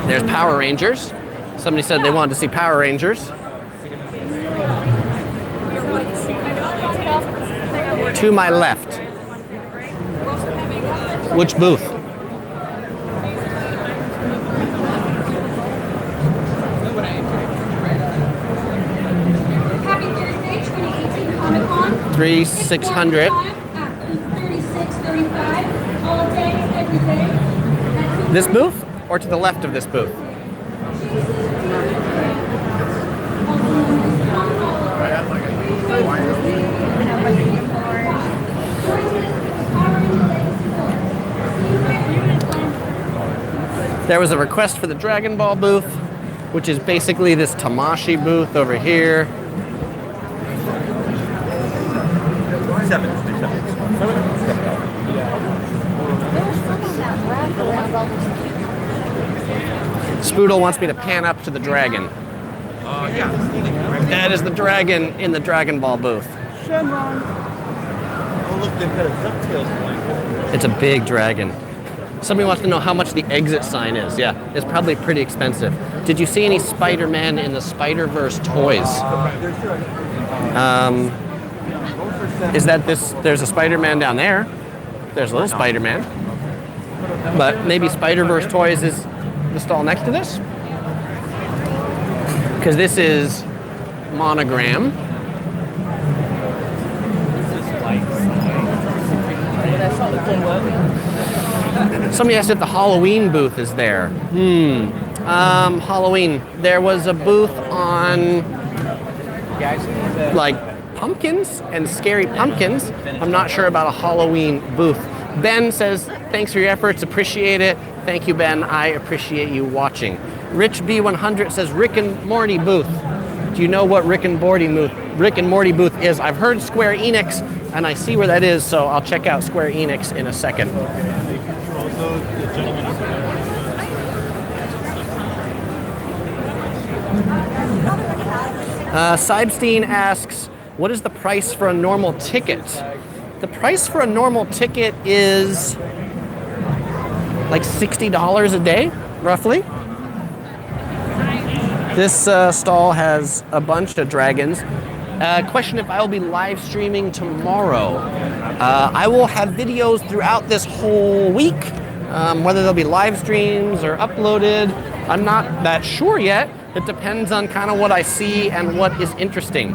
There's Power Rangers. Somebody said they wanted to see Power Rangers. To my left. Which booth? Happy Thursday, 2018 Comic-Con. 3600. 3635, all day, every day. This booth or to the left of this booth? There was a request for the Dragon Ball booth, which is basically this Tamashi booth over here. Spoodle wants me to pan up to the dragon. That is the dragon in the Dragon Ball booth. It's a big dragon. Somebody wants to know how much the exit sign is. Yeah, it's probably pretty expensive. Did you see any Spider-Man in the Spider-Verse toys? Is that this? There's a Spider-Man down there. There's a little Spider-Man. But maybe Spider-Verse toys is the stall next to this? Because this is Monogram. Somebody asked if the Halloween booth is there. Halloween. There was a booth on like pumpkins and scary pumpkins. I'm not sure about a Halloween booth. Ben says, thanks for your efforts, appreciate it. Thank you, Ben, I appreciate you watching. Rich B100 says, Rick and Morty booth. Do you know what Rick and Morty booth is? I've heard Square Enix, and I see where that is, so I'll check out Square Enix in a second. Seibstein asks, what is the price for a normal ticket? The price for a normal ticket is like $60 a day, roughly. This stall has a bunch of dragons. Question if I'll be live streaming tomorrow. I will have videos throughout this whole week. Whether they'll be live streams or uploaded, I'm not that sure yet. It depends on kind of what I see and what is interesting.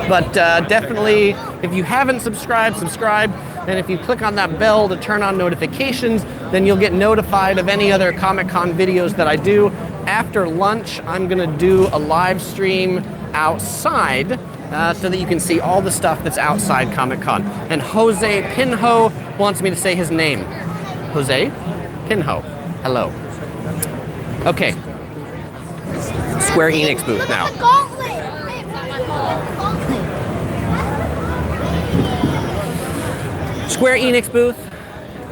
But definitely, if you haven't subscribed, subscribe. And if you click on that bell to turn on notifications, then you'll get notified of any other Comic-Con videos that I do. After lunch, I'm gonna do a live stream outside so that you can see all the stuff that's outside Comic-Con. And Jose Pinho wants me to say his name. Jose Pinho. Hello. Okay. Square Enix booth now. Square Enix booth,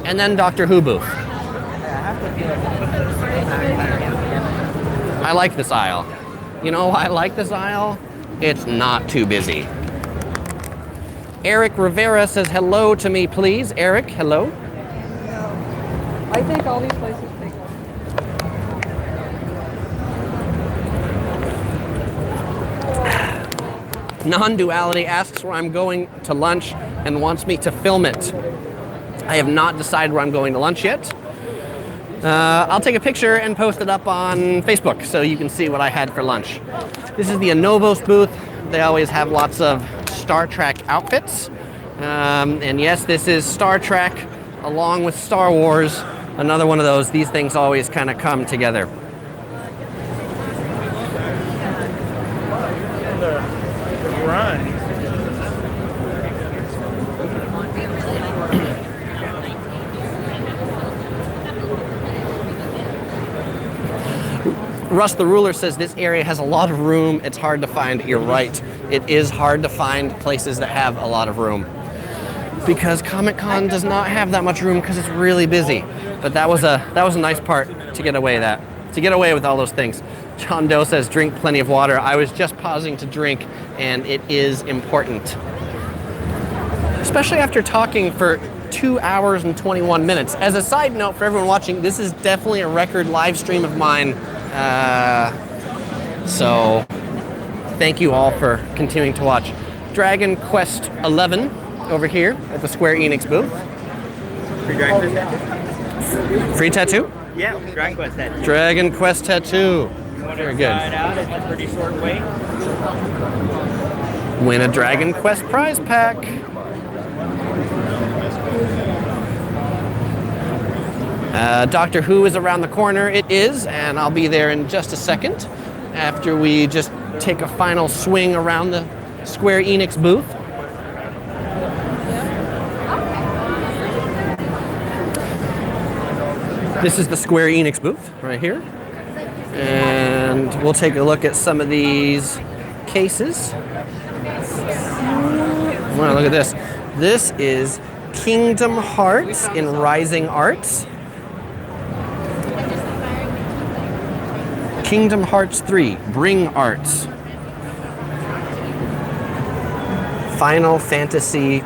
and then Doctor Who booth. I like this aisle. You know why I like this aisle? It's not too busy. Eric Rivera says hello to me, please. Eric, hello. I think all these places take one. Non-duality asks where I'm going to lunch and wants me to film it. I have not decided where I'm going to lunch yet. I'll take a picture and post it up on Facebook so you can see what I had for lunch. This is the Anovos booth. They always have lots of Star Trek outfits. And yes, this is Star Trek along with Star Wars. Another one of those. These things always kind of come together. Run. Russ the Ruler says this area has a lot of room. It's hard to find. You're right. It is hard to find places that have a lot of room because Comic-Con does not have that much room because it's really busy. But that was a nice part to get away with all those things. John Doe says drink plenty of water. I was just pausing to drink, and it is important, especially after talking for 2 hours and 21 minutes. As a side note for everyone watching, this is definitely a record live stream of mine. So thank you all for continuing to watch. Dragon Quest 11 over here at the Square Enix booth. Free Dragon Quest. Free tattoo? Yeah, Dragon Quest tattoo. Dragon Quest tattoo. Very good. Try it out. It's a pretty short wait. Win a Dragon Quest prize pack. Doctor Who is around the corner. It is, and I'll be there in just a second after we just take a final swing around the Square Enix booth. This is the Square Enix booth right here. And we'll take a look at some of these cases. Wow, look at this. This is Kingdom Hearts in Rising Arts. Kingdom Hearts 3, Bring Arts. Final Fantasy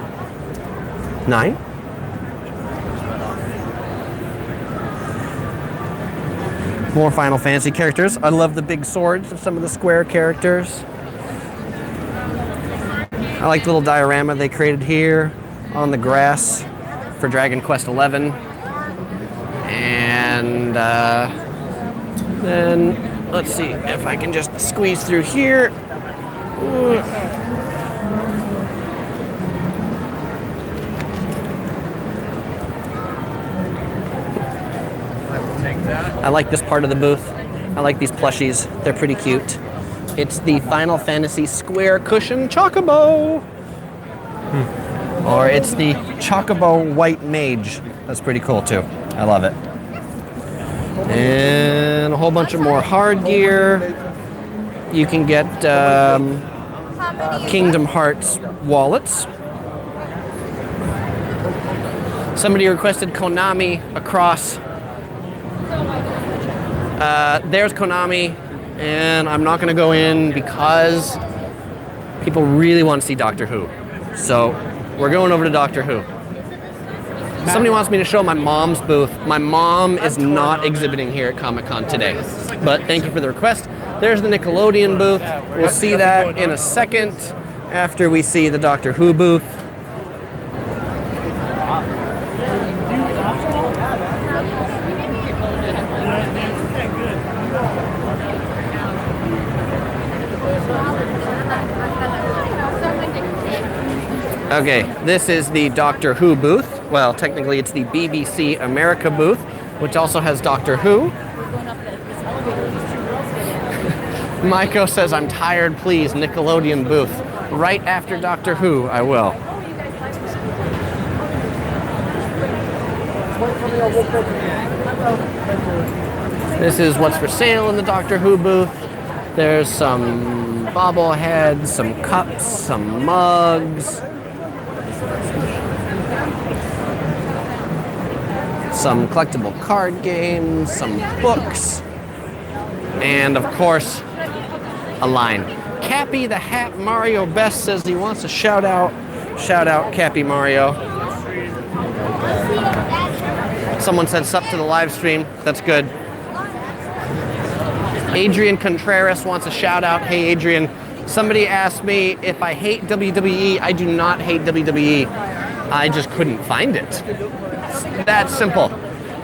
9. More Final Fantasy characters. I love the big swords of some of the Square characters. I like the little diorama they created here on the grass for Dragon Quest 11. And then let's see if I can just squeeze through here. I like this part of the booth. I like these plushies. They're pretty cute. It's the Final Fantasy Square Cushion Chocobo. Or it's the Chocobo White Mage. That's pretty cool too. I love it. And a whole bunch of more hard gear. You can get Kingdom Hearts wallets. Somebody requested Konami across. There's Konami, and I'm not going to go in because people really want to see Doctor Who. So we're going over to Doctor Who. Somebody wants me to show my mom's booth. My mom is not exhibiting here at Comic-Con today, but thank you for the request. There's the Nickelodeon booth. We'll see that in a second after we see the Doctor Who booth. Okay, this is the Doctor Who booth. Well, technically it's the BBC America booth, which also has Doctor Who. Maiko says, I'm tired, please, Nickelodeon booth. right after Doctor Who, I will. This is what's for sale in the Doctor Who booth. There's some bobbleheads, some cups, some mugs, some collectible card games, some books, and of course, a line. Cappy the Hat Mario Best says he wants a shout out. Shout out, Cappy Mario. Someone said sup to the live stream. That's good. Adrian Contreras wants a shout out. Hey, Adrian. Somebody asked me if I hate WWE. I do not hate WWE. I just couldn't find it. That's simple.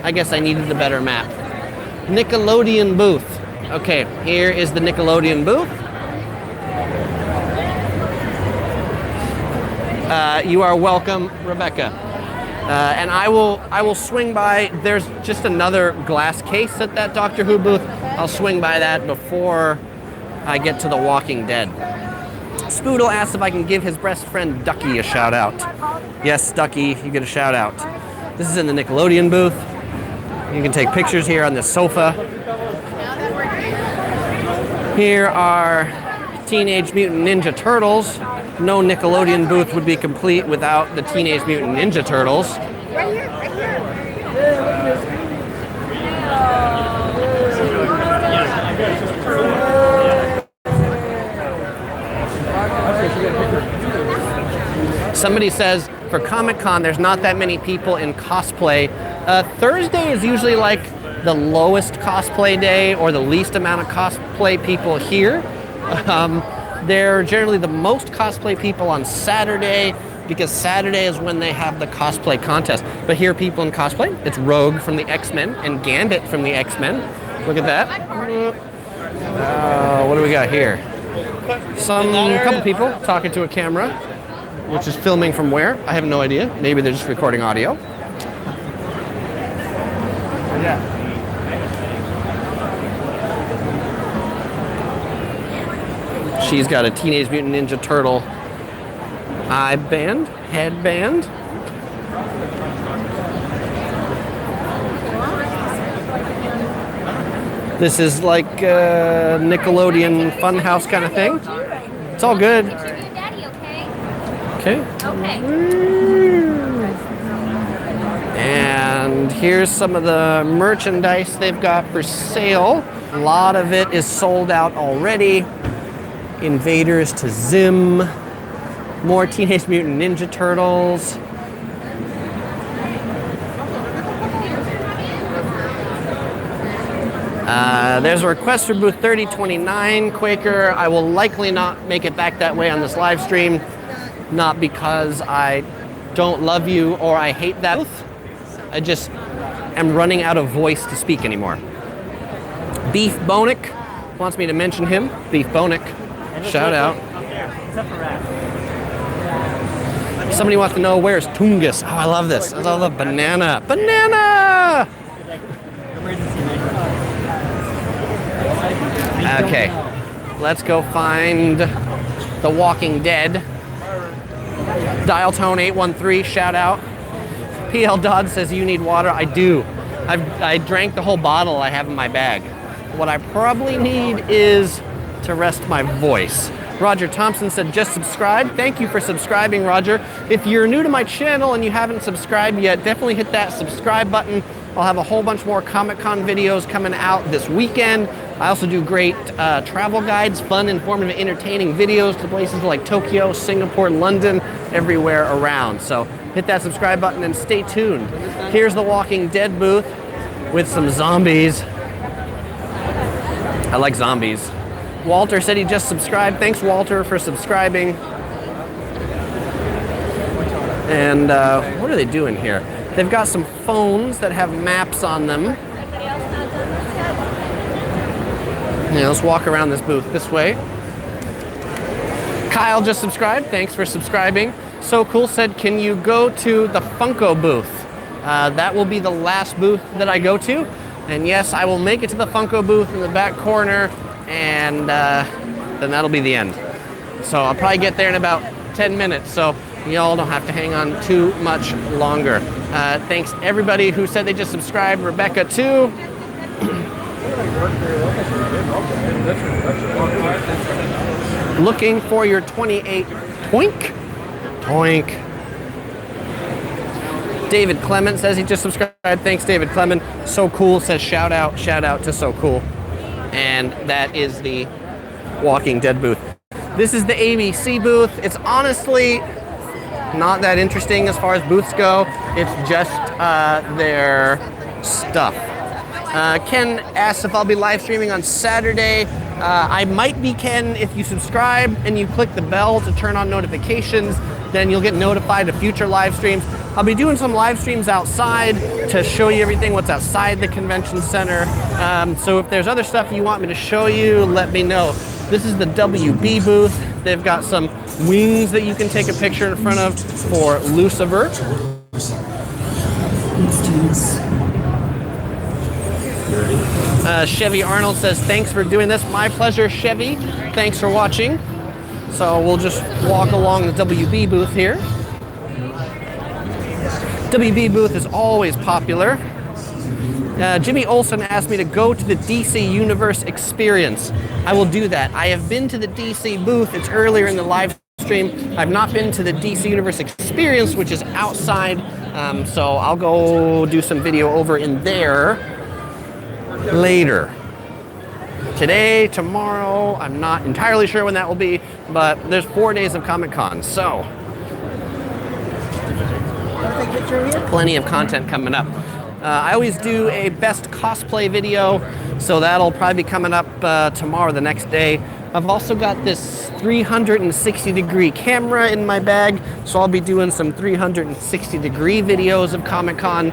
I guess I needed a better map. Nickelodeon booth. Okay, here is the Nickelodeon booth. You are welcome, Rebecca. And I will swing by. There's just another glass case at that Doctor Who booth. I'll swing by that before I get to The Walking Dead. Spoodle asked if I can give his best friend Ducky a shout out. Yes, Ducky, you get a shout out. This is in the Nickelodeon booth. You can take pictures here on this sofa. Here are Teenage Mutant Ninja Turtles. No Nickelodeon booth would be complete without the Teenage Mutant Ninja Turtles. Right here, right here. Somebody says, for Comic-Con, there's not that many people in cosplay. Thursday is usually like the lowest cosplay day or the least amount of cosplay people here. They're generally the most cosplay people on Saturday because Saturday is when they have the cosplay contest. But here, people in cosplay, it's Rogue from the X-Men and Gambit from the X-Men. Look at that. What do we got here? A couple people talking to a camera, which is filming from where? I have no idea. Maybe they're just recording audio. Yeah. She's got a Teenage Mutant Ninja Turtle headband. This is like a Nickelodeon Funhouse kind of thing. It's all good. Okay. And here's some of the merchandise they've got for sale. A lot of it is sold out already. Invaders to Zim. More Teenage Mutant Ninja Turtles. There's a request for booth 3029, Quaker. I will likely not make it back that way on this live stream. Not because I don't love you or I hate that booth. I just am running out of voice to speak anymore. Beef Bonick wants me to mention him. Beef Bonick. Shout out. Somebody wants to know where's Tungus. Oh, I love this. I love banana. Banana! Okay, let's go find The Walking Dead. Dial tone 813, shout out. PL Dodd says you need water. I do. I drank the whole bottle I have in my bag. What I probably need is to rest my voice. Roger Thompson said just subscribe. Thank you for subscribing, Roger. If you're new to my channel and you haven't subscribed yet, definitely hit that subscribe button. I'll have a whole bunch more Comic-Con videos coming out this weekend. I also do great travel guides, fun, informative, entertaining videos to places like Tokyo, Singapore, London, everywhere around. So hit that subscribe button and stay tuned. Here's the Walking Dead booth with some zombies. I like zombies. Walter said he just subscribed. Thanks, Walter, for subscribing. And what are they doing here? They've got some phones that have maps on them. Yeah, let's walk around this booth this way. Kyle just subscribed. Thanks for subscribing. So Cool said, can you go to the Funko booth? That will be the last booth that I go to. And yes, I will make it to the Funko booth in the back corner, and then that'll be the end. So I'll probably get there in about 10 minutes. So y'all don't have to hang on too much longer. Thanks everybody who said they just subscribed. Rebecca too. Looking for your 28 Toink. David Clement says he just subscribed. Thanks, David Clement. So Cool says shout out to So Cool. And that is the Walking Dead booth. This is the ABC booth. It's honestly not that interesting as far as booths go. It's just their stuff. Ken asks if I'll be live streaming on Saturday. I might be, Ken. If you subscribe and you click the bell to turn on notifications, then you'll get notified of future live streams. I'll be doing some live streams outside to show you everything what's outside the convention center. So if there's other stuff you want me to show you, let me know. This is the WB booth. They've got some wings that you can take a picture in front of for Lucifer. Let's do this. Chevy Arnold says, thanks for doing this. My pleasure, Chevy. Thanks for watching. So we'll just walk along the WB booth here. WB booth is always popular. Jimmy Olsen asked me to go to the DC Universe experience. I will do that. I have been to the DC booth. It's earlier in the live stream. I've not been to the DC Universe experience, which is outside. So I'll go do some video over in there later. Today, tomorrow, I'm not entirely sure when that will be, but there's 4 days of Comic-Con, so plenty of content coming up. I always do a best cosplay video, so that'll probably be coming up tomorrow, the next day. I've also got this 360-degree camera in my bag, so I'll be doing some 360-degree videos of Comic-Con.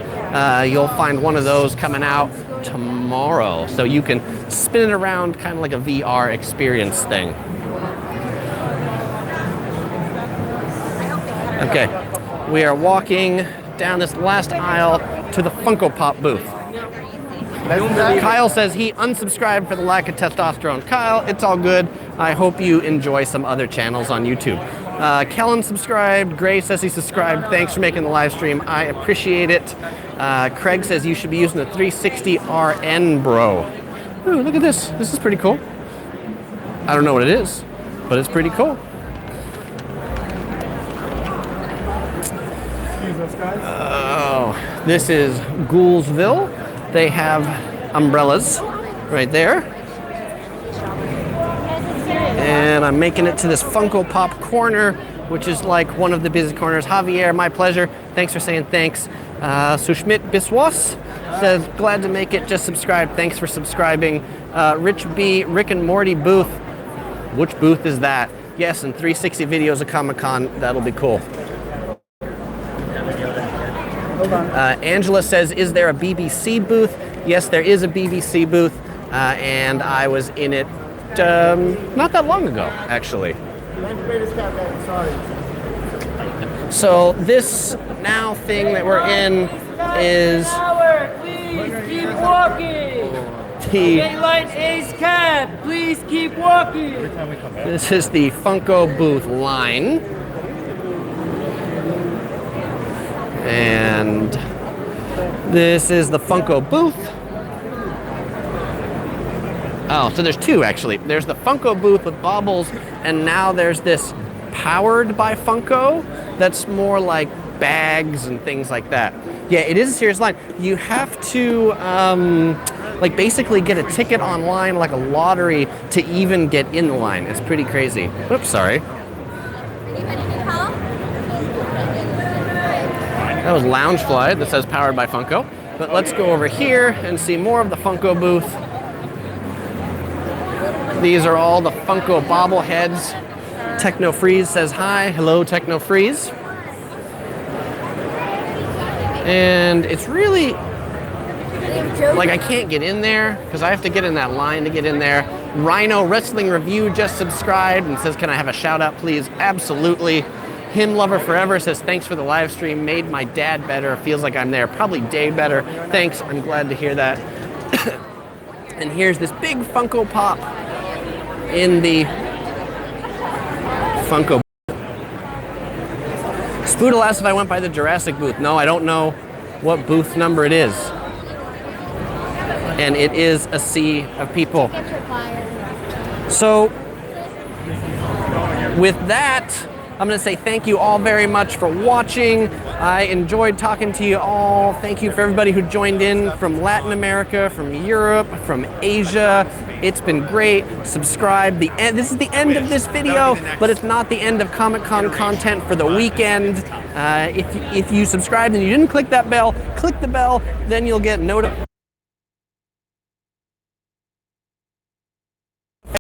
You'll find one of those coming out tomorrow, so you can spin it around kind of like a VR experience thing. Okay, we are walking down this last aisle to the Funko Pop booth. Kyle says he unsubscribed for the lack of testosterone. Kyle, it's all good. I hope you enjoy some other channels on YouTube. Kellen subscribed. Gray says he subscribed. Thanks for making the live stream. I appreciate it. Craig says you should be using the 360 RN, bro. Ooh, look at this. This is pretty cool. I don't know what it is, but it's pretty cool. Oh, this is Ghoulsville. They have umbrellas right there. And I'm making it to this Funko Pop corner, which is like one of the busy corners. Javier, my pleasure. Thanks for saying thanks. Sushmit Biswas says, glad to make it, just subscribe. Thanks for subscribing. Rich B, Rick and Morty booth. Which booth is that? Yes, and 360 videos of Comic-Con. That'll be cool. Angela says, is there a BBC booth? Yes, there is a BBC booth, and I was in it not that long ago, actually. So this now thing that we're in is Please keep walking. Daylight Ace Cab, please keep walking. This is the Funko booth line. And this is the Funko booth. Oh, so there's two actually. There's the Funko booth with baubles, and now there's this powered by Funko that's more like bags and things like that. Yeah, it is a serious line. You have to like basically get a ticket online, like a lottery, to even get in the line. It's pretty crazy. Oops, sorry. That was Loungefly that says powered by Funko. But let's go over here and see more of the Funko booth. These are all the Funko bobbleheads. Techno Freeze says hi. Hello, Techno Freeze. And it's really like I can't get in there because I have to get in that line to get in there. Rhino Wrestling Review just subscribed and says, can I have a shout out, please? Absolutely. Him Lover Forever says, thanks for the live stream. Made my dad better. Feels like I'm there. Probably day better. Thanks. I'm glad to hear that. And here's this big Funko Pop in the Funko. Spoodle asked if I went by the Jurassic booth. No, I don't know what booth number it is. And it is a sea of people. So, with that, I'm going to say thank you all very much for watching. I enjoyed talking to you all. Thank you for everybody who joined in from Latin America, from Europe, from Asia. It's been great. Subscribe. This is the end of this video, but it's not the end of Comic-Con content for the weekend. If you subscribed and you didn't click that bell, click the bell, then you'll get notified.